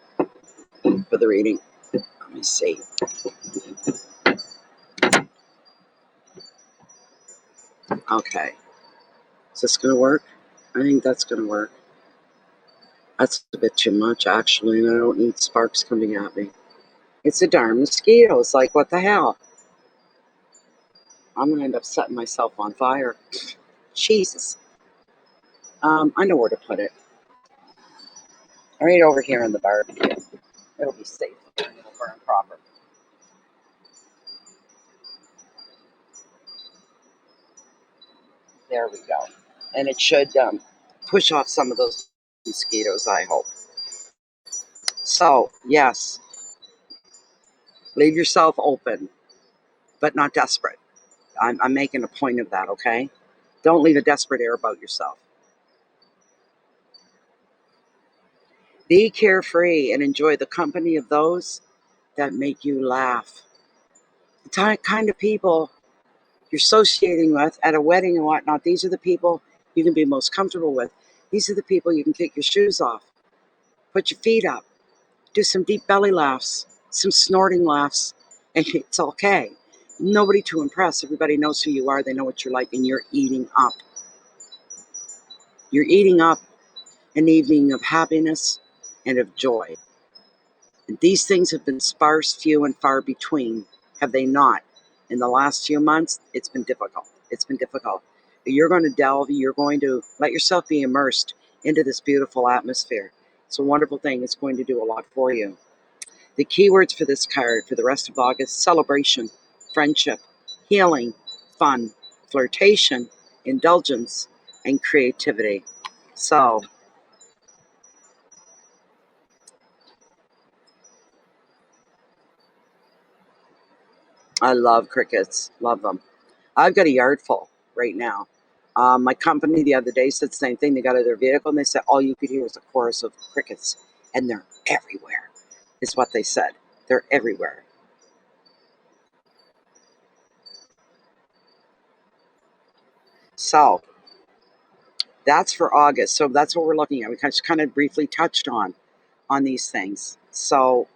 for the reading. Let me see. Okay. Is this going to work? I think that's going to work. That's a bit too much, actually, and I don't need sparks coming at me. It's a darn mosquito. It's like, what the hell? I'm going to end up setting myself on fire. Jesus. I know where to put it. Right over here in the barbecue. It'll be safe. It'll burn proper. There we go. And it should push off some of those mosquitoes, I hope. So, yes, leave yourself open, but not desperate. I'm making a point of that, okay? Don't leave a desperate air about yourself. Be carefree and enjoy the company of those that make you laugh. The kind of people you're associating with at a wedding and whatnot, these are the people you can be most comfortable with. These are the people you can kick your shoes off, put your feet up, do some deep belly laughs, some snorting laughs, and it's okay. Nobody to impress. Everybody knows who you are. They know what you're like, and you're eating up. You're eating up an evening of happiness and of joy. And these things have been sparse, few, and far between, have they not? In the last few months, it's been difficult. It's been difficult. You're going to delve, you're going to let yourself be immersed into this beautiful atmosphere. It's a wonderful thing. It's going to do a lot for you. The keywords for this card for the rest of August: celebration, friendship, healing, fun, flirtation, indulgence, and creativity. So, I love crickets. Love them. I've got a yard full right now. My company the other day said the same thing. They got out of their vehicle and they said all you could hear was a chorus of crickets. And they're everywhere, is what they said. They're everywhere. So, that's for August. So that's what we're looking at. We just kind of briefly touched on these things. So,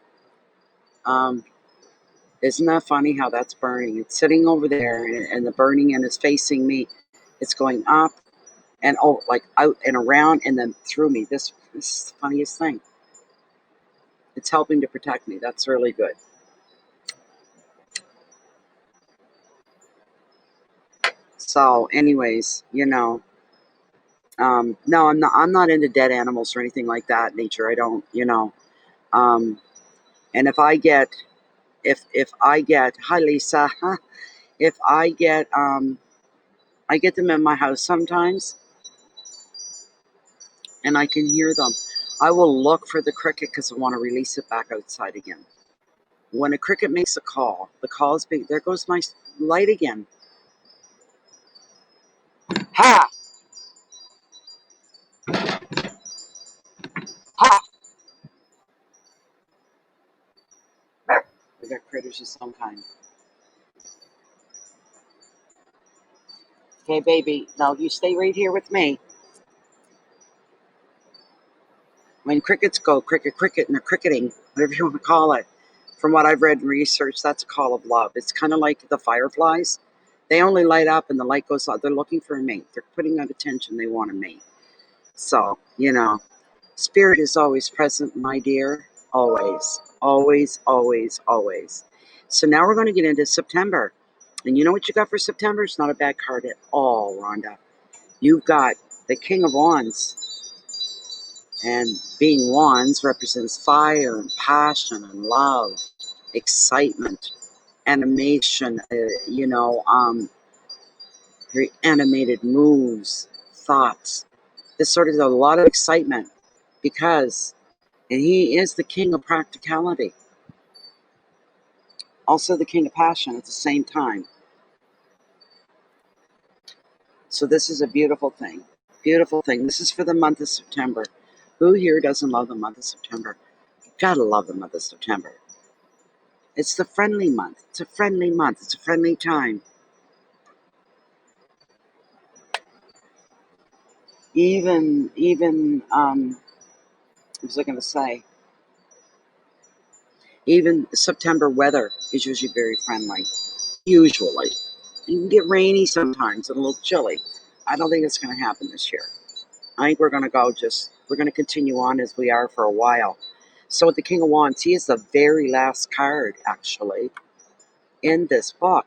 isn't that funny how that's burning? It's sitting over there, and the burning end is facing me. It's going up and like out and around, and then through me. This is the funniest thing. It's helping to protect me. That's really good. So, anyways, no, I'm not. I'm not into dead animals or anything like that. Nature, I don't. Um, and if I get, hi Lisa, if I get them in my house sometimes, and I can hear them. I will look for the cricket because I want to release it back outside again. When a cricket makes a call, the call is big. There goes my light again. Ha! Ha! got critters of some kind. Okay, baby. Now you stay right here with me. When crickets go cricket, cricket, and they're cricketing, whatever you want to call it, from what I've read and researched, that's a call of love. It's kind of like the fireflies. They only light up and the light goes out. They're looking for a mate. They're putting out attention. They want a mate. So, spirit is always present, my dear. Always, always, always, always. So now we're going to get into September. And you know what you got for September? It's not a bad card at all, Rhonda. You've got the King of Wands. And being wands represents fire and passion and love, excitement, animation, very animated moves, thoughts. There's sort of a lot of excitement because, and he is the king of practicality, also the king of passion at the same time. So this is a beautiful thing. Beautiful thing. This is for the month of September. Who here doesn't love the month of September? You gotta love the month of September. It's the friendly month. It's a friendly month. It's a friendly time. What was I going to say? Even September weather is usually very friendly. Usually. You can get rainy sometimes and a little chilly. I don't think it's going to happen this year. I think we're going to continue on as we are for a while. So with the King of Wands, he is the very last card, actually, in this book.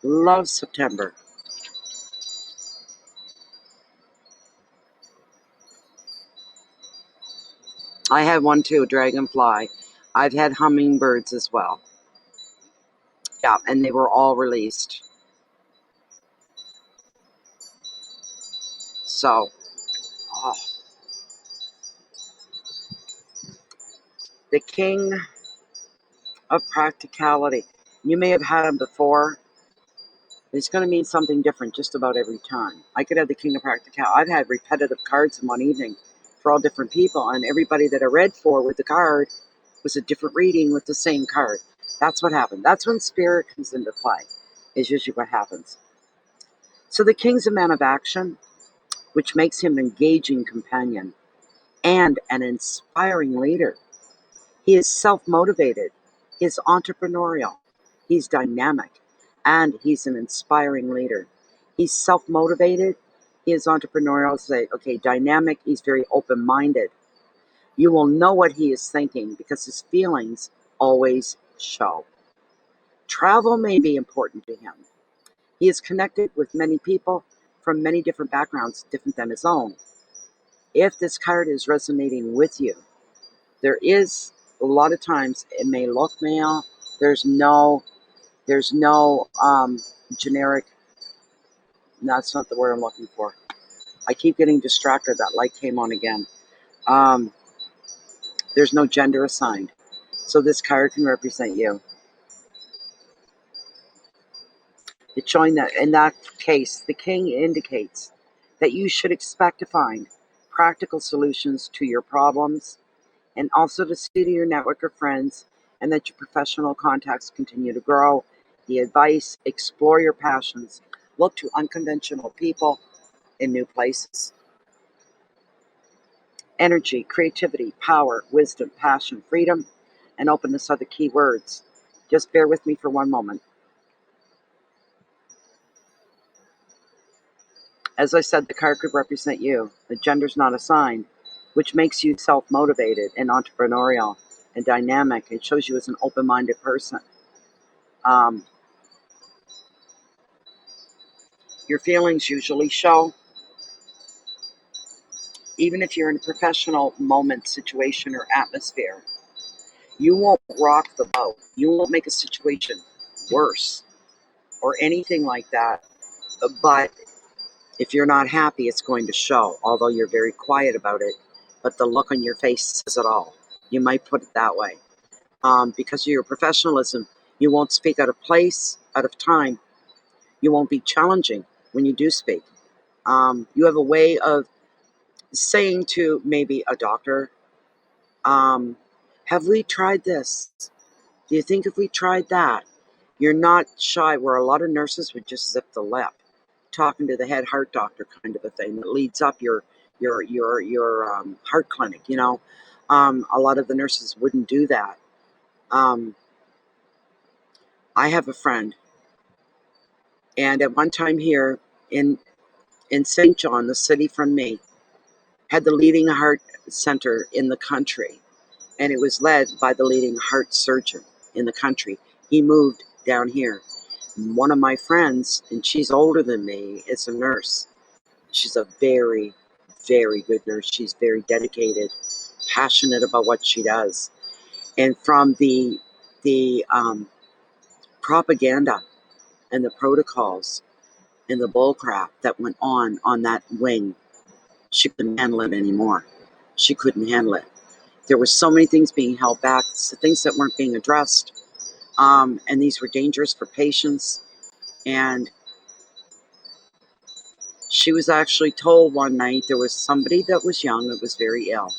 Love September. I had one too, dragonfly. I've had hummingbirds as well. Yeah, and they were all released. So, oh, the King of Practicality. You may have had him before. It's going to mean something different just about every time. I could have the King of Practicality. I've had repetitive cards in one evening for all different people, and everybody that I read for with the card was a different reading with the same card. That's what happened. That's when spirit comes into play, is usually what happens. So the King's a man of action, which makes him an engaging companion and an inspiring leader. He is self-motivated, he is entrepreneurial, he's dynamic, and he's an inspiring leader. He's self-motivated, he is entrepreneurial, dynamic, he's very open-minded. You will know what he is thinking because his feelings always show. Travel may be important to him. He is connected with many people from many different backgrounds, different than his own. If this card is resonating with you, there is a lot of times it may look male. There's no generic. That's not the word I'm looking for. I keep getting distracted. That light came on again. There's no gender assigned, so this card can represent you. It's showing that in that case, the king indicates that you should expect to find practical solutions to your problems and also to see to your network of friends and that your professional contacts continue to grow. The advice, explore your passions, look to unconventional people in new places. Energy, creativity, power, wisdom, passion, freedom, and openness are the key words. Just bear with me for one moment. As I said, the card could represent you. The gender's not assigned, which makes you self-motivated and entrepreneurial and dynamic. It shows you as an open-minded person. Your feelings usually show, even if you're in a professional moment, situation, or atmosphere. You won't rock the boat. You won't make a situation worse or anything like that. But if you're not happy, it's going to show, although you're very quiet about it. But the look on your face says it all. You might put it that way. Because of your professionalism, you won't speak out of place, out of time. You won't be challenging when you do speak. You have a way of saying to maybe a doctor, have we tried this? Do you think if we tried that, you're not shy, where a lot of nurses would just zip the lip, talking to the head heart doctor kind of a thing that leads up your heart clinic, you know? A lot of the nurses wouldn't do that. Um, I have a friend, and at one time here in St. John, the city from me, had the leading heart center in the country, and it was led by the leading heart surgeon in the country. He moved down here. One of my friends, and she's older than me, is a nurse. She's a very, very good nurse. She's very dedicated, passionate about what she does. And from the propaganda and the protocols and the bullcrap that went on that wing, she couldn't handle it anymore. She couldn't handle it. There were so many things being held back, things that weren't being addressed, and these were dangerous for patients. And she was actually told one night there was somebody that was young that was very ill.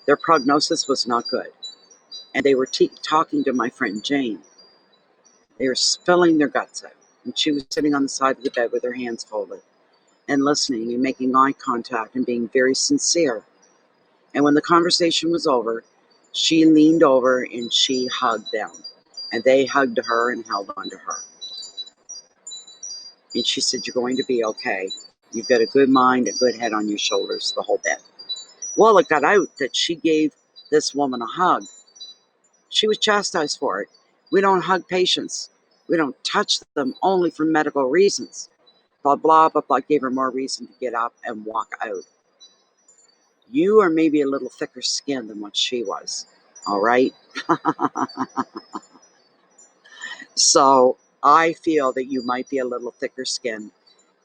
Their prognosis was not good. And they were talking to my friend Jane. They were spilling their guts out. And she was sitting on the side of the bed with her hands folded and listening and making eye contact and being very sincere. And when the conversation was over, she leaned over and she hugged them. And they hugged her and held on to her. And she said, "You're going to be okay. You've got a good mind, a good head on your shoulders," the whole bit. Well, it got out that she gave this woman a hug. She was chastised for it. We don't hug patients. We don't touch them only for medical reasons. Blah, blah, blah, blah. Gave her more reason to get up and walk out. You are maybe a little thicker skinned than what she was. All right? So I feel that you might be a little thicker skinned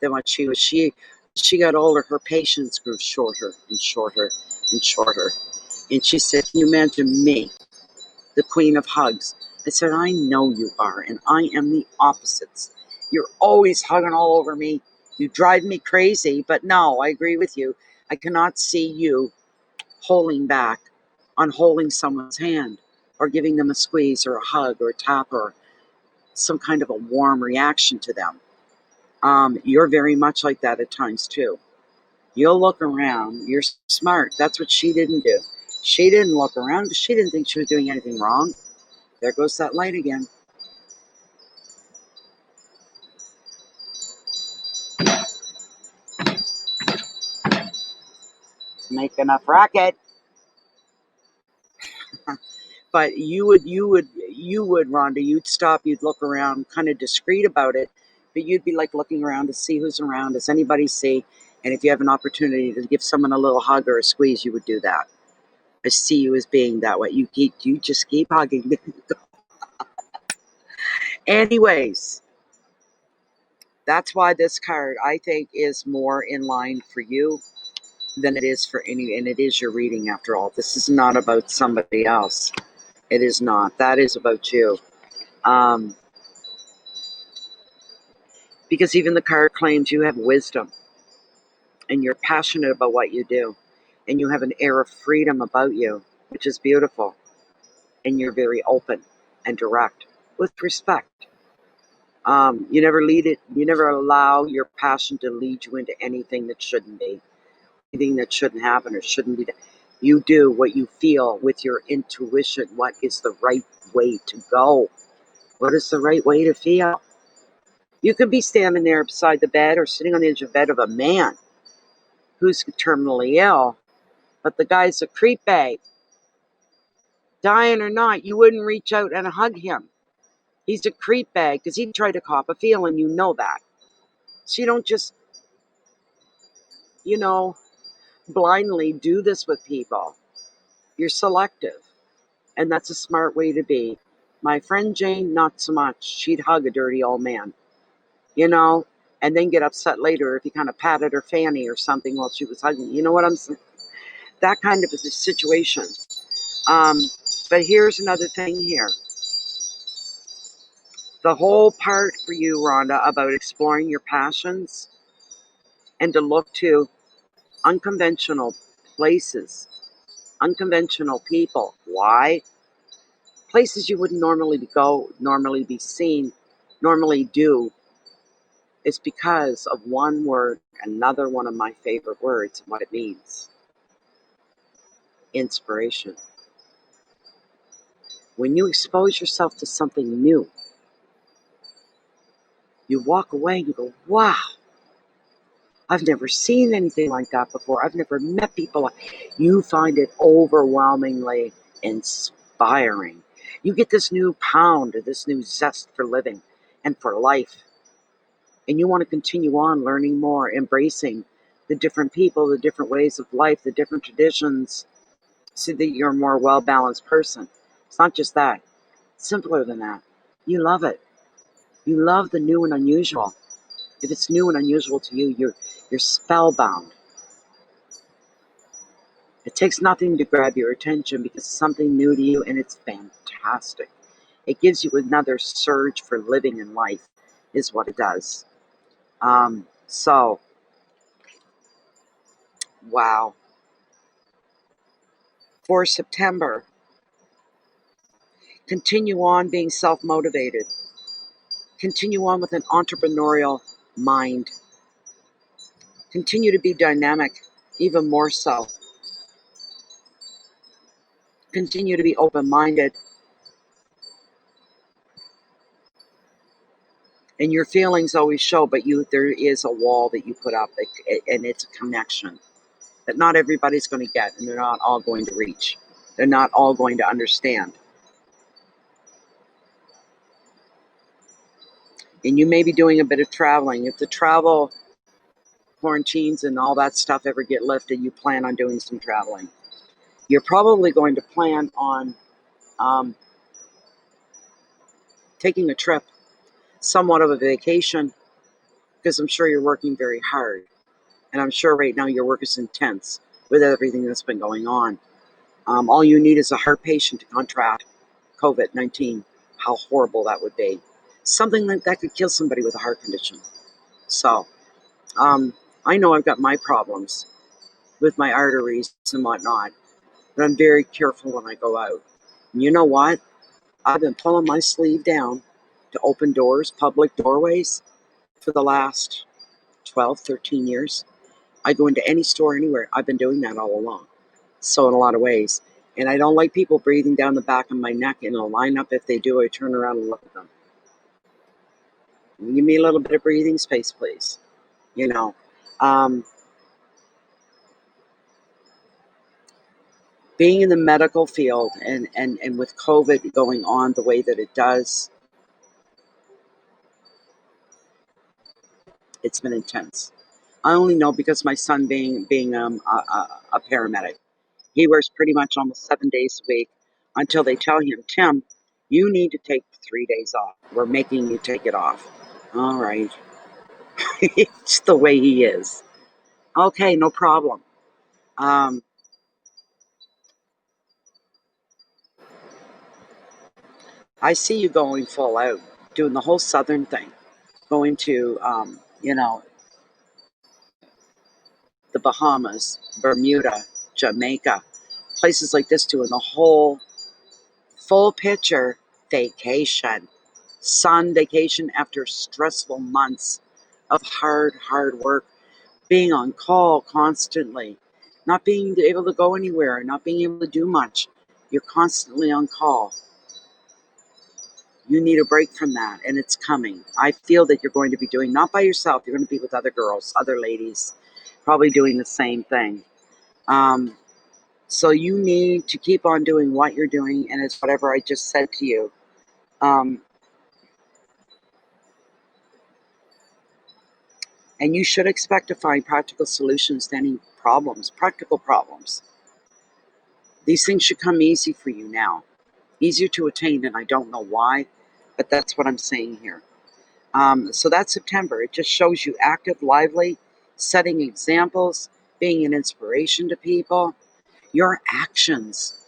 than what she was. She got older. Her patience grew shorter and shorter and shorter. And she said, "Can you imagine me, the queen of hugs?" I said, "I know you are, and I am the opposites. You're always hugging all over me. You drive me crazy." But no, I agree with you. I cannot see you holding back on holding someone's hand or giving them a squeeze or a hug or a tap or some kind of a warm reaction to them. You're very much like that at times too. You'll look around. You're smart. That's what she didn't do. She didn't look around because she didn't think she was doing anything wrong. There goes that light again. Make enough racket. But you would, Rhonda, you'd stop, you'd look around, kind of discreet about it, but you'd be like looking around to see who's around. Does anybody see? And if you have an opportunity to give someone a little hug or a squeeze, you would do that. I see you as being that way. You just keep hugging. Anyways, that's why this card, I think, is more in line for you than it is for any, and it is your reading after all. This is not about somebody else. It is not. That is about you. Um, because even the card claims you have wisdom and you're passionate about what you do and you have an air of freedom about you, which is beautiful. And you're very open and direct with respect. You never allow your passion to lead you into anything that shouldn't be, anything that shouldn't happen or shouldn't be done. You do what you feel with your intuition. What is the right way to go? What is the right way to feel? You could be standing there beside the bed or sitting on the edge of the bed of a man who's terminally ill, but the guy's a creep bag. Dying or not, you wouldn't reach out and hug him. He's a creep bag because he'd try to cop a feel, and you know that. So you don't just, you know, blindly do this with people. You're selective, and that's a smart way to be. My friend Jane, not so much. She'd hug a dirty old man, you know, and then get upset later if he kind of patted her fanny or something while she was hugging. You know what I'm saying? That kind of a situation. Um, but here's another thing here. The whole part for you, Rhonda, about exploring your passions and to look to unconventional places, unconventional people. Why? Places you wouldn't normally go, normally be seen, normally do. It's because of one word, another one of my favorite words, and what it means. Inspiration. When you expose yourself to something new, you walk away and you go, wow, I've never seen anything like that before. I've never met people like. You find it overwhelmingly inspiring. You get this new pound, this new zest for living and for life. And you want to continue on learning more, embracing the different people, the different ways of life, the different traditions, so that you're a more well-balanced person. It's not just that. It's simpler than that. You love it. You love the new and unusual. If it's new and unusual to you, you're spellbound. It takes nothing to grab your attention because it's something new to you and it's fantastic. It gives you another surge for living in life, is what it does. So, wow. For September, continue on being self motivated, continue on with an entrepreneurial mind, continue to be dynamic, even more so. Continue to be open minded, and your feelings always show, but there is a wall that you put up, and it's a connection that not everybody's going to get, and they're not all going to reach. They're not all going to understand. And you may be doing a bit of traveling. If the travel quarantines and all that stuff ever get lifted, you plan on doing some traveling. You're probably going to plan on um, taking a trip, somewhat of a vacation, because I'm sure you're working very hard. And I'm sure right now your work is intense with everything that's been going on. All you need is a heart patient to contract COVID-19. How horrible that would be. Something like that could kill somebody with a heart condition. So, I know I've got my problems with my arteries and whatnot, but I'm very careful when I go out. And you know what? I've been pulling my sleeve down to open doors, public doorways, for the last 12, 13 years. I go into any store anywhere. I've been doing that all along. So in a lot of ways. And I don't like people breathing down the back of my neck in a lineup. If they do, I turn around and look at them. Give me a little bit of breathing space, please. You know, um, being in the medical field and with COVID going on the way that it does, it's been intense. I only know because my son being a paramedic, he works pretty much almost 7 days a week until they tell him, Tim, you need to take 3 days off. We're making you take it off. All right. It's the way he is. Okay, no problem. Um, I see you going full out, doing the whole Southern thing, going to, the Bahamas, Bermuda, Jamaica, places like this, doing the whole full picture vacation, sun vacation after stressful months of hard work, being on call constantly, not being able to go anywhere, not being able to do much. You're constantly on call. You need a break from that, and it's coming. I feel that you're going to be doing, not by yourself, you're going to be with other girls, other ladies, probably doing the same thing. Um, so you need to keep on doing what you're doing, and it's whatever I just said to you. Um, and you should expect to find practical solutions to any problems, practical problems. These things should come easy for you now, easier to attain, and I don't know why, but that's what I'm saying here. So that's September. It just shows you active, lively, setting examples, being an inspiration to people. Your actions,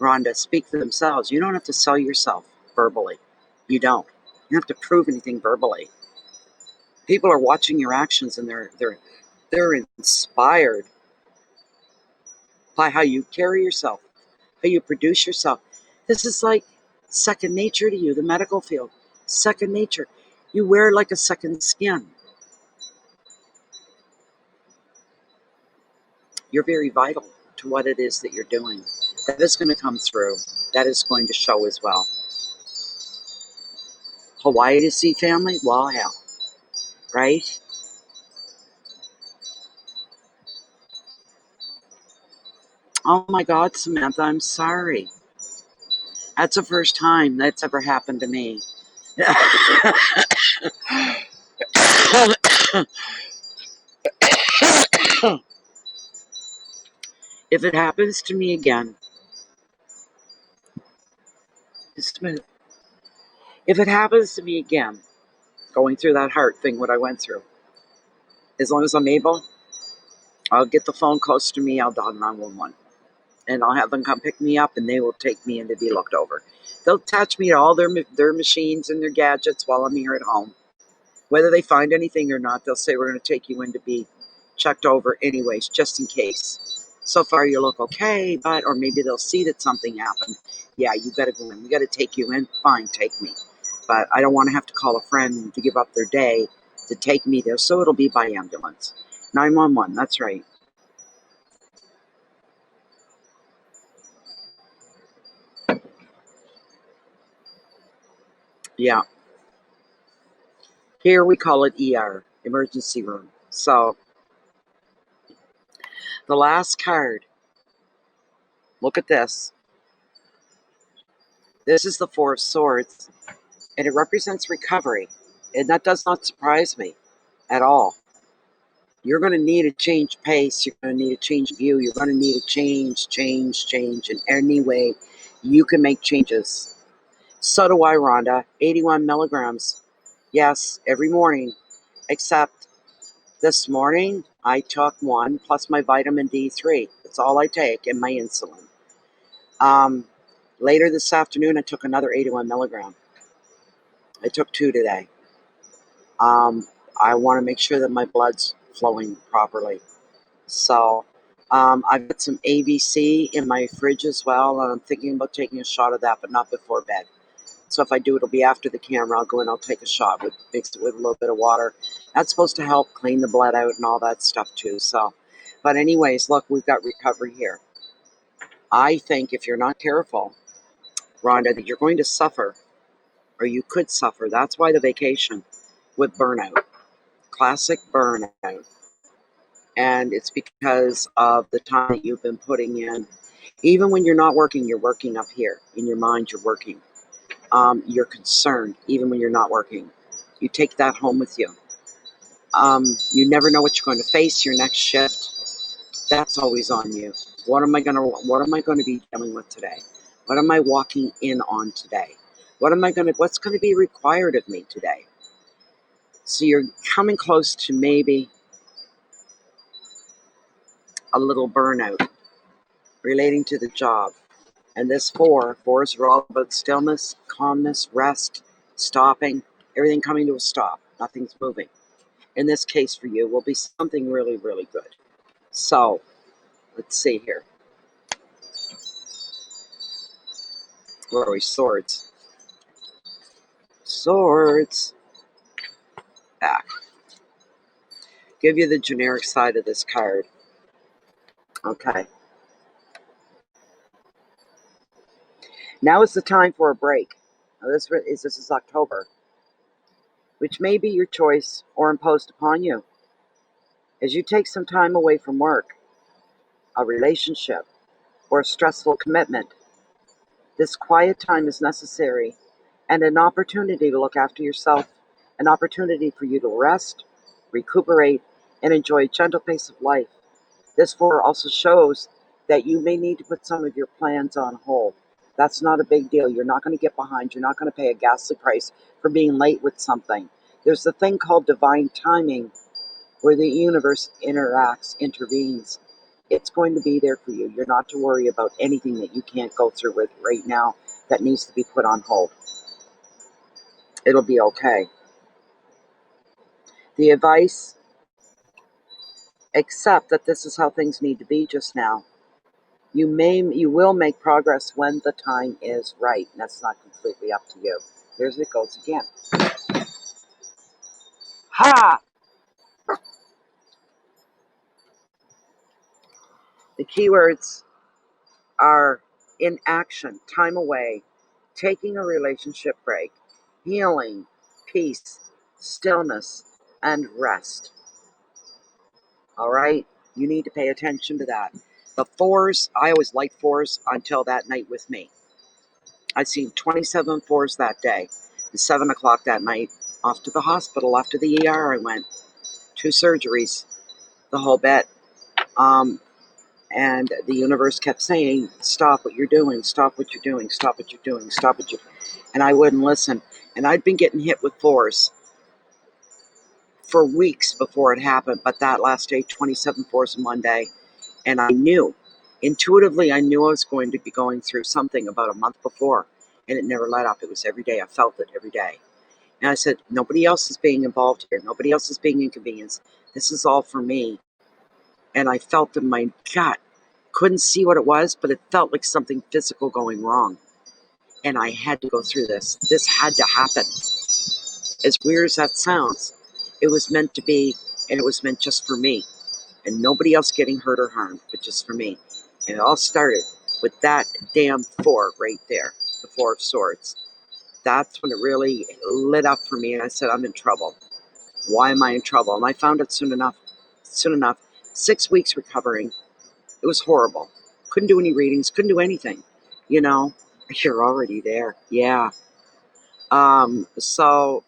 Rhonda, speak for themselves. You don't have to sell yourself verbally. You don't. You don't have to prove anything verbally. People are watching your actions and they're inspired by how you carry yourself, how you produce yourself. This is like second nature to you, the medical field. Second nature. You wear it like a second skin. You're very vital to what it is that you're doing. That is going to come through. That is going to show as well. Hawaii to see family? Well, hell, right? Oh my God, Samantha, I'm sorry. That's the first time that's ever happened to me. If it happens to me again, if it happens to me again, going through that heart thing, what I went through, as long as I'm able, I'll get the phone close to me, I'll dial 911. And I'll have them come pick me up, and they will take me in to be looked over. They'll attach me to all their machines and their gadgets while I'm here at home. Whether they find anything or not, they'll say, we're going to take you in to be checked over anyways, just in case. So far you look okay, or maybe they'll see that something happened. Yeah, you got to go in. We got to take you in. Fine, take me. But I don't want to have to call a friend to give up their day to take me there, so it'll be by ambulance. 911, that's right. Yeah. Here we call it ER, emergency room. So the last card, look at this. This is the Four of Swords, and it represents recovery. And that does not surprise me at all. You're going to need a change pace. You're going to need a change view. You're going to need a change in any way you can make changes. So do I, Rhonda. 81 milligrams. Yes, every morning, except this morning, I took one plus my vitamin D3. That's all I take, and my insulin. Later this afternoon, I took another 81 milligram. I took 2 today. I want to make sure that my blood's flowing properly. So I've got some ABC in my fridge as well, and I'm thinking about taking a shot of that, but not before bed. So if I do, it'll be after the camera. I'll go in, I'll take a shot, mix it with a little bit of water. That's supposed to help clean the blood out and all that stuff too. So, but anyways, look, we've got recovery here. I think if you're not careful, Rhonda, that you're going to suffer, or you could suffer. That's why the vacation with burnout, classic burnout. And it's because of the time that you've been putting in. Even when you're not working, you're working up here. In your mind, you're working. You're concerned, even when you're not working. You take that home with you. You never know what you're going to face your next shift. That's always on you. What am I going to be dealing with today? What am I walking in on today? What's going to be required of me today? So you're coming close to maybe a little burnout relating to the job. And this fours are all about stillness, calmness, rest, stopping, everything coming to a stop. Nothing's moving. In this case for you will be something really, really good. So let's see here. Where are we? Swords. Swords. Back. Give you the generic side of this card. Okay. Now is the time for a break. Now this is October, which may be your choice or imposed upon you. As you take some time away from work, a relationship, or a stressful commitment, this quiet time is necessary and an opportunity to look after yourself, an opportunity for you to rest, recuperate, and enjoy a gentle pace of life. This four also shows that you may need to put some of your plans on hold. That's not a big deal. You're not going to get behind. You're not going to pay a ghastly price for being late with something. There's a thing called divine timing where the universe intervenes. It's going to be there for you. You're not to worry about anything that you can't go through with right now that needs to be put on hold. It'll be okay. The advice, accept that this is how things need to be just now. You will make progress when the time is right. And that's not completely up to you. Here's it goes again. Ha! The keywords are inaction, time away, taking a relationship break, healing, peace, stillness, and rest. All right? You need to pay attention to that. The fours, I always liked fours until that night with me. I seen 27 fours that day. At 7 o'clock that night, off to the hospital, off to the ER I went. 2 surgeries, the whole bit. And the universe kept saying, stop what you're doing, stop what you're doing, stop what you're doing, stop what you're doing. And I wouldn't listen. And I'd been getting hit with fours for weeks before it happened. But that last day, 27 fours in one day. And I knew, intuitively, I knew I was going to be going through something about a month before. And it never let up. It was every day. I felt it every day. And I said, nobody else is being involved here. Nobody else is being inconvenienced. This is all for me. And I felt in my gut. Couldn't see what it was, but it felt like something physical going wrong. And I had to go through this. This had to happen. As weird as that sounds, it was meant to be, and it was meant just for me. And nobody else getting hurt or harmed, but just for me. And it all started with that damn 4 right there, the 4 of Swords. That's when it really lit up for me, and I said, I'm in trouble. Why am I in trouble? And I found it soon enough. 6 weeks recovering. It was horrible. Couldn't do any readings, couldn't do anything. You know, you're already there. Yeah. So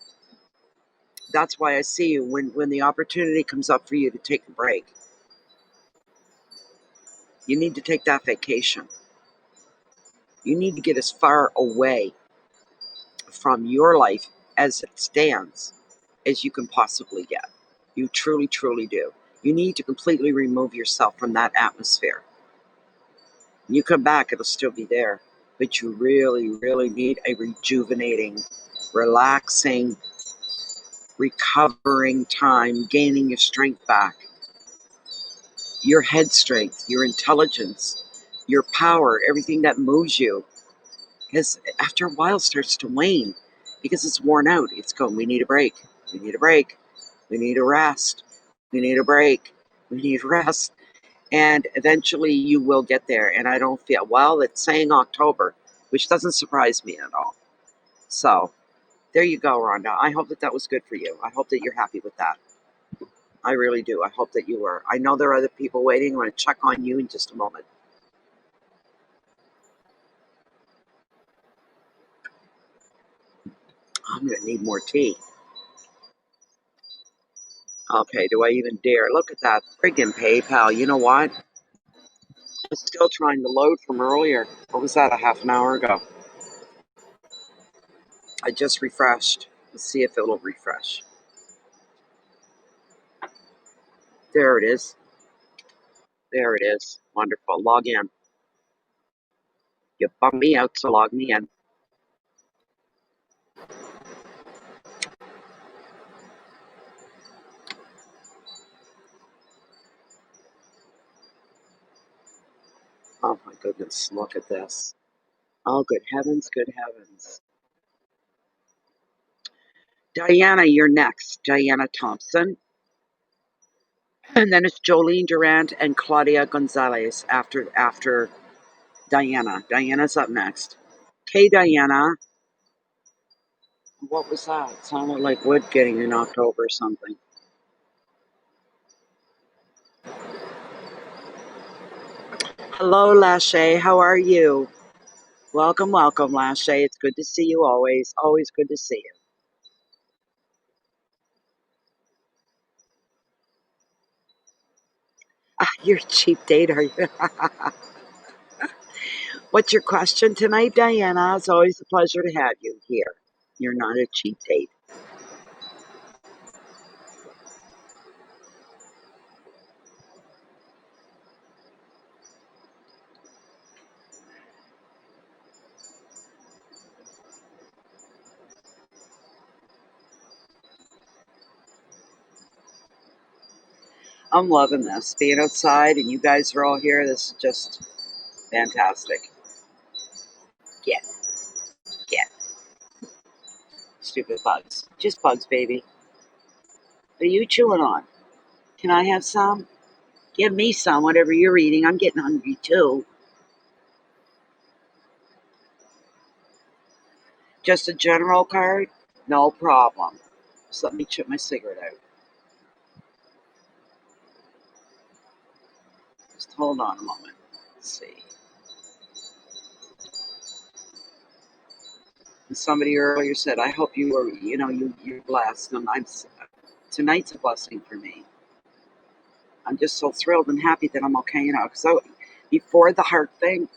that's why I see you when the opportunity comes up for you to take a break. You need to take that vacation. You need to get as far away from your life as it stands as you can possibly get. You truly, truly do. You need to completely remove yourself from that atmosphere. When you come back, it'll still be there. But you really, really need a rejuvenating, relaxing, recovering time, gaining your strength back, your head strength, your intelligence, your power, everything that moves you. Because after a while starts to wane because it's worn out. It's going, we need a break. We need a break. We need a rest. We need a break. We need rest. And eventually you will get there. And I don't feel, well, it's saying October, which doesn't surprise me at all. So there you go, Rhonda. I hope that that was good for you. I hope that you're happy with that. I really do. I hope that you were. I know there are other people waiting. I'm going to check on you in just a moment. I'm going to need more tea. Okay, do I even dare? Look at that friggin' PayPal. You know what? I'm still trying to load from earlier. What was that, a half an hour ago? I just refreshed. Let's see if it'll refresh. There it is. There it is. Wonderful. Log in. You bummed me out, so log me in. Oh my goodness, look at this. Oh, good heavens, good heavens. Diana, you're next. Diana Thompson. And then it's Jolene Durant and Claudia Gonzalez after Diana. Diana's up next. Hey, Diana. What was that? It sounded like wood getting in October or something. Hello, Lachey. How are you? Welcome, welcome, Lachey. It's good to see you always. Always good to see you. Ah, you're a cheap date, are you? What's your question tonight, Diana? It's always a pleasure to have you here. You're not a cheap date. I'm loving this. Being outside and you guys are all here. This is just Fantastic. Get, get. Stupid bugs. Just bugs, baby. What are you chewing on? Can I have some? Give me some, whatever you're eating. I'm getting hungry too. Just a general card? No problem. Just let me chip my cigarette out. Just hold on a moment. Let's see. And somebody earlier said, I hope you were, you're blessed. And tonight's a blessing for me. I'm just so thrilled and happy that I'm okay now. So before the heart thing,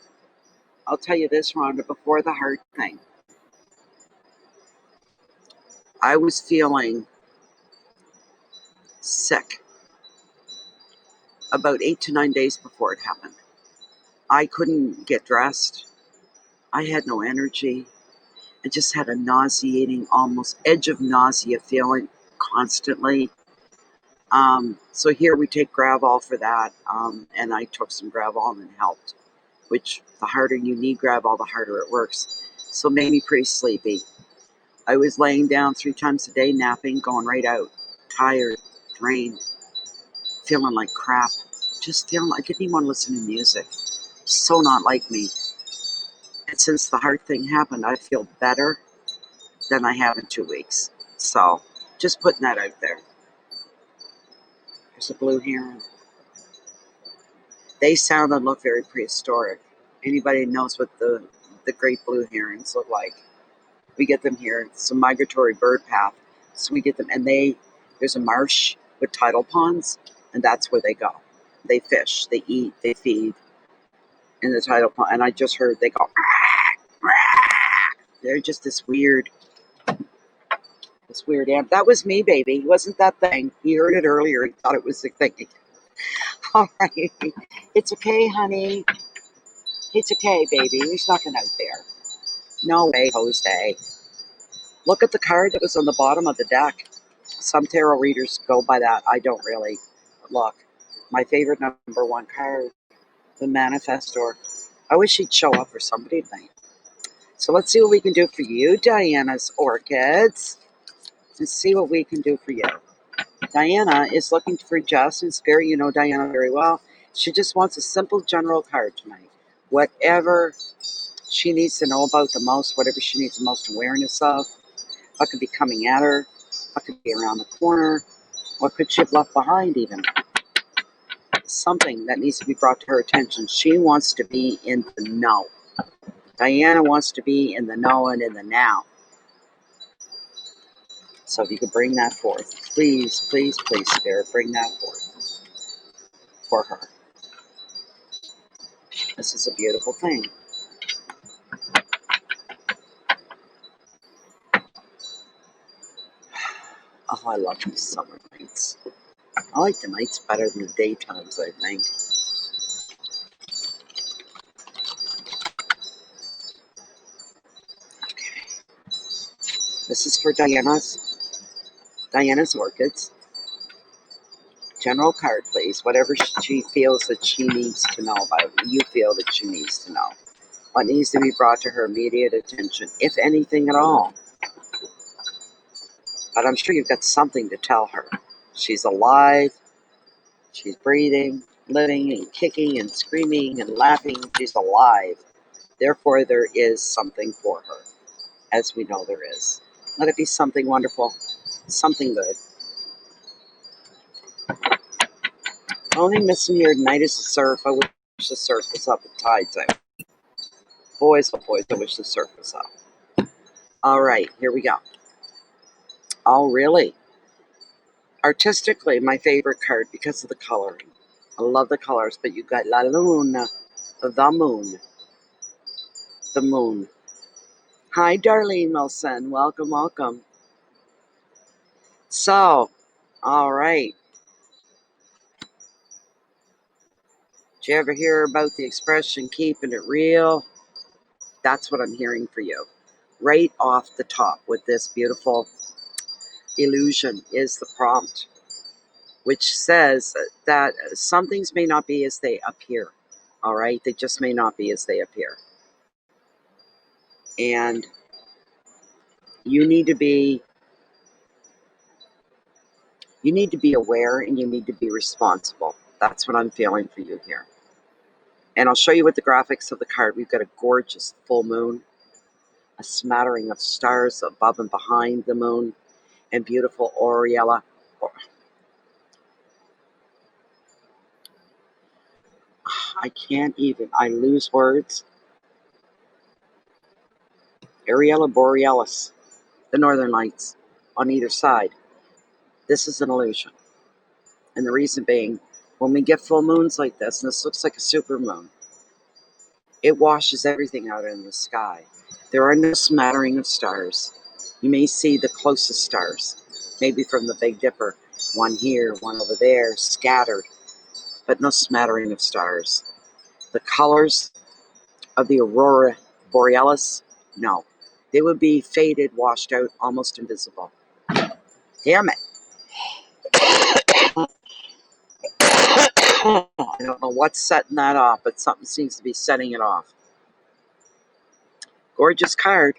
I'll tell you this, Rhonda, before the heart thing, I was feeling sick about 8 to 9 days before it happened. I couldn't get dressed. I had no energy. I just had a nauseating, almost edge of nausea feeling constantly. So here we take Gravol for that, and I took some Gravol and it helped. Which the harder you need Gravol, the harder it works. So it made me pretty sleepy. I was laying down 3 times a day, napping, going right out, tired, drained, feeling like crap. Just feeling, I didn't even want to listen to music. So not like me. And since the heart thing happened, I feel better than I have in 2 weeks. So just putting that out there. There's a blue heron. They sound and look very prehistoric. Anybody knows what the great blue herons look like? We get them here. It's a migratory bird path. So we get them, and there's a marsh with tidal ponds, and that's where they go. They fish, they eat, they feed in the tidal pond. And I just heard they go, "Rah, rah." They're just this weird amp. That was me, baby. It wasn't that thing. He heard it earlier. He thought it was the thing. All right. It's okay, honey. It's okay, baby. There's nothing out there. No way, Jose. Look at the card that was on the bottom of the deck. Some tarot readers go by that. I don't really. Look, my favorite #1 card, the Manifestor. I wish he'd show up for somebody tonight. So let's see what we can do for you, Diana's Orchids. Let's see what we can do for you. Diana is looking for Jess and Spirit. You know Diana very well. She just wants a simple general card tonight. Whatever she needs to know about the most, whatever she needs the most awareness of, what could be coming at her, what could be around the corner, what could she have left behind even. Something that needs to be brought to her attention. She wants to be in the know. Diana wants to be in the know and in the now. So if you could bring that forth, please, please, please, Spirit, bring that forth for her. This is a beautiful thing. Oh, I love these summer nights. I like the nights better than the daytimes, I think. Okay. This is for Diana's Orchids. General card, please. Whatever she feels that she needs to know about, you feel that she needs to know. What needs to be brought to her immediate attention, if anything at all. But I'm sure you've got something to tell her. She's alive. She's breathing, living, and kicking, and screaming, and laughing. She's alive. Therefore, there is something for her, as we know there is. Let it be something wonderful, something good. Only missing here tonight is the surf. I wish the surf was up at tide's out. Boys, oh boys, I wish the surf was up. All right, here we go. Oh, really? Artistically, my favorite card because of the coloring. I love the colors, but you got La Luna, the moon. The moon. Hi, Darlene Wilson. Welcome, welcome. So, all right. Did you ever hear about the expression keeping it real? That's what I'm hearing for you. Right off the top with this beautiful illusion is the prompt, which says that some things may not be as they appear. All right? They just may not be as they appear. And you need to be aware, and you need to be responsible. That's what I'm feeling for you here. And I'll show you with the graphics of the card. We've got a gorgeous full moon, a smattering of stars above and behind the moon, and beautiful aureola. I lose words. Aurora Borealis, the northern lights on either side. This is an illusion. And the reason being, when we get full moons like this, and this looks like a super moon, it washes everything out in the sky. There are no smattering of stars. You may see the closest stars, maybe from the Big Dipper, one here, one over there, scattered, but no smattering of stars. The colors of the Aurora Borealis, no. They would be faded, washed out, almost invisible. Damn it. I don't know what's setting that off, but something seems to be setting it off. Gorgeous card.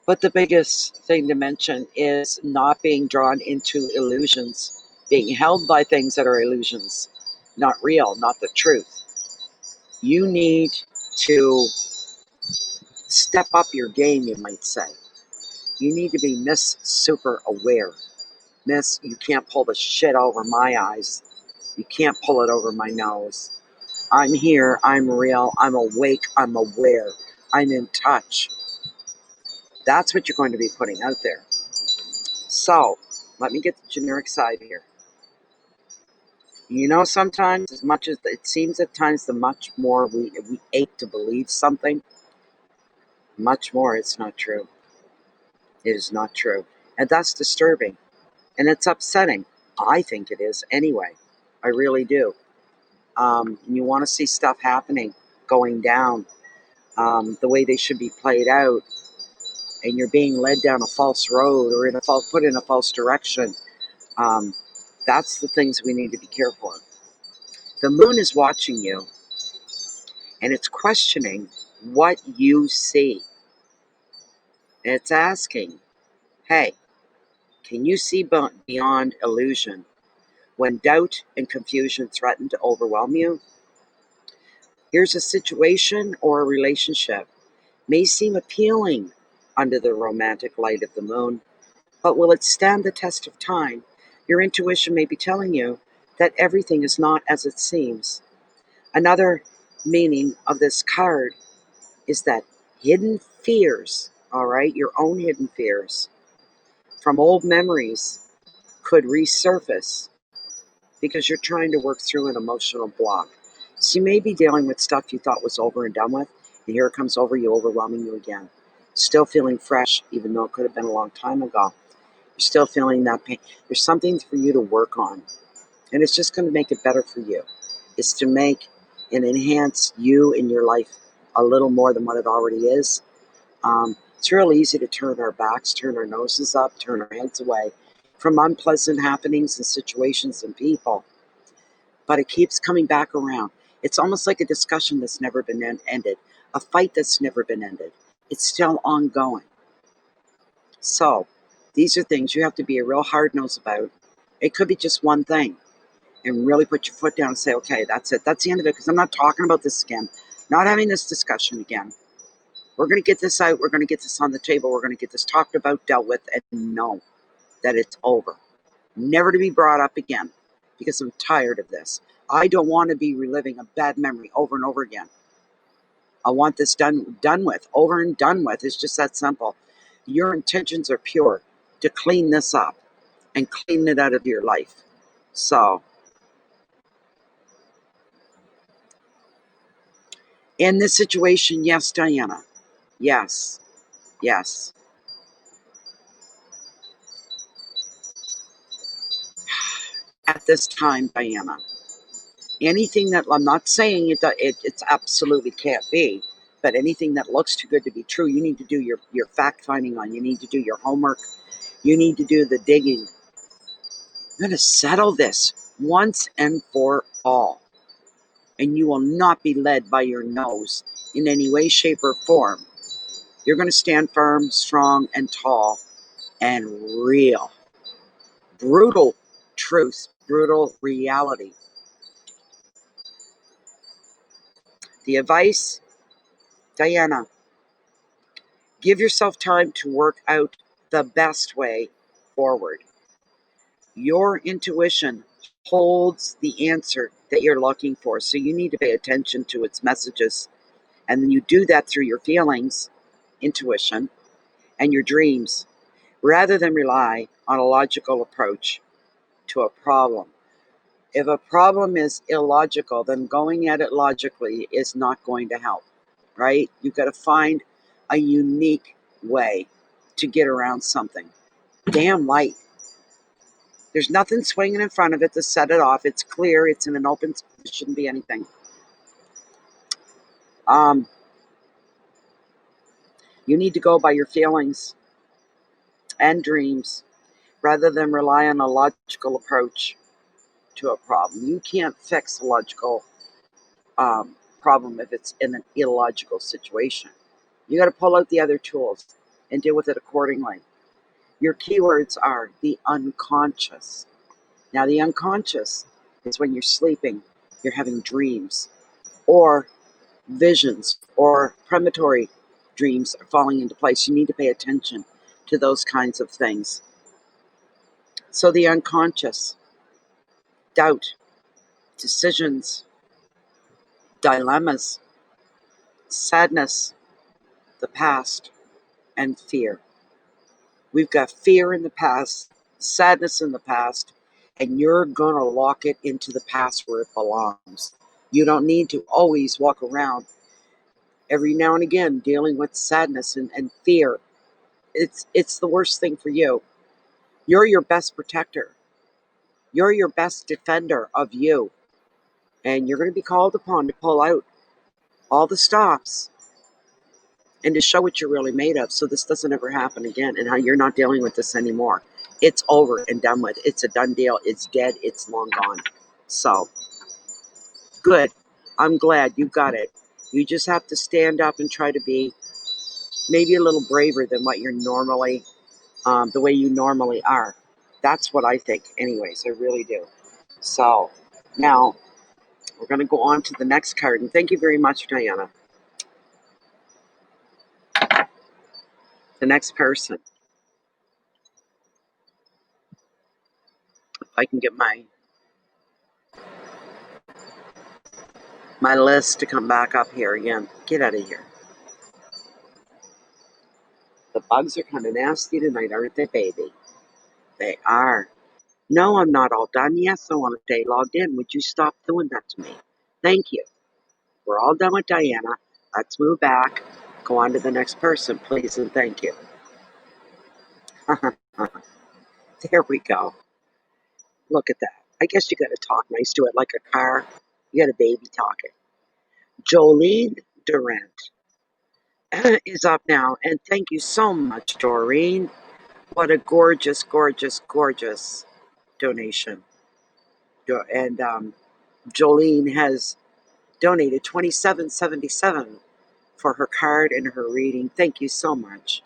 But the biggest thing to mention is not being drawn into illusions, being held by things that are illusions, not real, not the truth. You need to step up your game, you might say. You need to be Miss Super Aware. Miss, you can't pull the shit over my eyes. You can't pull it over my nose. I'm here, I'm real, I'm awake, I'm aware, I'm in touch. That's what you're going to be putting out there. So, let me get the generic side here. You know, sometimes, as much as it seems at times, the much more we ache to believe something, much more it's not true. It is not true. And that's disturbing. And it's upsetting. I think it is anyway. I really do. You want to see stuff happening, going down, the way they should be played out, and you're being led down a false road or put in a false direction. That's the things we need to be careful of. The moon is watching you, and it's questioning what you see. And it's asking, hey, can you see beyond illusion when doubt and confusion threaten to overwhelm you? Here's a situation or a relationship may seem appealing under the romantic light of the moon, but will it stand the test of time? Your intuition may be telling you that everything is not as it seems. Another meaning of this card is that hidden fears, all right, your own hidden fears from old memories could resurface because you're trying to work through an emotional block. So you may be dealing with stuff you thought was over and done with, and here it comes over you, overwhelming you again. Still feeling fresh, even though it could have been a long time ago. You're still feeling that pain. There's something for you to work on, and it's just going to make it better for you. It's to make and enhance you in your life a little more than what it already is. It's real easy to turn our backs, turn our noses up, turn our heads away from unpleasant happenings and situations and people. But it keeps coming back around. It's almost like a discussion that's never been ended, a fight that's never been ended. It's still ongoing. So these are things you have to be a real hard nose about. It could be just one thing, and really put your foot down and say, okay, that's it. That's the end of it, because I'm not talking about this again. Not having this discussion again. We're going to get this out. We're going to get this on the table. We're going to get this talked about, dealt with, and know that it's over. Never to be brought up again, because I'm tired of this. I don't want to be reliving a bad memory over and over again. I want this done with, over and done with. It's just that simple. Your intentions are pure to clean this up and clean it out of your life. So, in this situation, yes, Diana. Yes. Yes. At this time, Diana. Anything that, I'm not saying it's absolutely can't be, but anything that looks too good to be true, you need to do your fact finding on. You need to do your homework. You need to do the digging. You're going to settle this once and for all. And you will not be led by your nose in any way, shape, or form. You're going to stand firm, strong, and tall, and real. Brutal truth, brutal reality. The advice, Diana, give yourself time to work out the best way forward. Your intuition holds the answer that you're looking for, so you need to pay attention to its messages. And then you do that through your feelings, intuition, and your dreams, rather than rely on a logical approach to a problem. If a problem is illogical, then going at it logically is not going to help, right? You've got to find a unique way to get around something. Damn light. There's nothing swinging in front of it to set it off. It's clear. It's in an open space. There shouldn't be anything. You need to go by your feelings and dreams rather than rely on a logical approach to a problem. You can't fix a logical problem if it's in an illogical situation. You got to pull out the other tools and deal with it accordingly. Your keywords are the unconscious. Now, the unconscious is when you're sleeping, you're having dreams, or visions, or premonitory dreams are falling into place. You need to pay attention to those kinds of things. So, the unconscious, doubt, decisions, dilemmas, sadness, the past, and fear. We've got fear in the past, sadness in the past, and you're going to lock it into the past where it belongs. You don't need to always walk around every now and again dealing with sadness and fear. It's the worst thing for you. You're your best protector. You're your best defender of you. And you're going to be called upon to pull out all the stops and to show what you're really made of, so this doesn't ever happen again, and how you're not dealing with this anymore. It's over and done with. It's a done deal. It's dead. It's long gone. So, good. I'm glad you got it. You just have to stand up and try to be maybe a little braver than what you're normally, the way you normally are. That's what I think, anyways. I really do. So, now we're going to go on to the next card, and thank you very much, Diana. The next person. If I can get my list to come back up here again. Get out of here. The bugs are kind of nasty tonight, aren't they, baby? They are. No, I'm not all done. Yes, I want to stay logged in. Would you stop doing that to me? Thank you. We're all done with Diana. Let's move back. Go on to the next person, please, and thank you. There we go. Look at that. I guess you got to talk nice to it like a car. You got a baby talking. Jolene Durant is up now, and thank you so much, Doreen. What a gorgeous, gorgeous, gorgeous donation. And Jolene has donated $27.77 for her card and her reading. Thank you so much.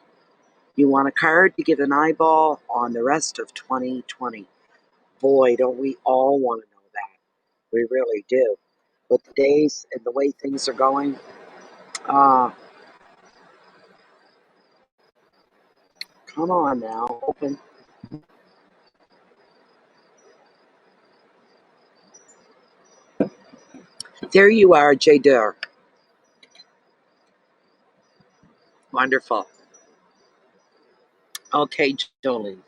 You want a card to give an eyeball on the rest of 2020. Boy, don't we all want to know that. We really do. With the days and the way things are going, come on now, open. There you are, Jadur. Wonderful. Okay, Jolene.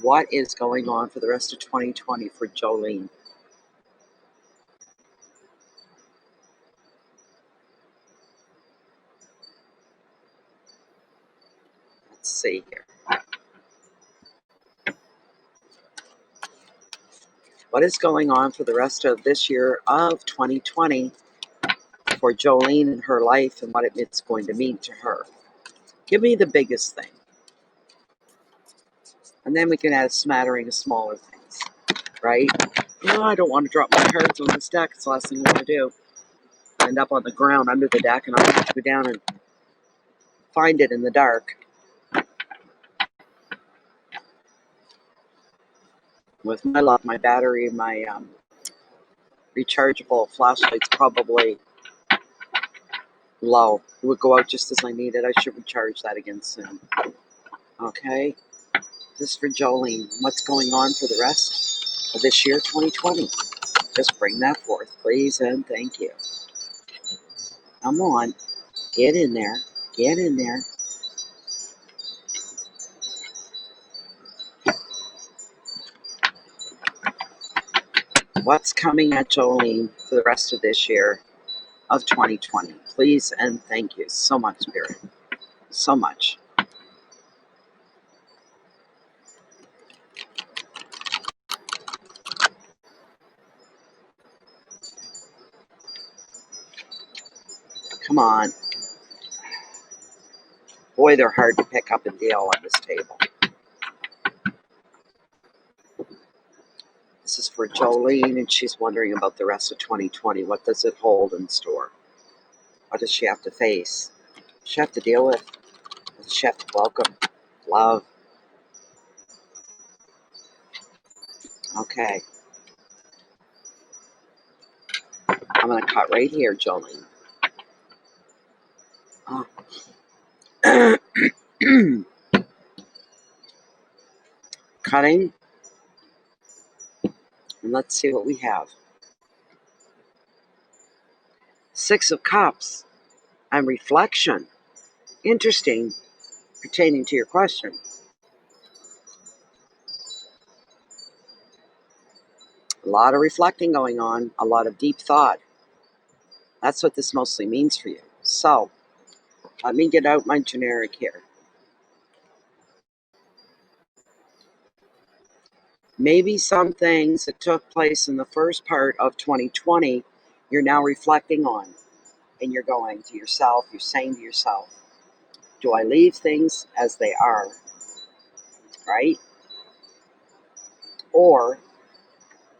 What is going on for the rest of 2020 for Jolene? Let's see here. What is going on for the rest of this year of 2020 for Jolene and her life and what it's going to mean to her? Give me the biggest thing. And then we can add a smattering of smaller things. right? Oh, I don't want to drop my cards on this deck. It's the last thing I want to do. End up on the ground under the deck, and I have to go down and find it in the dark. With my luck, my battery, my rechargeable flashlight's probably low. It would go out just as I need it. I should recharge that again soon. Okay, this is for Jolene. What's going on for the rest of this year, 2020? Just bring that forth, please, and thank you. Come on, get in there. Get in there. What's coming at Jolene for the rest of this year of 2020? Please and thank you so much, Spirit. So much. Come on. Boy, they're hard to pick up and deal on this table. This is for Jolene, and she's wondering about the rest of 2020. What does it hold in store? What does she have to face? What does she have to deal with? What does she have to welcome? Love. Okay. I'm going to cut right here, Jolene. Oh. Cutting. And let's see what we have. 6 of Cups and reflection. Interesting, pertaining to your question. A lot of reflecting going on, a lot of deep thought. That's what this mostly means for you. So, let me get out my generic here. Maybe some things that took place in the first part of 2020, you're now reflecting on. And you're going to yourself, you're saying to yourself, do I leave things as they are, right? Or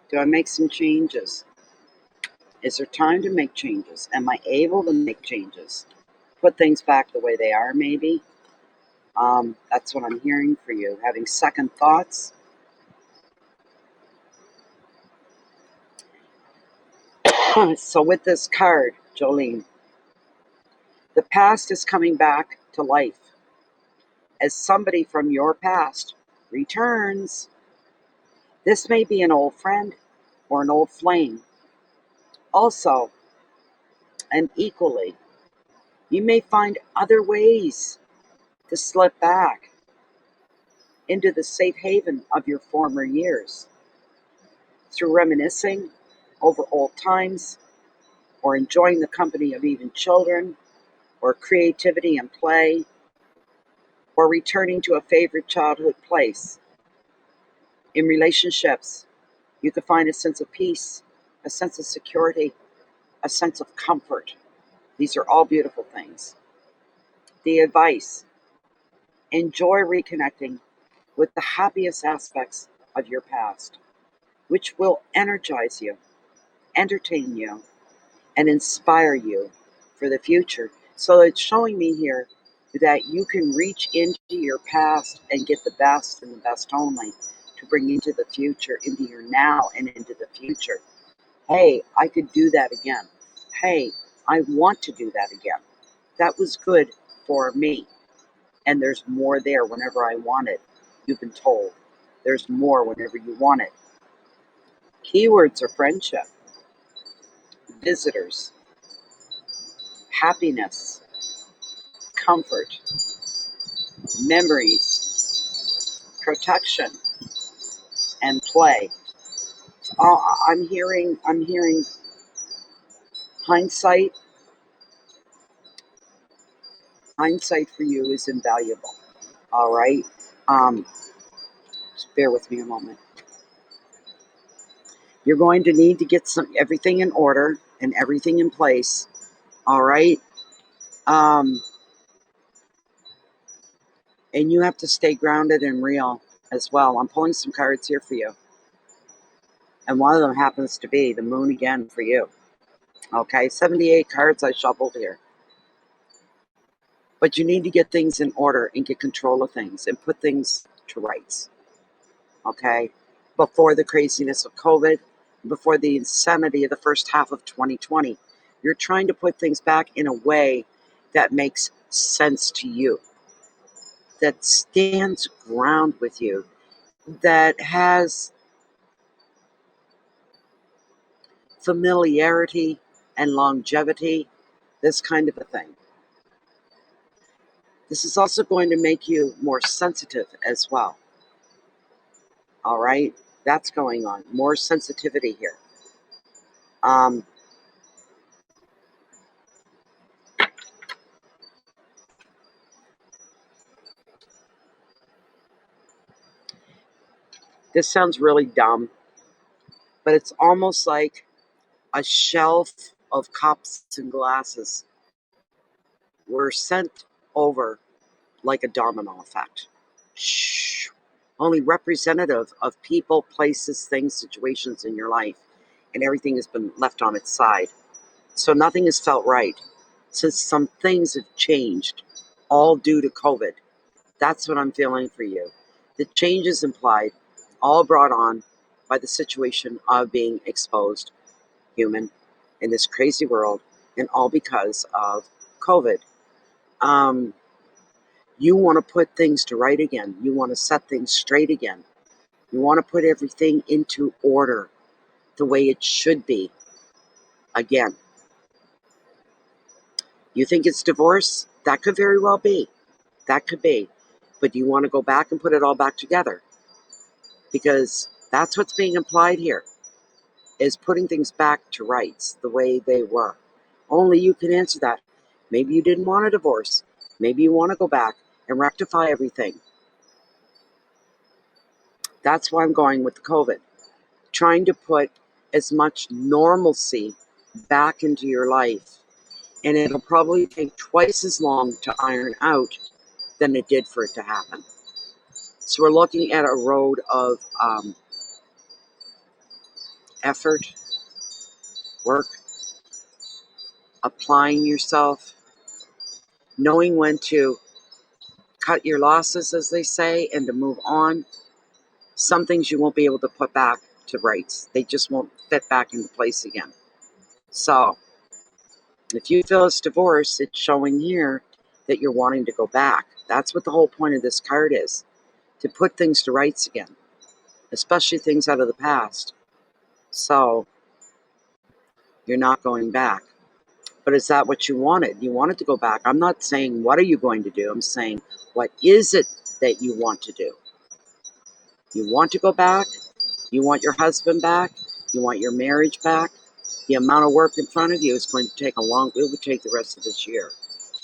do I make some changes? Is there time to make changes? Am I able to make changes? Put things back the way they are, maybe? That's what I'm hearing for you. Having second thoughts. So with this card, Jolene, the past is coming back to life as somebody from your past returns. This may be an old friend or an old flame. Also, and equally, you may find other ways to slip back into the safe haven of your former years through reminiscing over old times or enjoying the company of even children or creativity and play or returning to a favorite childhood place. In relationships, you could find a sense of peace, a sense of security, a sense of comfort. These are all beautiful things. The advice: enjoy reconnecting with the happiest aspects of your past, which will energize you, entertain you, and inspire you for the future. So it's showing me here that you can reach into your past and get the best and the best only to bring into the future, into your now and into the future. Hey, I could do that again. Hey, I want to do that again. That was good for me. And there's more there whenever I want it. You've been told. There's more whenever you want it. Keywords are friendship, visitors, happiness, comfort, memories, protection, and play. I'm hearing hindsight. Hindsight for you is invaluable. All right. Just bear with me a moment. You're going to need to get everything in order and everything in place. All right. And you have to stay grounded and real as well. I'm pulling some cards here for you. And one of them happens to be the moon again for you. Okay, 78 cards I shuffled here. But you need to get things in order and get control of things and put things to rights. Okay, before the craziness of COVID, before the insanity of the first half of 2020, you're trying to put things back in a way that makes sense to you, that stands ground with you, that has familiarity and longevity, this kind of a thing. This is also going to make you more sensitive as well. All right, that's going on. More sensitivity here. Um, this sounds really dumb, but it's almost like a shelf of cups and glasses were sent over like a domino effect. Shh. Only representative of people, places, things, situations in your life, and everything has been left on its side. So nothing has felt right. Since some things have changed, all due to COVID. That's what I'm feeling for you. The changes implied, all brought on by the situation of being exposed, human, in this crazy world, and all because of COVID. Um, you want to put things to right again. You want to set things straight again. You want to put everything into order the way it should be again. You think it's divorce? That could very well be. That could be. But do you want to go back and put it all back together? Because that's what's being implied here, is putting things back to rights the way they were. Only you can answer that. Maybe you didn't want a divorce. Maybe you want to go back and rectify everything. That's why I'm going with the COVID. Trying to put as much normalcy back into your life. And it'll probably take twice as long to iron out than it did for it to happen. So we're looking at a road of effort, work, applying yourself, knowing when to cut your losses, as they say, and to move on. Some things you won't be able to put back to rights. They just won't fit back into place again. So if you feel it's divorce, it's showing here that you're wanting to go back. That's what the whole point of this card is, to put things to rights again, especially things out of the past. So you're not going back. But is that what you wanted? You wanted to go back. I'm not saying what are you going to do. I'm saying what is it that you want to do? You want to go back? You want your husband back? You want your marriage back? The amount of work in front of you is going to take it would take the rest of this year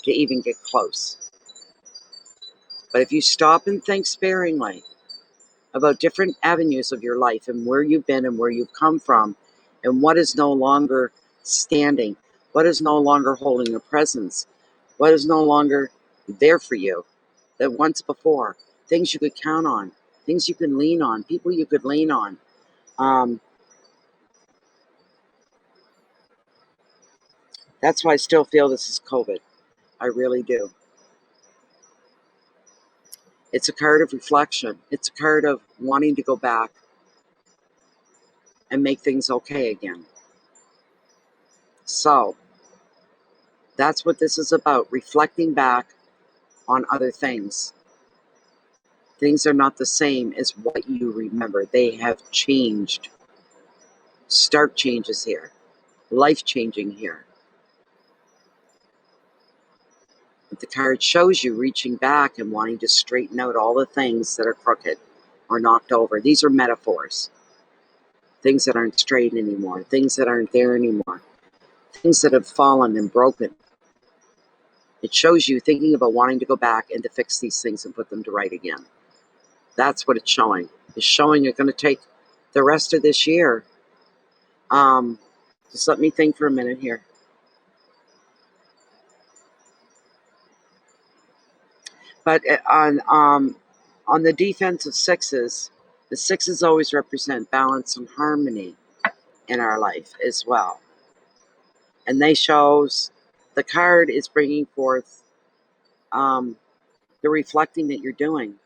to even get close. But if you stop and think sparingly about different avenues of your life and where you've been and where you've come from and what is no longer standing, what is no longer holding a presence, what is no longer there for you that once before, things you could count on, things you can lean on, people you could lean on. That's why I still feel this is COVID. I really do. It's a card of reflection. It's a card of wanting to go back and make things okay again. So that's what this is about, reflecting back on other things. Things are not the same as what you remember. They have changed. Stark changes here. Life changing here. But the card shows you reaching back and wanting to straighten out all the things that are crooked or knocked over. These are metaphors. Things that aren't straight anymore. Things that aren't there anymore. Things that have fallen and broken. It shows you thinking about wanting to go back and to fix these things and put them to right again. That's what it's showing. It's showing you're going to take the rest of this year. Just let me think for a minute here. But on the defense of sixes, The sixes always represent balance and harmony in our life as well. And they shows, the card is bringing forth the reflecting that you're doing.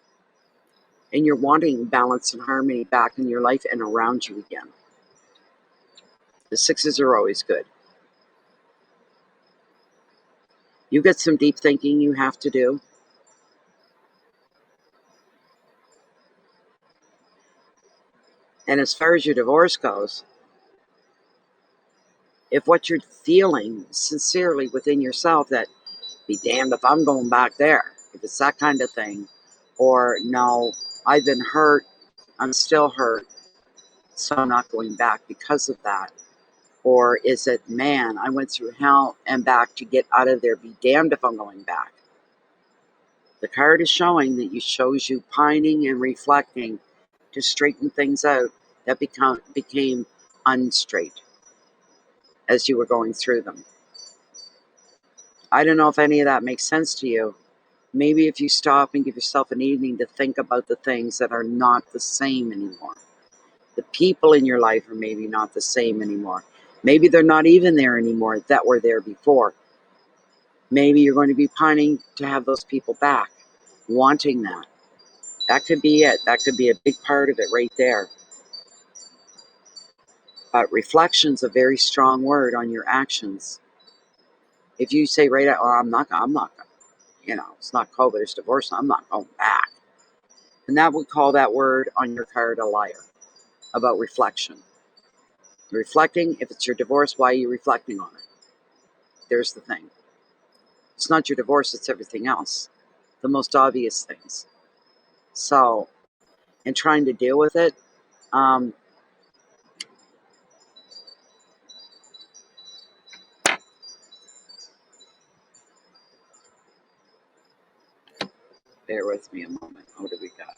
And you're wanting balance and harmony back in your life and around you again. The sixes are always good. You got some deep thinking you have to do. And as far as your divorce goes, if what you're feeling sincerely within yourself, that be damned if I'm going back there, if it's that kind of thing, or no, I've been hurt, I'm still hurt, so I'm not going back because of that. Or is it, man, I went through hell and back to get out of there, be damned if I'm going back. The card is showing that shows you pining and reflecting to straighten things out that became unstraight as you were going through them. I don't know if any of that makes sense to you. Maybe if you stop and give yourself an evening to think about the things that are not the same anymore. The people in your life are maybe not the same anymore. Maybe they're not even there anymore that were there before. Maybe you're going to be pining to have those people back, wanting that. That could be it. That could be a big part of it right there. But reflection's a very strong word on your actions. If you say right out, oh, I'm not, it's not COVID, it's divorce, I'm not going back. And that would call that word on your card a liar about reflection. You're reflecting, if it's your divorce, why are you reflecting on it? There's the thing. It's not your divorce, it's everything else. The most obvious things. So, and trying to deal with it, bear with me a moment. What do we got?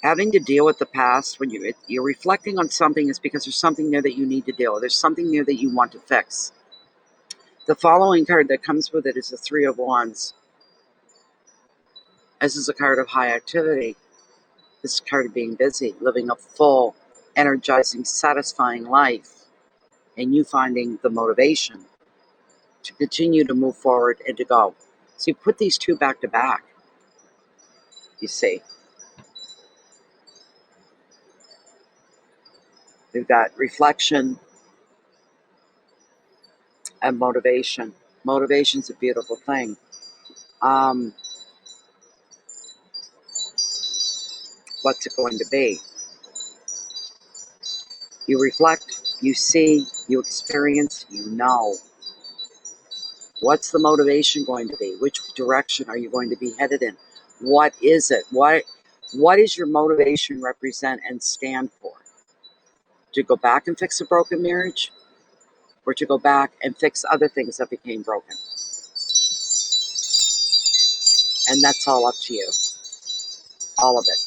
Having to deal with the past when you're reflecting on something is because there's something there that you need to deal with. There's something there that you want to fix. The following card that comes with it is the Three of Wands. This is a card of high activity. This is a card of being busy, living a full, energizing, satisfying life, and you finding the motivation to continue to move forward and to go. So you put these two back to back, you see. We've got reflection and motivation. Motivation's a beautiful thing. What's it going to be? You reflect, you see, you experience, you know. What's the motivation going to be? Which direction are you going to be headed in? What is it? What does your motivation represent and stand for? To go back and fix a broken marriage? Or to go back and fix other things that became broken? And that's all up to you. All of it.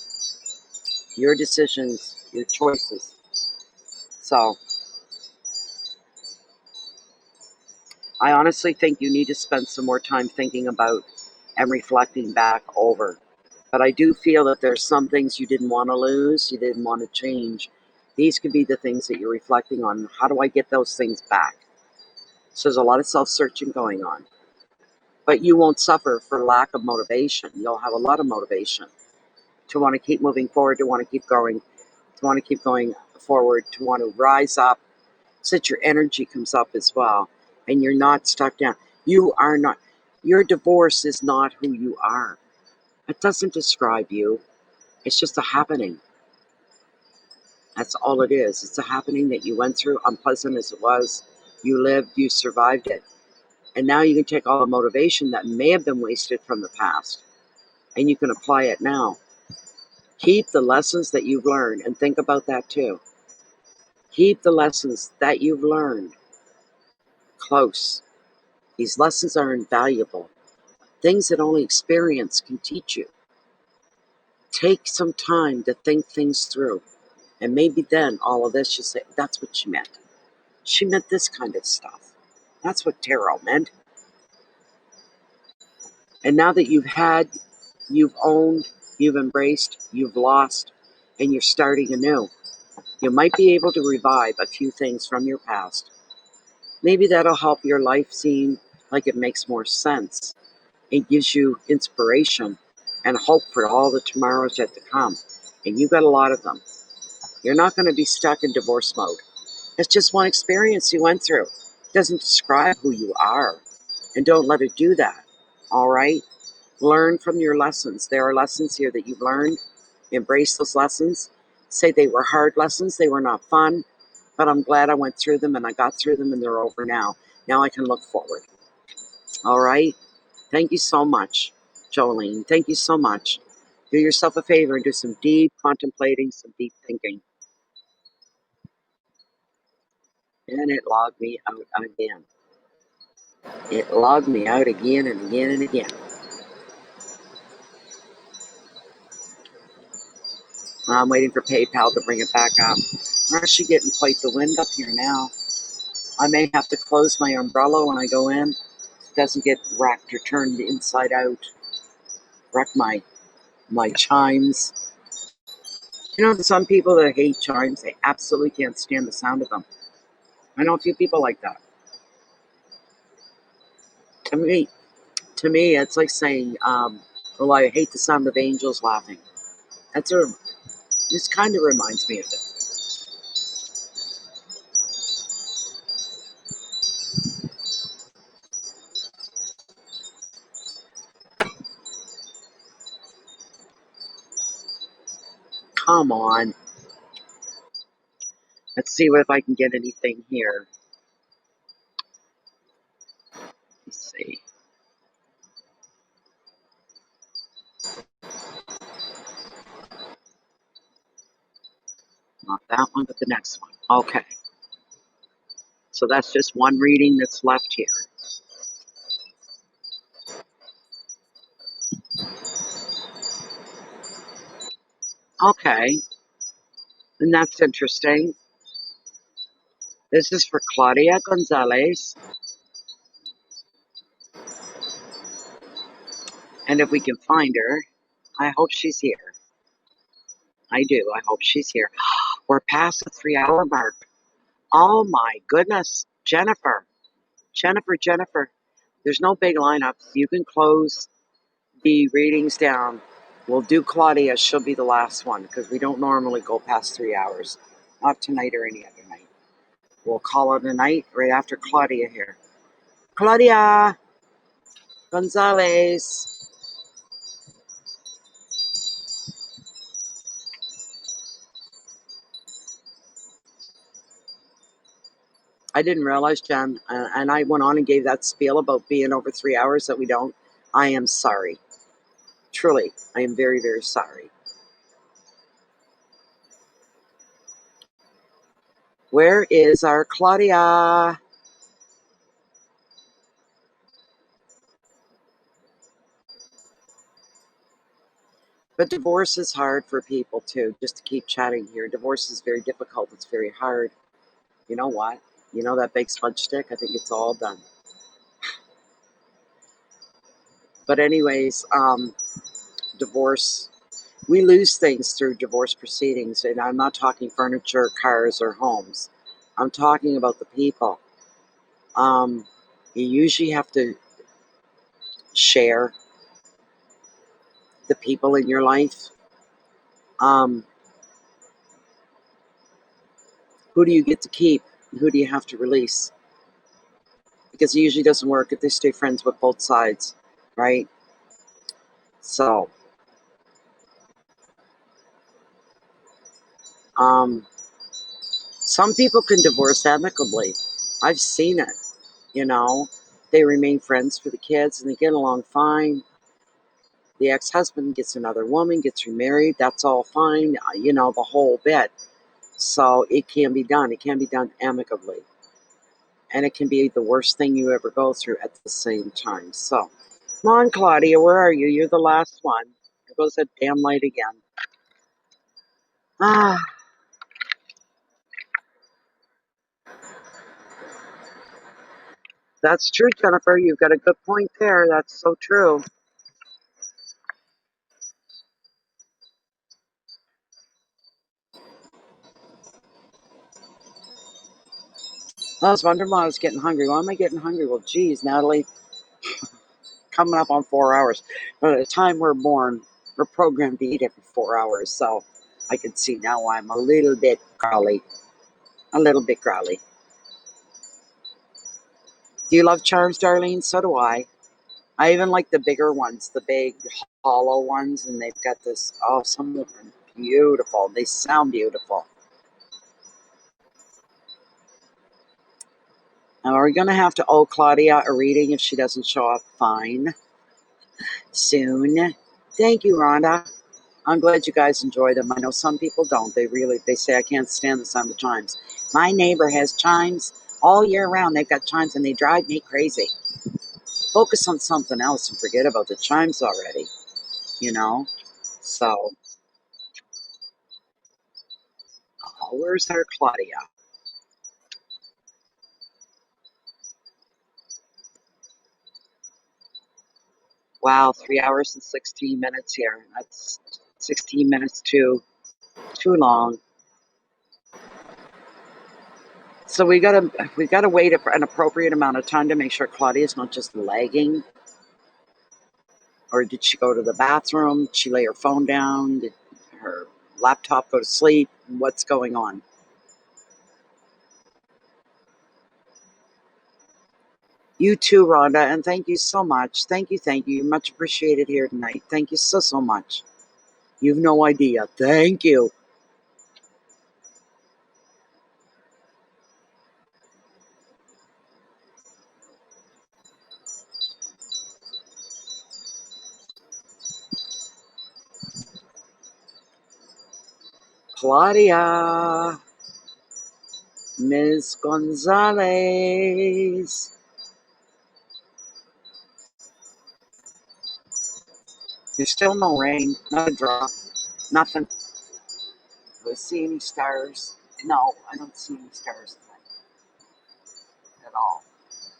Your decisions, your choices. So, I honestly think you need to spend some more time thinking about and reflecting back over. But I do feel that there's some things you didn't want to lose, you didn't want to change. These could be the things that you're reflecting on. How do I get those things back? So there's a lot of self-searching going on. But you won't suffer for lack of motivation. You'll have a lot of motivation to want to keep moving forward, to want to keep going, to want to keep going forward, to want to rise up, so that your energy comes up as well, and you're not stuck down. You are not, your divorce is not who you are. It doesn't describe you. It's just a happening. That's all it is. It's a happening that you went through, unpleasant as it was. You lived, you survived it. And now you can take all the motivation that may have been wasted from the past, and you can apply it now. Keep the lessons that you've learned, and think about that too. Keep the lessons that you've learned close. These lessons are invaluable. Things that only experience can teach you. Take some time to think things through. And maybe then all of this, you say, that's what she meant. She meant this kind of stuff. That's what tarot meant. And now that you've had You've owned, you've embraced, you've lost, and you're starting anew. You might be able to revive a few things from your past. Maybe that'll help your life seem like it makes more sense. It gives you inspiration and hope for all the tomorrows yet to come. And you got a lot of them. You're not going to be stuck in divorce mode. It's just one experience you went through. It doesn't describe who you are. And don't let it do that. All right? Learn from your lessons. There are lessons here that you've learned. Embrace those lessons. Say they were hard lessons, they were not fun, but I'm glad I went through them and I got through them and they're over now. Now I can look forward. All right? Thank you so much, Jolene. Thank you so much. Do yourself a favor and do some deep contemplating, some deep thinking. And it logged me out again. It logged me out again and again and again. I'm waiting for PayPal to bring it back up. I'm actually getting quite the wind up here now. I may have to close my umbrella when I go in. It doesn't get wrecked or turned inside out. Wreck my chimes. You know, some people that hate chimes, they absolutely can't stand the sound of them. I know a few people like that. To me, it's like saying, "Well, I hate the sound of angels laughing." This kind of reminds me of it. Come on, let's see if I can get anything here. Let's see, not that one, but the next one. Okay, so that's just one reading that's left here. Okay, and that's interesting. This is for Claudia Gonzalez, and if we can find her, I hope she's here. I do. I hope she's here. We're past the 3 hour mark. Oh my goodness, Jennifer. There's no big lineups. You can close the readings down. We'll do Claudia. She'll be the last one because we don't normally go past 3 hours. Not tonight or any other night. We'll call it a night right after Claudia here. Claudia Gonzalez. I didn't realize, Jen, and I went on and gave that spiel about being over 3 hours that we don't. I am sorry. Truly, I am very, very sorry. Where is our Claudia? But divorce is hard for people too, just to keep chatting here. Divorce is very difficult. It's very hard. You know what? You know that big sponge stick? I think it's all done. But anyways, divorce, we lose things through divorce proceedings. And I'm not talking furniture, cars, or homes. I'm talking about the people. Um, you usually have to share the people in your life. Um, who do you get to keep? Who do you have to release? Because it usually doesn't work if they stay friends with both sides, right? So, um, some people can divorce amicably. I've seen it, you know. They remain friends for the kids and they get along fine. The ex husband gets another woman, gets remarried. That's all fine, you know, the whole bit. So, it can be done. It can be done amicably. And it can be the worst thing you ever go through at the same time. So, come on, Claudia, where are you? You're the last one. There goes that damn light again. Ah, that's true, Jennifer. You've got a good point there. That's so true. I was wondering why I was getting hungry. Why am I getting hungry? Well, geez, Natalie, coming up on 4 hours. But at the time we're born, we're programmed to eat every 4 hours. So I can see now why I'm a little bit growly. A little bit growly. Do you love charms, Darlene? So do I. I even like the bigger ones, the big hollow ones, and they've got this. Oh, some of them are beautiful. They sound beautiful. Now, are we going to have to owe Claudia a reading if she doesn't show up? Fine. Soon. Thank you, Rhonda. I'm glad you guys enjoy them. I know some people don't. They say I can't stand the sound of chimes. My neighbor has chimes all year round. They've got chimes and they drive me crazy. Focus on something else and forget about the chimes already, you know? So, oh, where's our Claudia? Wow, 3 hours and 16 minutes here. That's 16 minutes too long. So we gotta wait an appropriate amount of time to make sure Claudia's not just lagging. Or did she go to the bathroom? Did she lay her phone down? Did her laptop go to sleep? What's going on? You too, Rhonda, and thank you so much. Thank you. Much appreciated here tonight. Thank you so much. You've no idea. Thank you. Claudia, Ms. Gonzalez. There's still no rain, not a drop, nothing. Do I see any stars? No, I don't see any stars at all.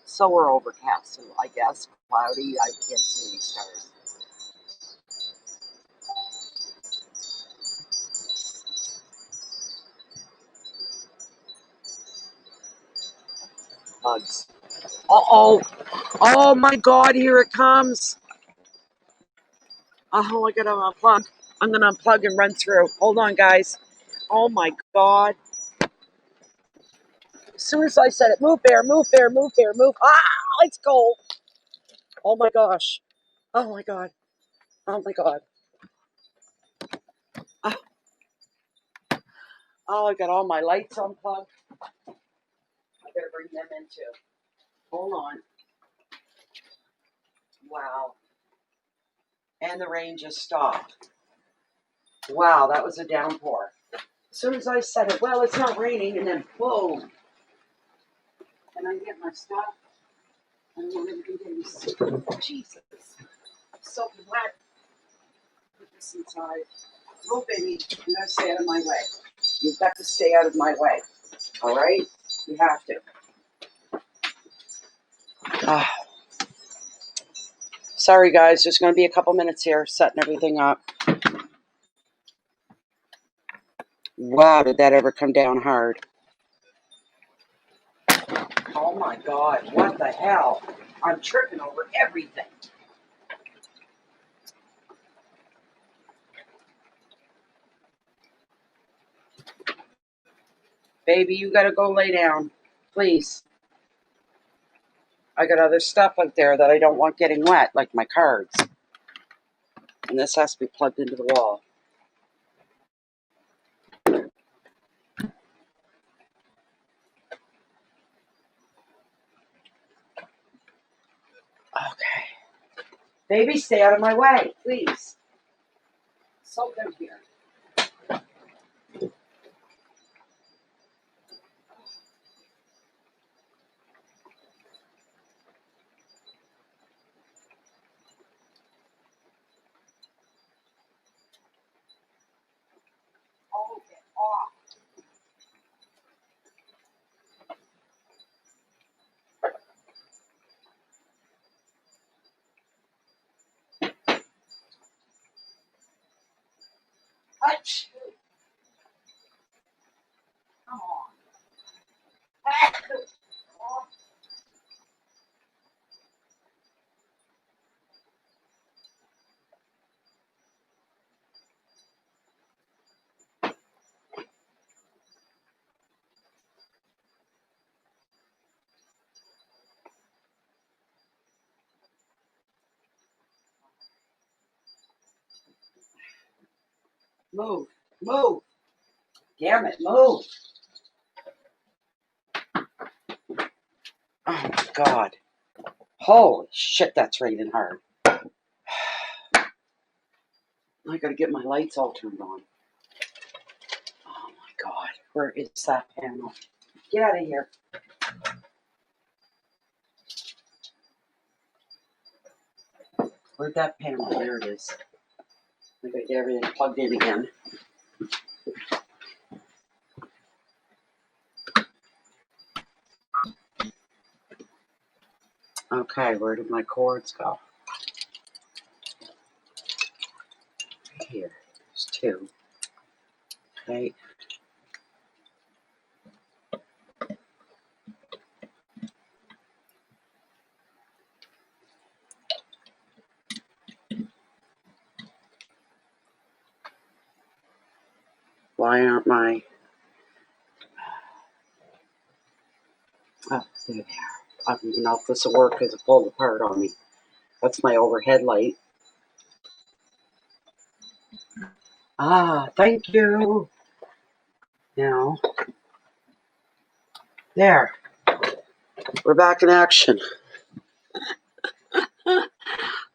So we're overcast, so I guess cloudy. I can't see any stars. Bugs. Oh, oh my God! Here it comes. Oh, I gotta unplug. I'm gonna unplug and run through. Hold on, guys. Oh my God! As soon as I said it, move bear, move bear, move bear, move. Ah, it's cold. Oh my gosh. Oh my God. Oh my God. Ah, oh, I got all my lights unplugged. I better bring them in too. Hold on. Wow. And the rain just stopped. Wow, that was a downpour. As soon as I said it, well, it's not raining, and then boom. And I get my stuff, and we're going to be getting Jesus. Soaking wet. Put this inside. Oh, baby, you got to stay out of my way. You've got to stay out of my way. All right? You have to. Ah, sorry, guys. There's going to be a couple minutes here setting everything up. Wow, did that ever come down hard? Oh my God, what the hell? I'm tripping over everything. Baby, you gotta go lay down. Please. I got other stuff out there that I don't want getting wet, like my cards. And this has to be plugged into the wall. Okay. Baby, stay out of my way, please. So good here. Oh, get off. Touch. Come on. Move. Move. Damn it, move. Oh my God. Holy shit, that's raining hard. I gotta get my lights all turned on. Oh my God. Where is that panel? Get out of here. Where'd that panel? There it is. I gotta get everything plugged in again. Okay, where did my cords go? Right here. There's two. Okay. Why aren't my... Oh, there they are. I don't even know if this will work because it pulled apart on me. That's my overhead light. Ah, thank you. Now, there. We're back in action.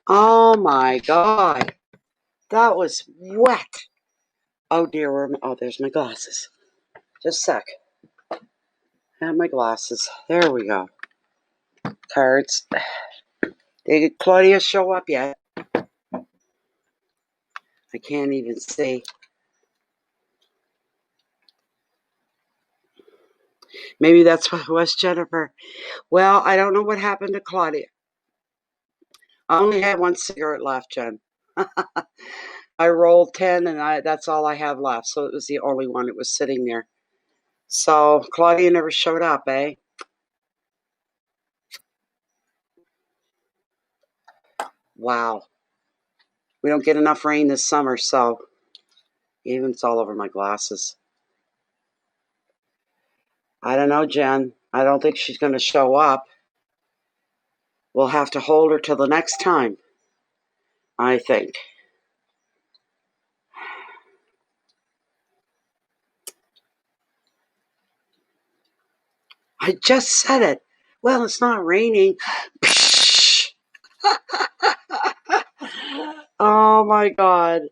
Oh my God. That was wet. Oh dear, oh, there's my glasses. Just a sec. I have my glasses. There we go. Cards. Did Claudia show up yet? I can't even see. Maybe that's what it was, Jennifer. Well, I don't know what happened to Claudia. I only had one cigarette left, Jen. I rolled 10 and that's all I have left. So it was the only one. It was sitting there. So Claudia never showed up, eh? Wow. We don't get enough rain this summer, so even it's all over my glasses. I don't know, Jen. I don't think she's going to show up. We'll have to hold her till the next time, I think. I just said it. Well, it's not raining. Oh my God.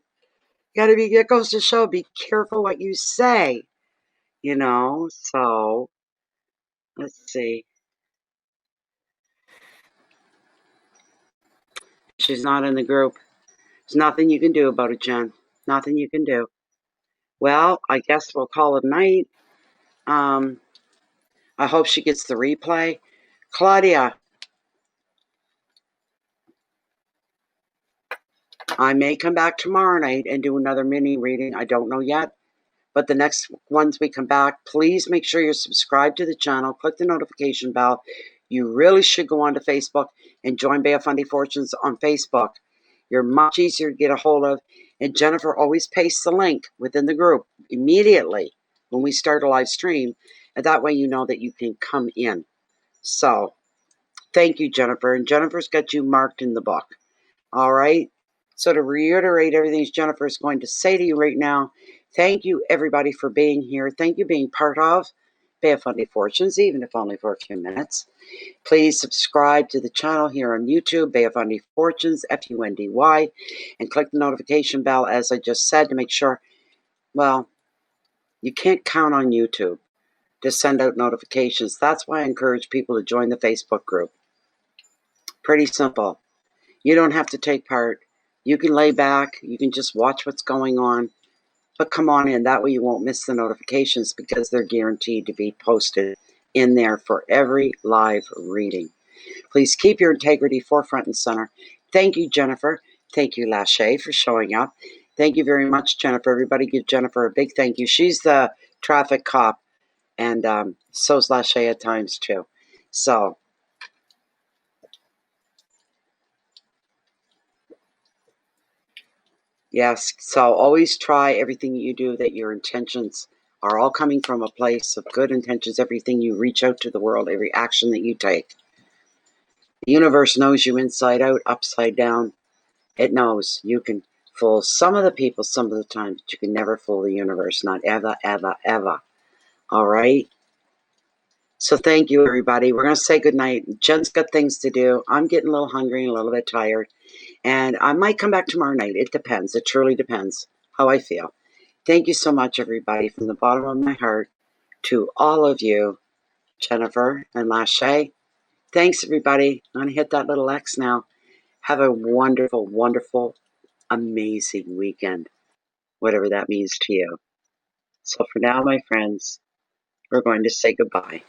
It goes to show, be careful what you say, so let's see. She's not in the group. There's nothing you can do about it, Jen. Nothing you can do. Well, I guess we'll call it a night. I hope she gets the replay. Claudia, I may come back tomorrow night and do another mini reading. I don't know yet. But the next ones we come back, please make sure you're subscribed to the channel. Click the notification bell. You really should go onto Facebook and join Bay of Fundy Fortunes on Facebook. You're much easier to get a hold of. And Jennifer always pastes the link within the group immediately when we start a live stream. And that way you know that you can come in. So, thank you, Jennifer. And Jennifer's got you marked in the book. All right? So to reiterate everything Jennifer is going to say to you right now, thank you, everybody, for being here. Thank you for being part of Bay of Fundy Fortunes, even if only for a few minutes. Please subscribe to the channel here on YouTube, Bay of Fundy Fortunes, FUNDY, and click the notification bell, as I just said, to make sure, well, you can't count on YouTube to send out notifications. That's why I encourage people to join the Facebook group. Pretty simple. You don't have to take part. You can lay back. You can just watch what's going on. But come on in. That way you won't miss the notifications because they're guaranteed to be posted in there for every live reading. Please keep your integrity forefront and center. Thank you, Jennifer. Thank you, Lachey, for showing up. Thank you very much, Jennifer. Everybody give Jennifer a big thank you. She's the traffic cop, and so's Lachey at times, too. So, yes, so always try everything you do that your intentions are all coming from a place of good intentions, everything you reach out to the world, every action that you take. The universe knows you inside out, upside down. It knows. You can fool some of the people some of the time, but you can never fool the universe. Not ever, ever, ever. All right? So thank you, everybody. We're going to say goodnight. Jen's got things to do. I'm getting a little hungry and a little bit tired. And I might come back tomorrow night. It depends. It truly depends how I feel. Thank you so much, everybody, from the bottom of my heart to all of you, Jennifer and Lachey. Thanks, everybody. I'm going to hit that little X now. Have a wonderful, wonderful, amazing weekend, whatever that means to you. So for now, my friends, we're going to say goodbye.